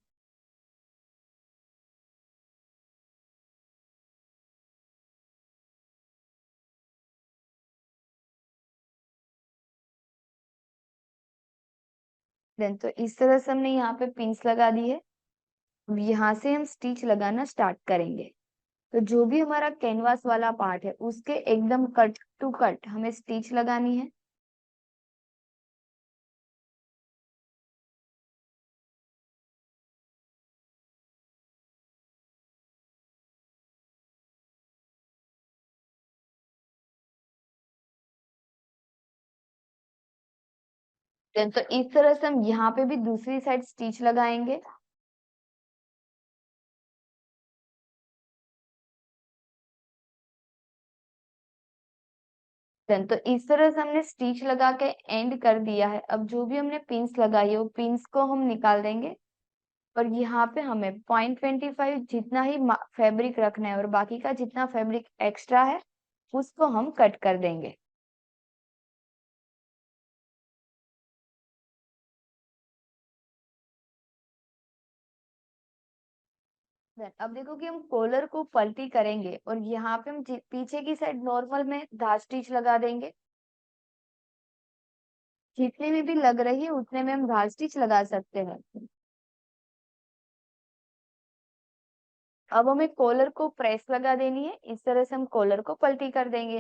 देन तो इस तरह से हमने यहाँ पे पिन्स लगा दी है। अब यहाँ से हम स्टिच लगाना स्टार्ट करेंगे। तो जो भी हमारा कैनवास वाला पार्ट है उसके एकदम कट टू कट हमें स्टिच लगानी है। देन तो इस तरह से हम यहाँ पे भी दूसरी साइड स्टिच लगाएंगे। देन तो इस तरह से हमने स्टिच लगा के एंड कर दिया है। अब जो भी हमने पिन्स लगाई है वो पिन्स को हम निकाल देंगे, और यहाँ पे हमें 0.25 जितना ही फैब्रिक रखना है, और बाकी का जितना फैब्रिक एक्स्ट्रा है उसको हम कट कर देंगे। अब देखो कि हम कॉलर को पलटी करेंगे, और यहाँ पे हम पीछे की साइड नॉर्मल में धार स्टिच लगा देंगे। जितने में भी लग रही है उतने में हम धार स्टिच लगा सकते हैं। अब हमें कॉलर को प्रेस लगा देनी है, इस तरह से हम कॉलर को पलटी कर देंगे।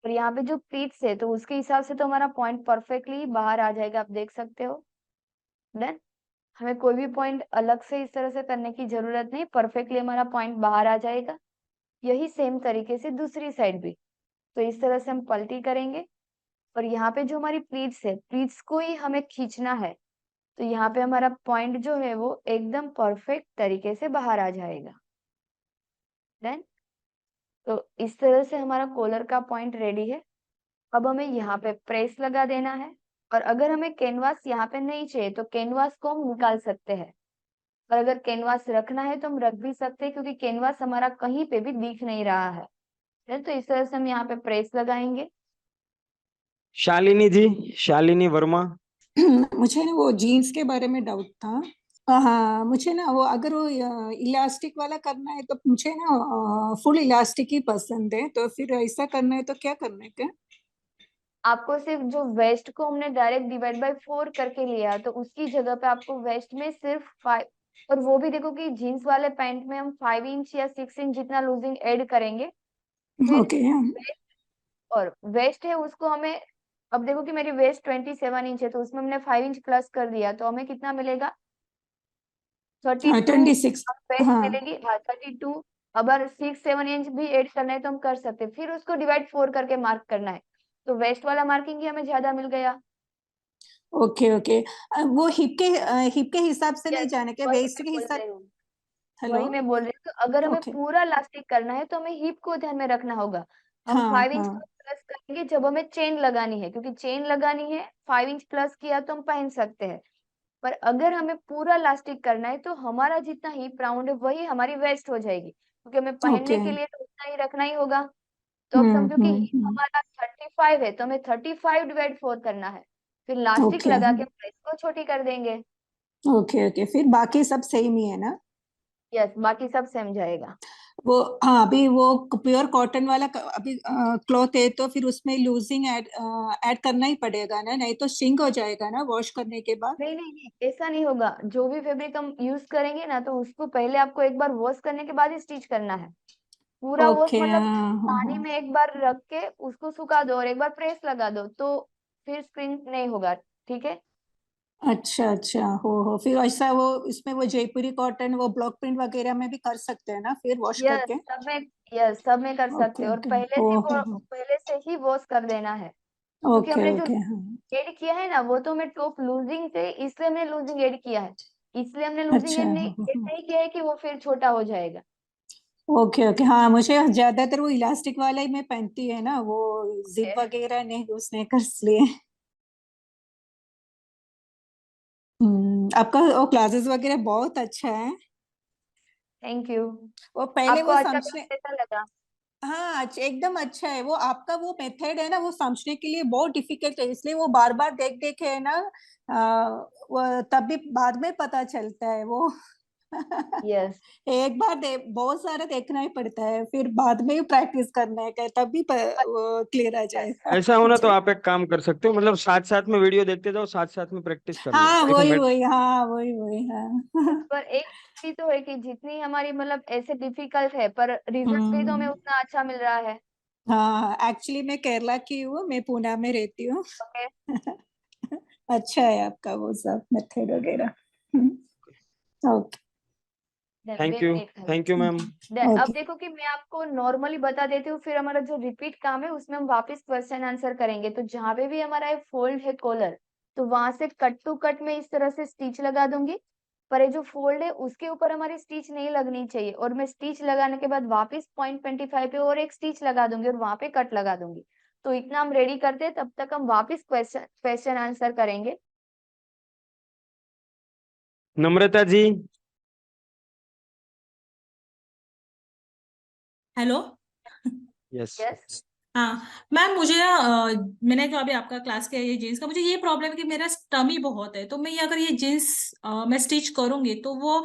और यहाँ पे जो प्लीट्स है तो उसके हिसाब से तो हमारा पॉइंट परफेक्टली बाहर आ जाएगा, आप देख सकते हो। देन हमें कोई भी पॉइंट अलग से इस तरह से करने की जरूरत नहीं, परफेक्टली हमारा पॉइंट बाहर आ जाएगा। यही सेम तरीके से दूसरी साइड भी। तो इस तरह से हम पलटी करेंगे, और यहाँ पे जो हमारी प्लीट्स है, प्लीट्स को ही हमें खींचना है। तो यहाँ पे हमारा पॉइंट जो है वो एकदम परफेक्ट तरीके से बाहर आ जाएगा। देन तो इस तरह से हमारा कॉलर का पॉइंट रेडी है। अब हमें यहाँ पे प्रेस लगा देना है। और अगर हमें कैनवास यहाँ पे नहीं चाहिए तो कैनवास को हम निकाल सकते हैं, और अगर कैनवास रखना है तो हम रख भी सकते हैं, क्योंकि कैनवास हमारा कहीं पे भी दिख नहीं रहा है। तो इस तरह से हम यहाँ पे प्रेस लगाएंगे। शालिनी जी, शालिनी वर्मा। मुझे ना वो जीन्स के बारे में डाउट था। हाँ, मुझे ना वो अगर वो इलास्टिक वाला करना है तो मुझे ना फुल इलास्टिक ही पसंद है, तो फिर ऐसा करना है तो क्या करना है क्या? आपको सिर्फ जो वेस्ट को हमने डायरेक्ट डिवाइड बाय 4 करके लिया, तो उसकी जगह पे आपको वेस्ट में सिर्फ 5, और वो भी देखो कि जीन्स वाले पैंट में हम 5 इंच या 6 इंच जितना लूजिंग ऐड करेंगे। फिर ओके। वेस्ट, और वेस्ट है उसको हमें, अब देखो कि मेरी वेस्ट 27 इंच है तो उसमें हमने 5 इंच प्लस कर दिया, तो हमें कितना मिलेगा? 32 26। वेस्ट हाँ। मिलेगी। हाँ 32। अगर 6-7 इंच भी ऐड करना है तो हम कर सकते हैं, फिर उसको डिवाइड 4 करके मार्क करना है। तो वेस्ट वाला मार्किंग ही हमें ज्यादा मिल गया। Okay okay. वो हिप के हिसाब से नहीं यस, जाने के, वही वेस्ट मैं के बोल हिसाब। रही हूँ। हेलो। वही मैं बोल रही हूँ, तो अगर हमें ओके। पूरा इलास्टिक करना है तो हमें हिप को ध्यान में रखना होगा। हम हाँ 5 इंच हाँ। प्लस करेंगे जब हमें चेन लगानी है, क्योंकि चेन लगानी है। 5 इंच प्लस किया तो हम पहन सकते हैं। पर अगर हमें पूरा इलास्टिक करना है तो हमारा जितना हिप राउंड है वही हमारी वेस्ट हो जाएगी, क्योंकि हमें पहनने ओके। के लिए तो उतना ही रखना ही होगा। तो अब समझो कि हिप हम्म। हमारा 35 है तो हमें 35 डिवाइड 4 करना है। फिर इलास्टिक ओके लगा के प्राइस को छोटी कर देंगे। ओके ओके, फिर बाकी सब सेम ही है ना? यस, बाकी सब सेम जाएगा। वो हाँ, अभी वो प्योर कॉटन वाला अभी क्लॉथ है तो फिर उसमें लूजिंग ऐड करना ही पड़ेगा ना, नहीं तो सिंक हो जाएगा ना वॉश करने के बाद। नहीं नहीं नहीं, ऐसा नहीं होगा। जो भी फैब्रिक हम यूज करेंगे ना तो उसको पहले आपको एक बार वॉश करने के बाद ही स्टिच करना है। पूरा वॉश ओके। मतलब हाँ हाँ पानी हाँ। में एक बार रख के उसको सुखा दो और एक बार प्रेस लगा दो, तो फिर स्क्रीन नहीं होगा। ठीक है। अच्छा अच्छा, हो फिर ऐसा वो इसमें वो जयपुरी कॉटन वो ब्लॉक प्रिंट वगैरह में भी कर सकते हैं ना फिर वॉश यस करके? सब में, यस सब में कर सकते ओके हो, और ओके। पहले हो से हो हो। पहले से ही वॉश कर देना है। क्योंकि ओके हमने जो ओके हाँ ऐड किया है ना वो तो हमें टॉप लूजिंग से, इसलिए हमने लूजिंग ऐड किया है, इसलिए हमने लूजिंग अच्छा ऐड हाँ हाँ हाँ नहीं किया है कि वो फिर छोटा हो जाएगा। ओके ओके हाँ मुझे ज्यादातर वो इलास्टिक वाला ही मैं पहनती है ना वो जिप वगैरह नहीं उसने कर लिए आपका वो क्लासेस वगैरह बहुत अच्छा है थैंक यू। वो पहले आपको वो आज का क्लास समझने कैसा लगा? हाँ एकदम अच्छा है वो आपका वो मेथड है ना वो समझने के लिए बहुत डिफिकल्ट है इसलिए वो बार बार देख देख के है ना वो तब भी बाद में पता चलता है वो यस। एक बार बहुत सारा देखना ही पड़ता है फिर बाद में ही प्रैक्टिस करना है तब भी वो क्लियर आ जाएगा ऐसा होना तो जी आप एक काम कर सकते हो, मतलब साथ साथ में वीडियो देखते जाओ, साथ साथ में प्रैक्टिस कर लो। हाँ एक वही मिनट। वही हाँ वही वही हाँ पर एक चीज तो है कि जितनी हमारी मतलब ऐसे डिफिकल्ट है पर रिजल्ट भी तो हमें हम्म उतना अच्छा मिल रहा है। हाँ एक्चुअली मैं केरला की हूँ मैं पुणे में रहती हूँ ओके। अच्छा है आपका वो सब मेथड वगैरह okay thank you. Wait thank you ma'am. अब ओके देखो कि मैं आपको नॉर्मली बता देती हूँ, फिर हमारा जो रिपीट काम है उसमें हम वापस क्वेश्चन आंसर करेंगे। तो जहां पे भी हमारा फोल्ड है कॉलर, तो वहां से कट टू कट में इस तरह से स्टिच लगा दूंगी, पर ये जो फोल्ड है उसके ऊपर हमारी स्टिच नहीं लगनी चाहिए, और मैं स्टिच लगाने के बाद वापस .25 पे और एक स्टिच लगा दूंगी और वहां पे कट लगा दूंगी। तो इतना हम रेडी करते हैं, तब तक हम वापस क्वेश्चन क्वेश्चन आंसर करेंगे। नम्रता जी। हेलो। यस। यस। हाँ मैम मुझे ना मैंने जो अभी आपका क्लास किया ये जीन्स का, मुझे ये प्रॉब्लम है कि मेरा स्टमी बहुत है, तो मैं ये अगर ये जीन्स मैं स्टिच करूंगी तो वो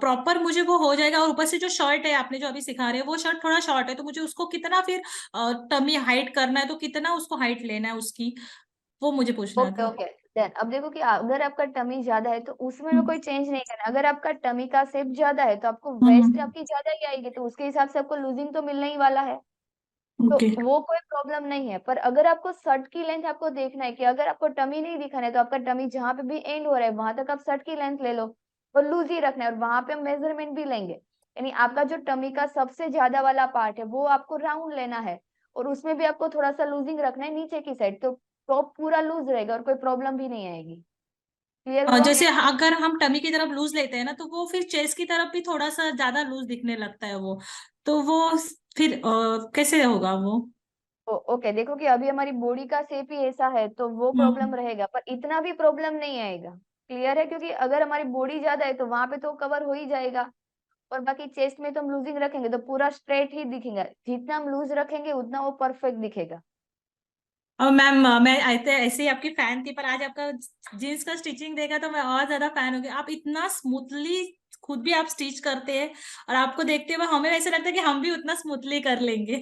प्रॉपर मुझे वो हो जाएगा। और ऊपर से जो शर्ट है आपने जो अभी सिखा रहे हैं वो शर्ट थोड़ा शॉर्ट है, तो मुझे उसको कितना फिर टमी हाइट करना है, तो कितना उसको हाइट लेना है उसकी, वो मुझे पूछना ओके था। ओके। देन अब देखो कि अगर आपका टमी ज्यादा है तो उसमें में हम्म कोई चेंज नहीं करना। अगर आपका टमी का शेप ज्यादा है तो आपको वेस्ट हम्म, आपकी ज्यादा ही आएगी, तो उसके हिसाब से आपको लूजिंग तो मिलने ही वाला है। तो ओके। वो कोई प्रॉब्लम नहीं है। पर अगर आपको शर्ट की लेंथ आपको देखना है कि अगर आपको टमी नहीं दिखाना है, तो आपका टमी जहां पे भी एंड हो रहा है वहां तक आप शर्ट की लेंथ ले लो और लूज ही रखना है, और वहां पे हम मेजरमेंट भी लेंगे। यानी आपका जो टमी का सबसे ज्यादा वाला पार्ट है वो आपको राउंड लेना है, और उसमें भी आपको थोड़ा सा लूजिंग रखना है नीचे की साइड, तो टॉप पूरा लूज रहेगा और कोई प्रॉब्लम भी नहीं आएगी। क्लियर हुआ? जैसे अगर हम टमी की तरफ लूज लेते हैं ना, तो वो फिर चेस्ट की तरफ भी थोड़ा सा ज्यादा लूज दिखने लगता है वो, तो वो फिर कैसे होगा वो? ओके। देखो कि अभी हमारी बॉडी का शेप ही ऐसा है तो वो प्रॉब्लम हम्म रहेगा, पर इतना भी प्रॉब्लम नहीं आएगा। क्लियर है? क्योंकि अगर हमारी बॉडी ज्यादा है तो वहां पे तो कवर हो ही जाएगा, और बाकी चेस्ट में तो हम लूजिंग रखेंगे तो पूरा स्ट्रेट ही दिखेगा। जितना हम लूज रखेंगे उतना वो परफेक्ट दिखेगा। और मैम मैं ऐसे ऐसे ही आपकी फैन थी, पर आज आपका जीन्स का स्टिचिंग देखा तो मैं और ज्यादा फैन हो गई। आप इतना स्मूथली खुद भी आप स्टिच करते हैं, और आपको देखते हुए हमें ऐसा लगता है कि हम भी उतना स्मूथली कर लेंगे।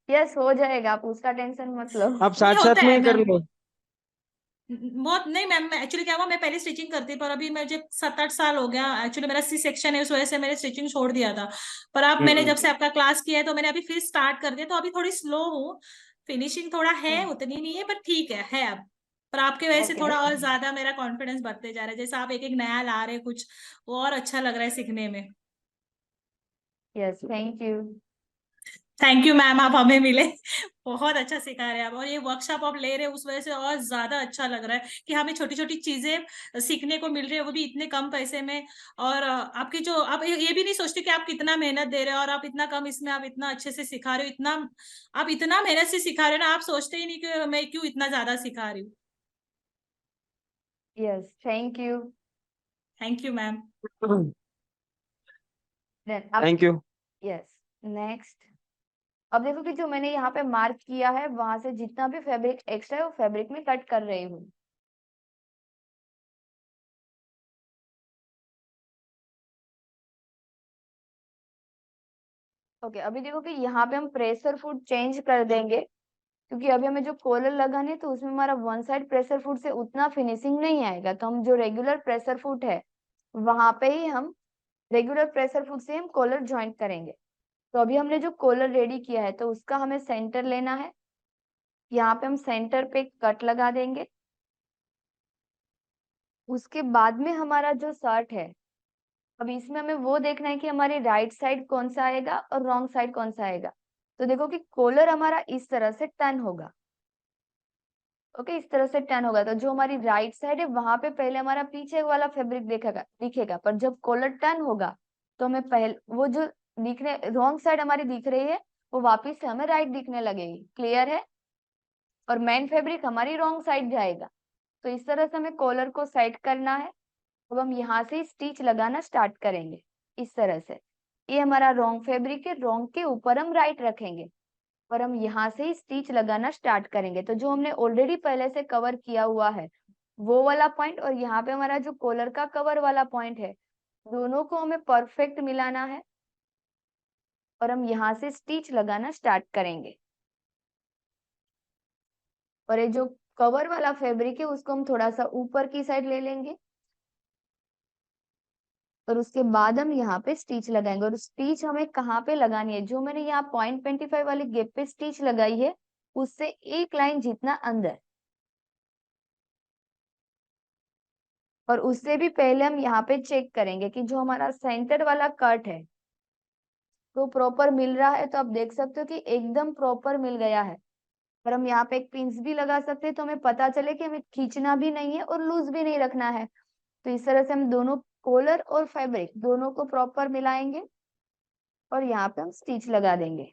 यस, हो जाएगा, आप उसका टेंशन मत लो। आप नहीं साथ होता साथ में है ही कर मैम, लो। बहुत नहीं मैम। एक्चुअली क्या हुआ, मैं पहले स्टिचिंग करती, पर अभी मुझे 7-8 साल हो गया। एक्चुअली मेरा सी सेक्शन है, उस वजह से मैंने स्टिचिंग छोड़ दिया था। पर अब मैंने हम्म। जब से आपका क्लास किया है तो मैंने अभी फिर स्टार्ट कर दिया, तो अभी थोड़ी स्लो हूँ। फिनिशिंग थोड़ा है, उतनी नहीं है पर ठीक है अब। पर आपके वजह से ओके। थोड़ा और ज्यादा मेरा कॉन्फिडेंस बढ़ते जा रहा है, जैसे आप एक एक नया ला रहे हैं कुछ, वो और अच्छा लग रहा है सीखने में। Yes, thank you. Thank you ma'am, आप हमें मिले। बहुत अच्छा सिखा रहे हैं आप, और ये वर्कशॉप आप ले रहे हैं उस वजह से और ज्यादा अच्छा लग रहा है कि हमें छोटी छोटी चीजें सीखने को मिल रही है, वो भी इतने कम पैसे में। और आपकी जो आप ये भी नहीं सोचते कि आप कितना मेहनत दे रहे हो, और आप इतना कम इसमें आप इतना अच्छे से सिखा रहे हो, इतना आप इतना मेहनत से सिखा रहे हो ना, आप सोचते ही नहीं कि मैं क्यों इतना ज्यादा सिखा रही हूँ। Yes, thank you. Thank you ma'am. Then अब थैंक यू। Yes, next. अब देखो कि जो मैंने यहाँ पे मार्क किया है वहां से जितना भी फैब्रिक एक्स्ट्रा है वो फैब्रिक में कट कर रही हूँ। ओके। अभी देखो कि यहाँ पे हम प्रेशर फुट चेंज कर देंगे, क्योंकि अभी हमें जो कॉलर लगाने तो उसमें हमारा वन साइड प्रेशर फुट से उतना फिनिशिंग नहीं आएगा, तो हम जो रेगुलर प्रेशर फुट है वहां पे ही हम रेगुलर प्रेशर फुट से हम कॉलर ज्वाइंट करेंगे। तो अभी हमने जो कॉलर रेडी किया है तो उसका हमें सेंटर लेना है। यहाँ पे हम सेंटर पे कट लगा देंगे। उसके बाद में हमारा जो शर्ट है, अब इसमें हमें वो देखना है कि हमारी राइट साइड कौन सा आएगा और रॉन्ग साइड कौन सा आएगा। तो देखो कि कॉलर हमारा इस तरह से टर्न होगा, ओके, इस तरह से टर्न होगा तो जो हमारी राइट साइड है वहां पे पहले हमारा पीछे वाला फैब्रिक दिखेगा, पर जब कॉलर टर्न होगा तो हमें पहले वो जो दिखने रॉन्ग साइड हमारी दिख रही है वो वापिस से हमें राइट दिखने लगेगी। क्लियर है? और मेन फैब्रिक हमारी रॉन्ग साइड जाएगा। तो इस तरह से हमें कॉलर को सेट करना है। अब हम यहाँ से स्टिच लगाना स्टार्ट करेंगे इस तरह से। ये हमारा रॉन्ग फैब्रिक है, रॉन्ग के ऊपर हम राइट रखेंगे और हम यहाँ से स्टिच लगाना स्टार्ट करेंगे। तो जो हमने ऑलरेडी पहले से कवर किया हुआ है वो वाला पॉइंट और यहाँ पे हमारा जो कॉलर का कवर वाला पॉइंट है, दोनों को हमें परफेक्ट मिलाना है और हम यहाँ से स्टिच लगाना स्टार्ट करेंगे। और ये जो कवर वाला फैब्रिक है उसको हम थोड़ा सा ऊपर की साइड ले लेंगे और उसके बाद हम यहाँ पे स्टिच लगाएंगे। और स्टिच हमें कहाँ पे लगानी है, जो मैंने यहाँ .25 वाली गैप पे स्टिच लगाई है उससे एक लाइन जितना अंदर। और उससे भी पहले हम यहाँ पे चेक करेंगे कि जो हमारा सेंटर वाला कट है तो प्रॉपर मिल रहा है। तो आप देख सकते हो कि एकदम प्रॉपर मिल गया है। पर हम यहाँ पे एक पिंस भी लगा सकते हैं तो हमें पता चले कि हमें खींचना भी नहीं है और लूज भी नहीं रखना है। तो इस तरह से हम दोनों कॉलर और फैब्रिक दोनों को प्रॉपर मिलाएंगे और यहाँ पे हम स्टिच लगा देंगे।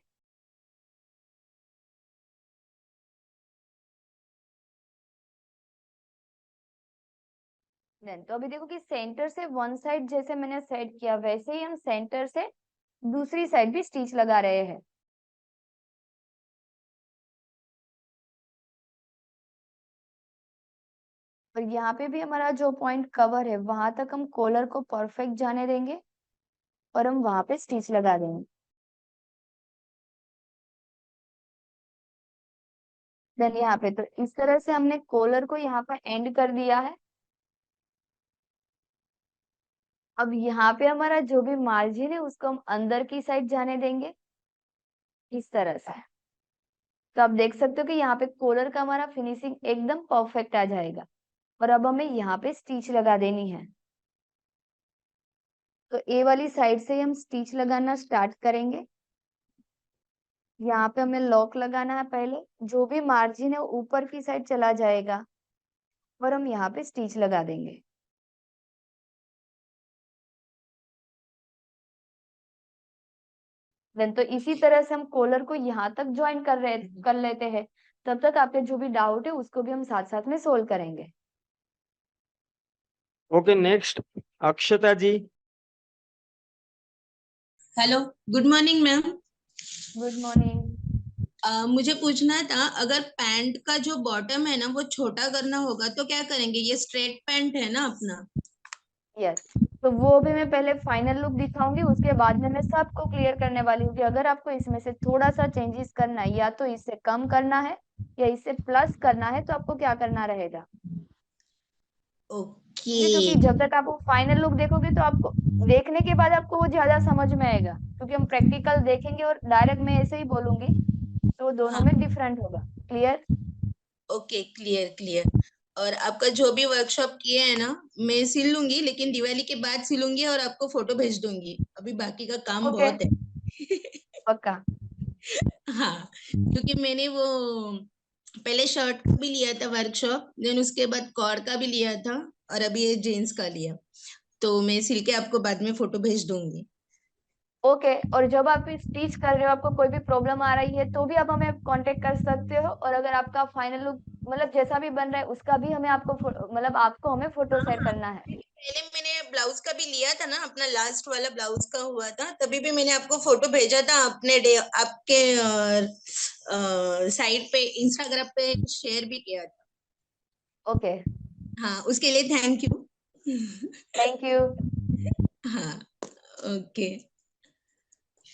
देन तो अभी देखो कि सेंटर से वन साइड जैसे मैंने सेट किया वैसे ही हम सेंटर से दूसरी साइड भी स्टिच लगा रहे हैं। और यहाँ पे भी हमारा जो पॉइंट कवर है वहां तक हम कॉलर को परफेक्ट जाने देंगे और हम वहां पे स्टिच लगा देंगे। देन यहाँ पे तो इस तरह से हमने कॉलर को यहाँ पर एंड कर दिया है। अब यहाँ पे हमारा जो भी मार्जिन है उसको हम अंदर की साइड जाने देंगे इस तरह से। तो आप देख सकते हो कि यहाँ पे कॉलर का हमारा फिनिशिंग एकदम परफेक्ट आ जाएगा। और अब हमें यहाँ पे स्टिच लगा देनी है। तो ए वाली साइड से ही हम स्टिच लगाना स्टार्ट करेंगे। यहाँ पे हमें लॉक लगाना है पहले, जो भी मार्जिन है वो ऊपर की साइड चला जाएगा और हम यहाँ पे स्टिच लगा देंगे। देन तो इसी तरह से हम कॉलर को यहाँ तक ज्वाइन कर लेते हैं। तब तक आपके जो भी डाउट है उसको भी हम साथ साथ में सोल्व करेंगे। Okay, next Akshata ji. Hello, good morning ma'am. Good morning. मुझे पूछना था, अगर पैंट का जो बॉटम है ना वो छोटा करना होगा तो क्या करेंगे? ये स्ट्रेट पैंट है ना अपना। यस, तो वो भी मैं पहले फाइनल लुक दिखाऊंगी, उसके बाद में मैं सबको क्लियर करने वाली हूँ कि अगर आपको इसमें से थोड़ा सा चेंजेस करना है या तो इससे कम करना है या इससे प्लस करना है तो आपको क्या करना रहेगा। ओके। क्योंकि जब तक आप वो फाइनल लुक देखोगे तो आपको देखने के बाद आपको वो ज्यादा समझ में आएगा, क्योंकि हम प्रैक्टिकल देखेंगे और डायरेक्ट मैं ऐसे ही बोलूंगी तो दोनों हाँ, में डिफरेंट होगा। क्लियर? Okay, clear clear. और आपका जो भी वर्कशॉप किए है ना, मैं सिल लूंगी, लेकिन दिवाली के बाद सिलूंगी और आपको फोटो भेज दूंगी। अभी बाकी का काम ओके, बहुत है। पक्का। हाँ, क्योंकि मैंने वो पहले शर्ट का भी लिया था वर्कशॉप, देन उसके बाद कॉर का भी लिया था और अभी ये जीन्स का लिया। तो मैं सिल के आपको बाद में फोटो भेज दूंगी। ओके, और जब आप स्टिच कर रहे हो आपको कोई भी प्रॉब्लम आ रही है तो भी आप हमें कांटेक्ट कर सकते हो। और अगर आपका फाइनल लुक मतलब जैसा भी बन रहा है उसका भी हमें मतलब आपको हमें फोटो शेयर करना है। पहले मैंने ब्लाउज का भी लिया था ना, अपना लास्ट वाला ब्लाउज का हुआ था, तभी भी मैंने आपको फोटो भेजा था, अपने आपके साइट पे, इंस्टाग्राम पे शेयर भी किया था। ओके, हाँ, उसके लिए थैंक यू। Thank you. हाँ, ओके।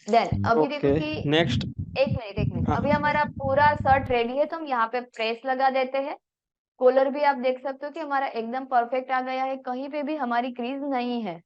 देन अभी देखो ओके, कि नेक्स्ट। एक मिनट हाँ, अभी हमारा पूरा शर्ट रेडी है तो हम यहाँ पे प्रेस लगा देते हैं। कॉलर भी आप देख सकते हो कि हमारा एकदम परफेक्ट आ गया है, कहीं पे भी हमारी क्रीज नहीं है।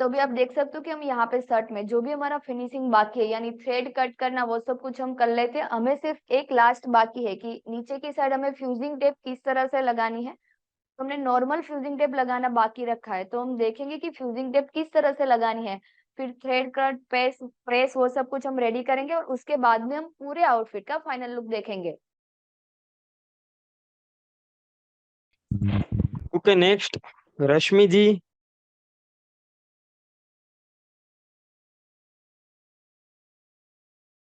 तो भी आप देख सकते हो कि हम यहाँ पे शर्ट में जो भी हमारा फिनिशिंग बाकी है यानी थ्रेड कट करना वो सब कुछ हम कर लेते हैं। हमें सिर्फ एक लास्ट बाकी है कि नीचे की साइड हमें फ्यूजिंग टेप किस तरह से लगानी है। तो हमने नॉर्मल फ्यूजिंग टेप लगाना बाकी रखा है, तो हम देखेंगे कि फ्यूजिंग टेप किस तरह से लगानी है। फिर थ्रेड कट प्रेस प्रेस वो सब कुछ हम रेडी करेंगे और उसके बाद में हम पूरे आउटफिट का फाइनल लुक देखेंगे। ओके, नेक्स्ट रश्मि जी।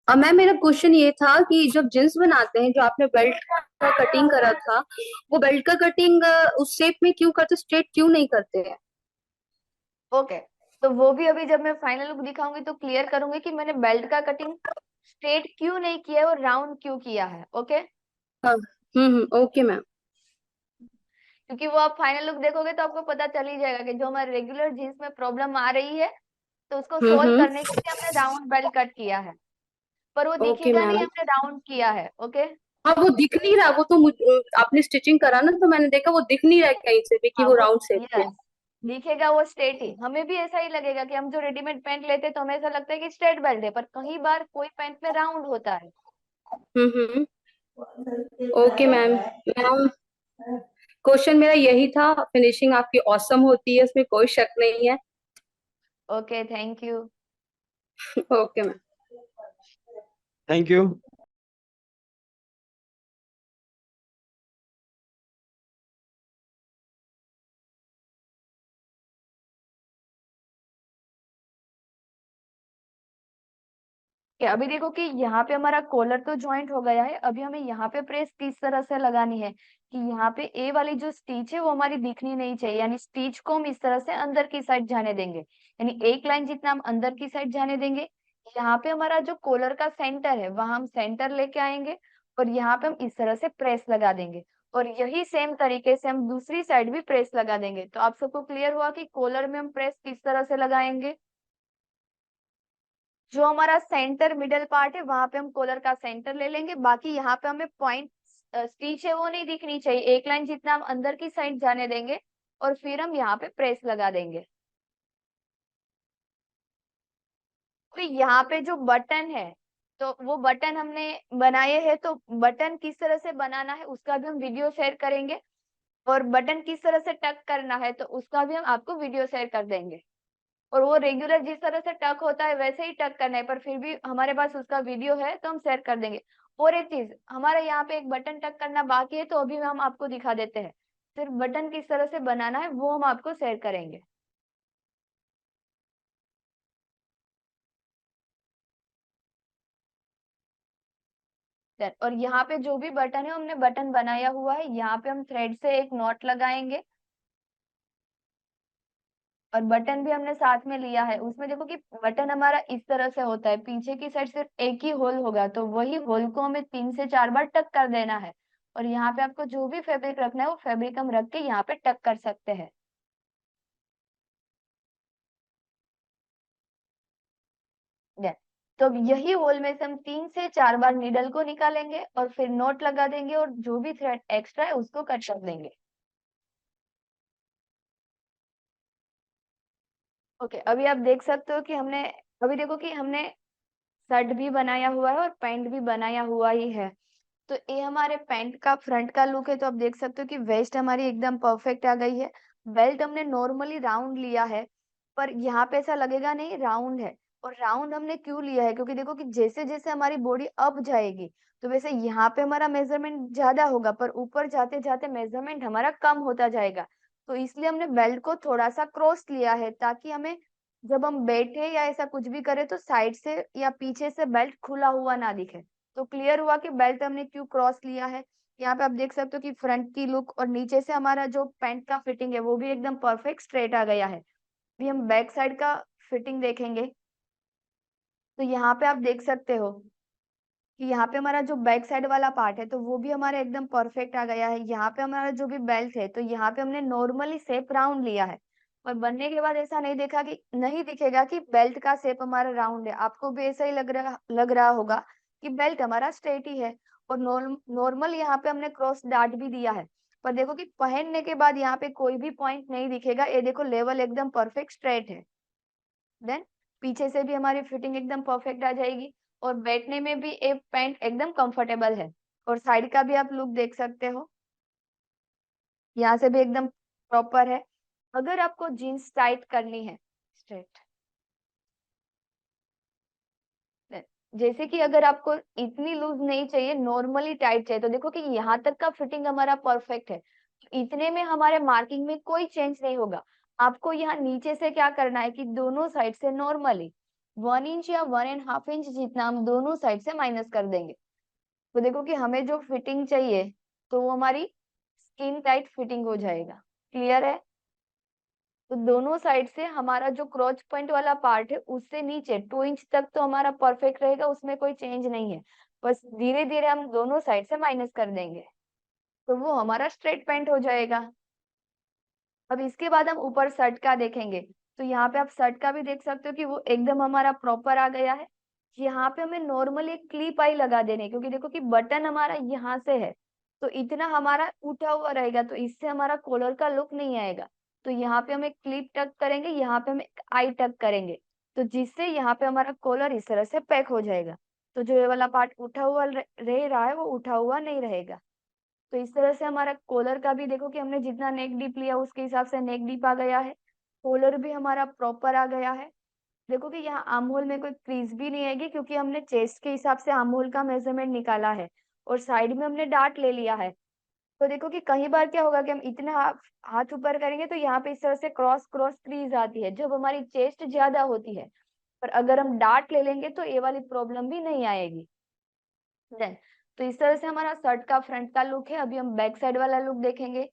अब मैम मेरा क्वेश्चन ये था कि जब जींस बनाते हैं जो आपने बेल्ट का कटिंग करा था, वो बेल्ट का कटिंग उस शेप में क्यों करते, स्ट्रेट क्यों नहीं करते हैं? ओके, तो वो भी अभी जब मैं फाइनल लुक दिखाऊंगी तो क्लियर करूंगी कि मैंने बेल्ट का कटिंग स्ट्रेट क्यों नहीं किया है और राउंड क्यों किया है। ओके, हाँ, ओके मैम। क्योंकि वो आप फाइनल लुक देखोगे तो आपको पता चल ही जाएगा कि जो हमारे रेगुलर जीन्स में प्रॉब्लम आ रही है तो उसको सोल्व हम्म, करने के लिए हमने राउंड बेल्ट कट किया है, पर वो ओके दिखेगा नहीं मैम। हमने राउंड किया है। ओके, हाँ, वो दिख नहीं रहा, वो तो आपने स्टिचिंग करा ना, तो मैंने देखा वो दिख नहीं रहा है कहीं से भी कि हाँ वो वो राउंड शेप में। यस दिखेगा वो स्ट्रेट ही। हमें भी ऐसा ही लगेगा कि हम जो रेडीमेड पैंट लेते हैं तो हमें ऐसा लगता है कि स्ट्रेट बेल्ट है, पर कई बार कोई पैंट में राउंड होता है। हम्म, ओके मैम। मैम, क्वेश्चन मेरा यही था। फिनिशिंग आपकी ऑसम होती है, उसमें कोई शक नहीं है। Okay, thank you. Okay ma'am. Thank you. अभी देखो कि यहाँ पे हमारा कॉलर तो ज्वाइंट हो गया है। अभी हमें यहाँ पे प्रेस किस तरह से लगानी है कि यहाँ पे ए वाली जो स्टिच है वो हमारी दिखनी नहीं चाहिए, यानी स्टिच को हम इस तरह से अंदर की साइड जाने देंगे, यानी एक लाइन जितना हम अंदर की साइड जाने देंगे। यहाँ पे हमारा जो कॉलर का सेंटर है वहां हम सेंटर लेके आएंगे और यहाँ पे हम इस तरह से प्रेस लगा देंगे और यही सेम तरीके से हम दूसरी साइड भी प्रेस लगा देंगे। तो आप सबको क्लियर हुआ कि कॉलर में हम प्रेस किस तरह से लगाएंगे। जो हमारा सेंटर मिडल पार्ट है वहां पे हम कॉलर का सेंटर ले लेंगे, बाकी यहाँ पे हमें पॉइंट स्टिच है वो नहीं दिखनी चाहिए, एक लाइन जितना हम अंदर की साइड जाने देंगे और फिर हम यहाँ पे प्रेस लगा देंगे। तो यहाँ पे जो बटन है तो वो बटन हमने बनाए हैं, तो बटन किस तरह से बनाना है उसका भी हम वीडियो शेयर करेंगे और बटन किस तरह से टक करना है तो उसका भी हम आपको वीडियो शेयर कर देंगे। और वो रेगुलर जिस तरह से टक होता है वैसे ही टक करना है, पर फिर भी हमारे पास उसका वीडियो है तो हम शेयर कर देंगे। और एक चीज, हमारे यहाँ पे एक बटन टक करना बाकी है तो अभी हम आपको दिखा देते हैं। सिर्फ बटन किस तरह से बनाना है वो हम आपको शेयर करेंगे। और यहाँ पे जो भी बटन है हमने बटन बनाया हुआ है, यहाँ पे हम थ्रेड से एक नॉट लगाएंगे और बटन भी हमने साथ में लिया है। उसमें देखो कि बटन हमारा इस तरह से होता है, पीछे की साइड सिर्फ एक ही होल होगा तो वही होल को हमें 3 से 4 बार टक कर देना है। और यहाँ पे आपको जो भी फैब्रिक रखना है वो फैब्रिक हम रख के यहाँ पे टक कर सकते हैं। Then, तो अब यही होल में से हम 3 से 4 बार नीडल को निकालेंगे और फिर नोट लगा देंगे और जो भी थ्रेड एक्स्ट्रा है उसको कट कर देंगे। ओके, अभी आप देख सकते हो कि हमने अभी देखो कि हमने शर्ट भी बनाया हुआ है और पैंट भी बनाया हुआ ही है। तो ये हमारे पैंट का फ्रंट का लुक है। तो आप देख सकते हो कि वेस्ट हमारी एकदम परफेक्ट आ गई है। बेल्ट हमने नॉर्मली राउंड लिया है, पर यहाँ पे ऐसा लगेगा नहीं राउंड है। और राउंड हमने क्यों लिया है, क्योंकि देखो कि जैसे जैसे हमारी बॉडी अप जाएगी तो वैसे यहाँ पे हमारा मेजरमेंट ज्यादा होगा, पर ऊपर जाते जाते मेजरमेंट हमारा कम होता जाएगा। तो इसलिए हमने बेल्ट को थोड़ा सा क्रॉस लिया है ताकि हमें जब हम बैठे या ऐसा कुछ भी करें तो साइड से या पीछे से बेल्ट खुला हुआ ना दिखे। तो क्लियर हुआ कि बेल्ट हमने क्यों क्रॉस लिया है। यहाँ पे आप देख सकते हो कि फ्रंट की लुक और नीचे से हमारा जो पैंट का फिटिंग है वो भी एकदम परफेक्ट स्ट्रेट आ गया है। अभी हम बैक साइड का फिटिंग देखेंगे। तो यहाँ पे आप देख सकते हो कि यहाँ पे हमारा जो बैक साइड वाला पार्ट है तो वो भी हमारा एकदम परफेक्ट आ गया है। यहाँ पे हमारा जो भी बेल्ट है तो यहाँ पे हमने नॉर्मली शेप राउंड लिया है और बनने के बाद ऐसा नहीं देखा कि नहीं दिखेगा कि बेल्ट का शेप हमारा राउंड है, आपको भी ऐसा ही लग रहा होगा कि बेल्ट हमारा स्ट्रेट ही है। और नॉर्मल यहाँ पे हमने क्रॉस डार्ट भी दिया है, पर देखो कि पहनने के बाद यहाँ पे कोई भी पॉइंट नहीं दिखेगा। ये देखो लेवल एकदम परफेक्ट स्ट्रेट है। देन पीछे से भी हमारी फिटिंग एकदम परफेक्ट आ जाएगी और बैठने में भी ये पैंट एकदम कंफर्टेबल है। और साइड का भी आप लुक देख सकते हो, यहाँ से भी एकदम प्रॉपर है। अगर आपको जीन्स टाइट करनी है स्ट्रेट, जैसे कि अगर आपको इतनी लूज नहीं चाहिए, नॉर्मली टाइट चाहिए, तो देखो कि यहाँ तक का फिटिंग हमारा परफेक्ट है, इतने में हमारे मार्किंग में कोई चेंज नहीं होगा। आपको यहाँ नीचे से क्या करना है कि दोनों साइड से नॉर्मली 1 इंच या 1.5 इंच जितना हम दोनों साइड से माइनस कर देंगे। तो देखो कि हमें जो फिटिंग चाहिए तो वो हमारी स्किन टाइट फिटिंग हो जाएगा। क्लियर है? तो दोनों साइड से हमारा जो क्रॉच पॉइंट वाला पार्ट है उससे नीचे 2 इंच तक तो हमारा परफेक्ट रहेगा, उसमें कोई चेंज नहीं है। बस धीरे धीरे हम दोनों साइड से माइनस कर देंगे तो वो हमारा स्ट्रेट पैंट हो जाएगा। अब इसके बाद हम ऊपर शर्ट का देखेंगे, तो यहाँ पे आप शर्ट का भी देख सकते हो कि वो एकदम हमारा प्रॉपर आ गया है। यहाँ पे हमें नॉर्मल एक क्लिप आई लगा देने, क्योंकि देखो कि बटन हमारा यहाँ से है तो इतना हमारा उठा हुआ रहेगा, तो इससे हमारा कॉलर का लुक नहीं आएगा। तो यहाँ पे हम एक क्लिप टक करेंगे, यहाँ पे हम एक आई टक करेंगे, तो जिससे यहाँ पे हमारा कॉलर इस तरह से पैक हो जाएगा। तो जो ये वाला पार्ट उठा हुआ रह रहा है वो उठा हुआ नहीं रहेगा। तो इस तरह से हमारा कॉलर का भी देखो कि हमने जितना नेक डीप लिया उसके हिसाब से नेक डीप आ गया है, कॉलर भी हमारा प्रॉपर आ गया है। देखो कि यहाँ आर्म होल में कोई क्रीज भी नहीं आएगी, क्योंकि हमने चेस्ट के हिसाब से आर्म होल का मेजरमेंट निकाला है और साइड में हमने डार्ट ले लिया है। तो देखो कि कई बार क्या होगा कि हम इतना हाथ ऊपर करेंगे तो यहाँ पे इस तरह से क्रॉस क्रॉस क्रीज आती है जब हमारी चेस्ट ज्यादा होती है, पर अगर हम डार्ट ले लेंगे तो ये वाली प्रॉब्लम भी नहीं आएगी। देन तो इस तरह से हमारा शर्ट का फ्रंट का लुक है। अभी हम बैक साइड वाला लुक देखेंगे,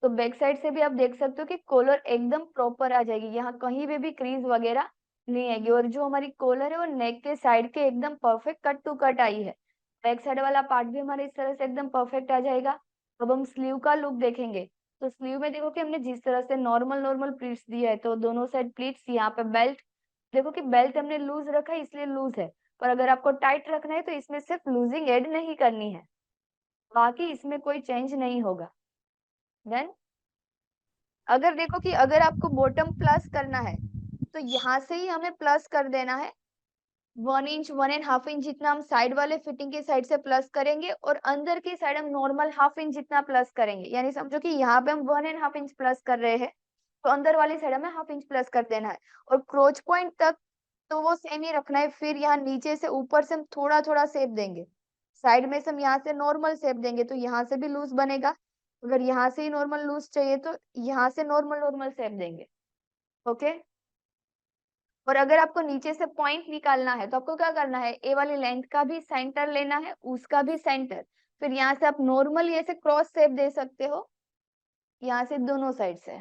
तो बैक साइड से भी आप देख सकते हो कि कॉलर एकदम प्रॉपर आ जाएगी, यहाँ कहीं पे भी क्रीज वगैरह नहीं आएगी। और जो हमारी कॉलर है वो नेक के साइड के एकदम परफेक्ट कट टू कट आई है। बैक साइड वाला पार्ट भी हमारे इस तरह से एकदम परफेक्ट आ जाएगा। अब हम स्लीव का लुक देखेंगे, तो स्लीव में देखो कि हमने जिस तरह से नॉर्मल नॉर्मल प्लीट्स दिया है, तो दोनों साइड प्लीट्स, यहाँ पे बेल्ट, देखो कि बेल्ट हमने लूज रखा है इसलिए लूज है, पर अगर आपको टाइट रखना है तो इसमें सिर्फ लूजिंग ऐड नहीं करनी है, बाकी इसमें कोई चेंज नहीं होगा। देन अगर देखो कि अगर आपको बॉटम प्लस करना है तो यहाँ से ही हमें प्लस कर देना है 1 इंच 1.5 इंच जितना हम साइड वाले फिटिंग के साइड से प्लस करेंगे और अंदर की साइड हम नॉर्मल 1/2 इंच जितना प्लस करेंगे। यानी समझो कि यहाँ पे हम 1.5 इंच प्लस कर रहे हैं तो अंदर वाली साइड हमें 1/2 इंच प्लस कर देना है। और क्रोच पॉइंट तक तो वो सेम ही रखना है। फिर यहाँ नीचे से ऊपर से हम थोड़ा थोड़ा शेप देंगे, साइड में से हम यहाँ से नॉर्मल शेप देंगे तो यहाँ से भी लूज बनेगा। अगर यहाँ से ही नॉर्मल लूज चाहिए तो यहाँ से नॉर्मल नॉर्मल शेप देंगे। ओके। और अगर आपको नीचे से पॉइंट निकालना है तो आपको क्या करना है, ए वाली लेंथ का भी सेंटर लेना है, उसका भी सेंटर, फिर यहाँ से आप नॉर्मल ऐसे क्रॉस शेप दे सकते हो, यहाँ से दोनों साइड से।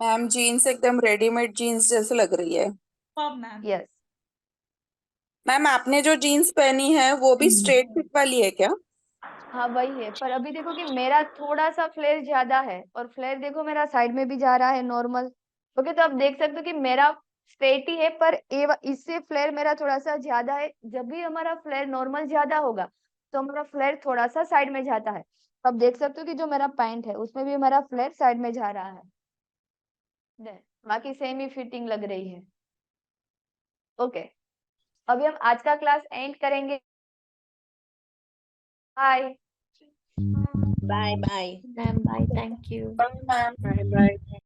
मैम जीन्स एकदम रेडीमेड जीन्स जैसे लग रही है। Ma'am yes. मैम आपने जो जीन्स पहनी है वो भी स्ट्रेट फिट वाली है क्या? हाँ वही है, पर अभी देखो कि मेरा थोड़ा सा फ्लेयर ज्यादा है और फ्लेयर देखो मेरा साइड में भी जा रहा है नॉर्मल। ओके, तो आप देख सकते हो कि मेरा स्ट्रेट ही है, पर इससे फ्लेयर मेरा थोड़ा सा ज्यादा है। जब भी हमारा फ्लेयर नॉर्मल ज्यादा होगा तो हमारा फ्लेयर थोड़ा सा साइड में जाता है। तो आप देख सकते हो कि जो मेरा पैंट है उसमें भी हमारा फ्लेयर साइड में जा रहा है। बाकी सेम ही फिटिंग लग रही है। ओके, अभी हम आज का क्लास एंड करेंगे। Bye. Bye bye. Ma'am bye, thank you. Ma'am bye bye.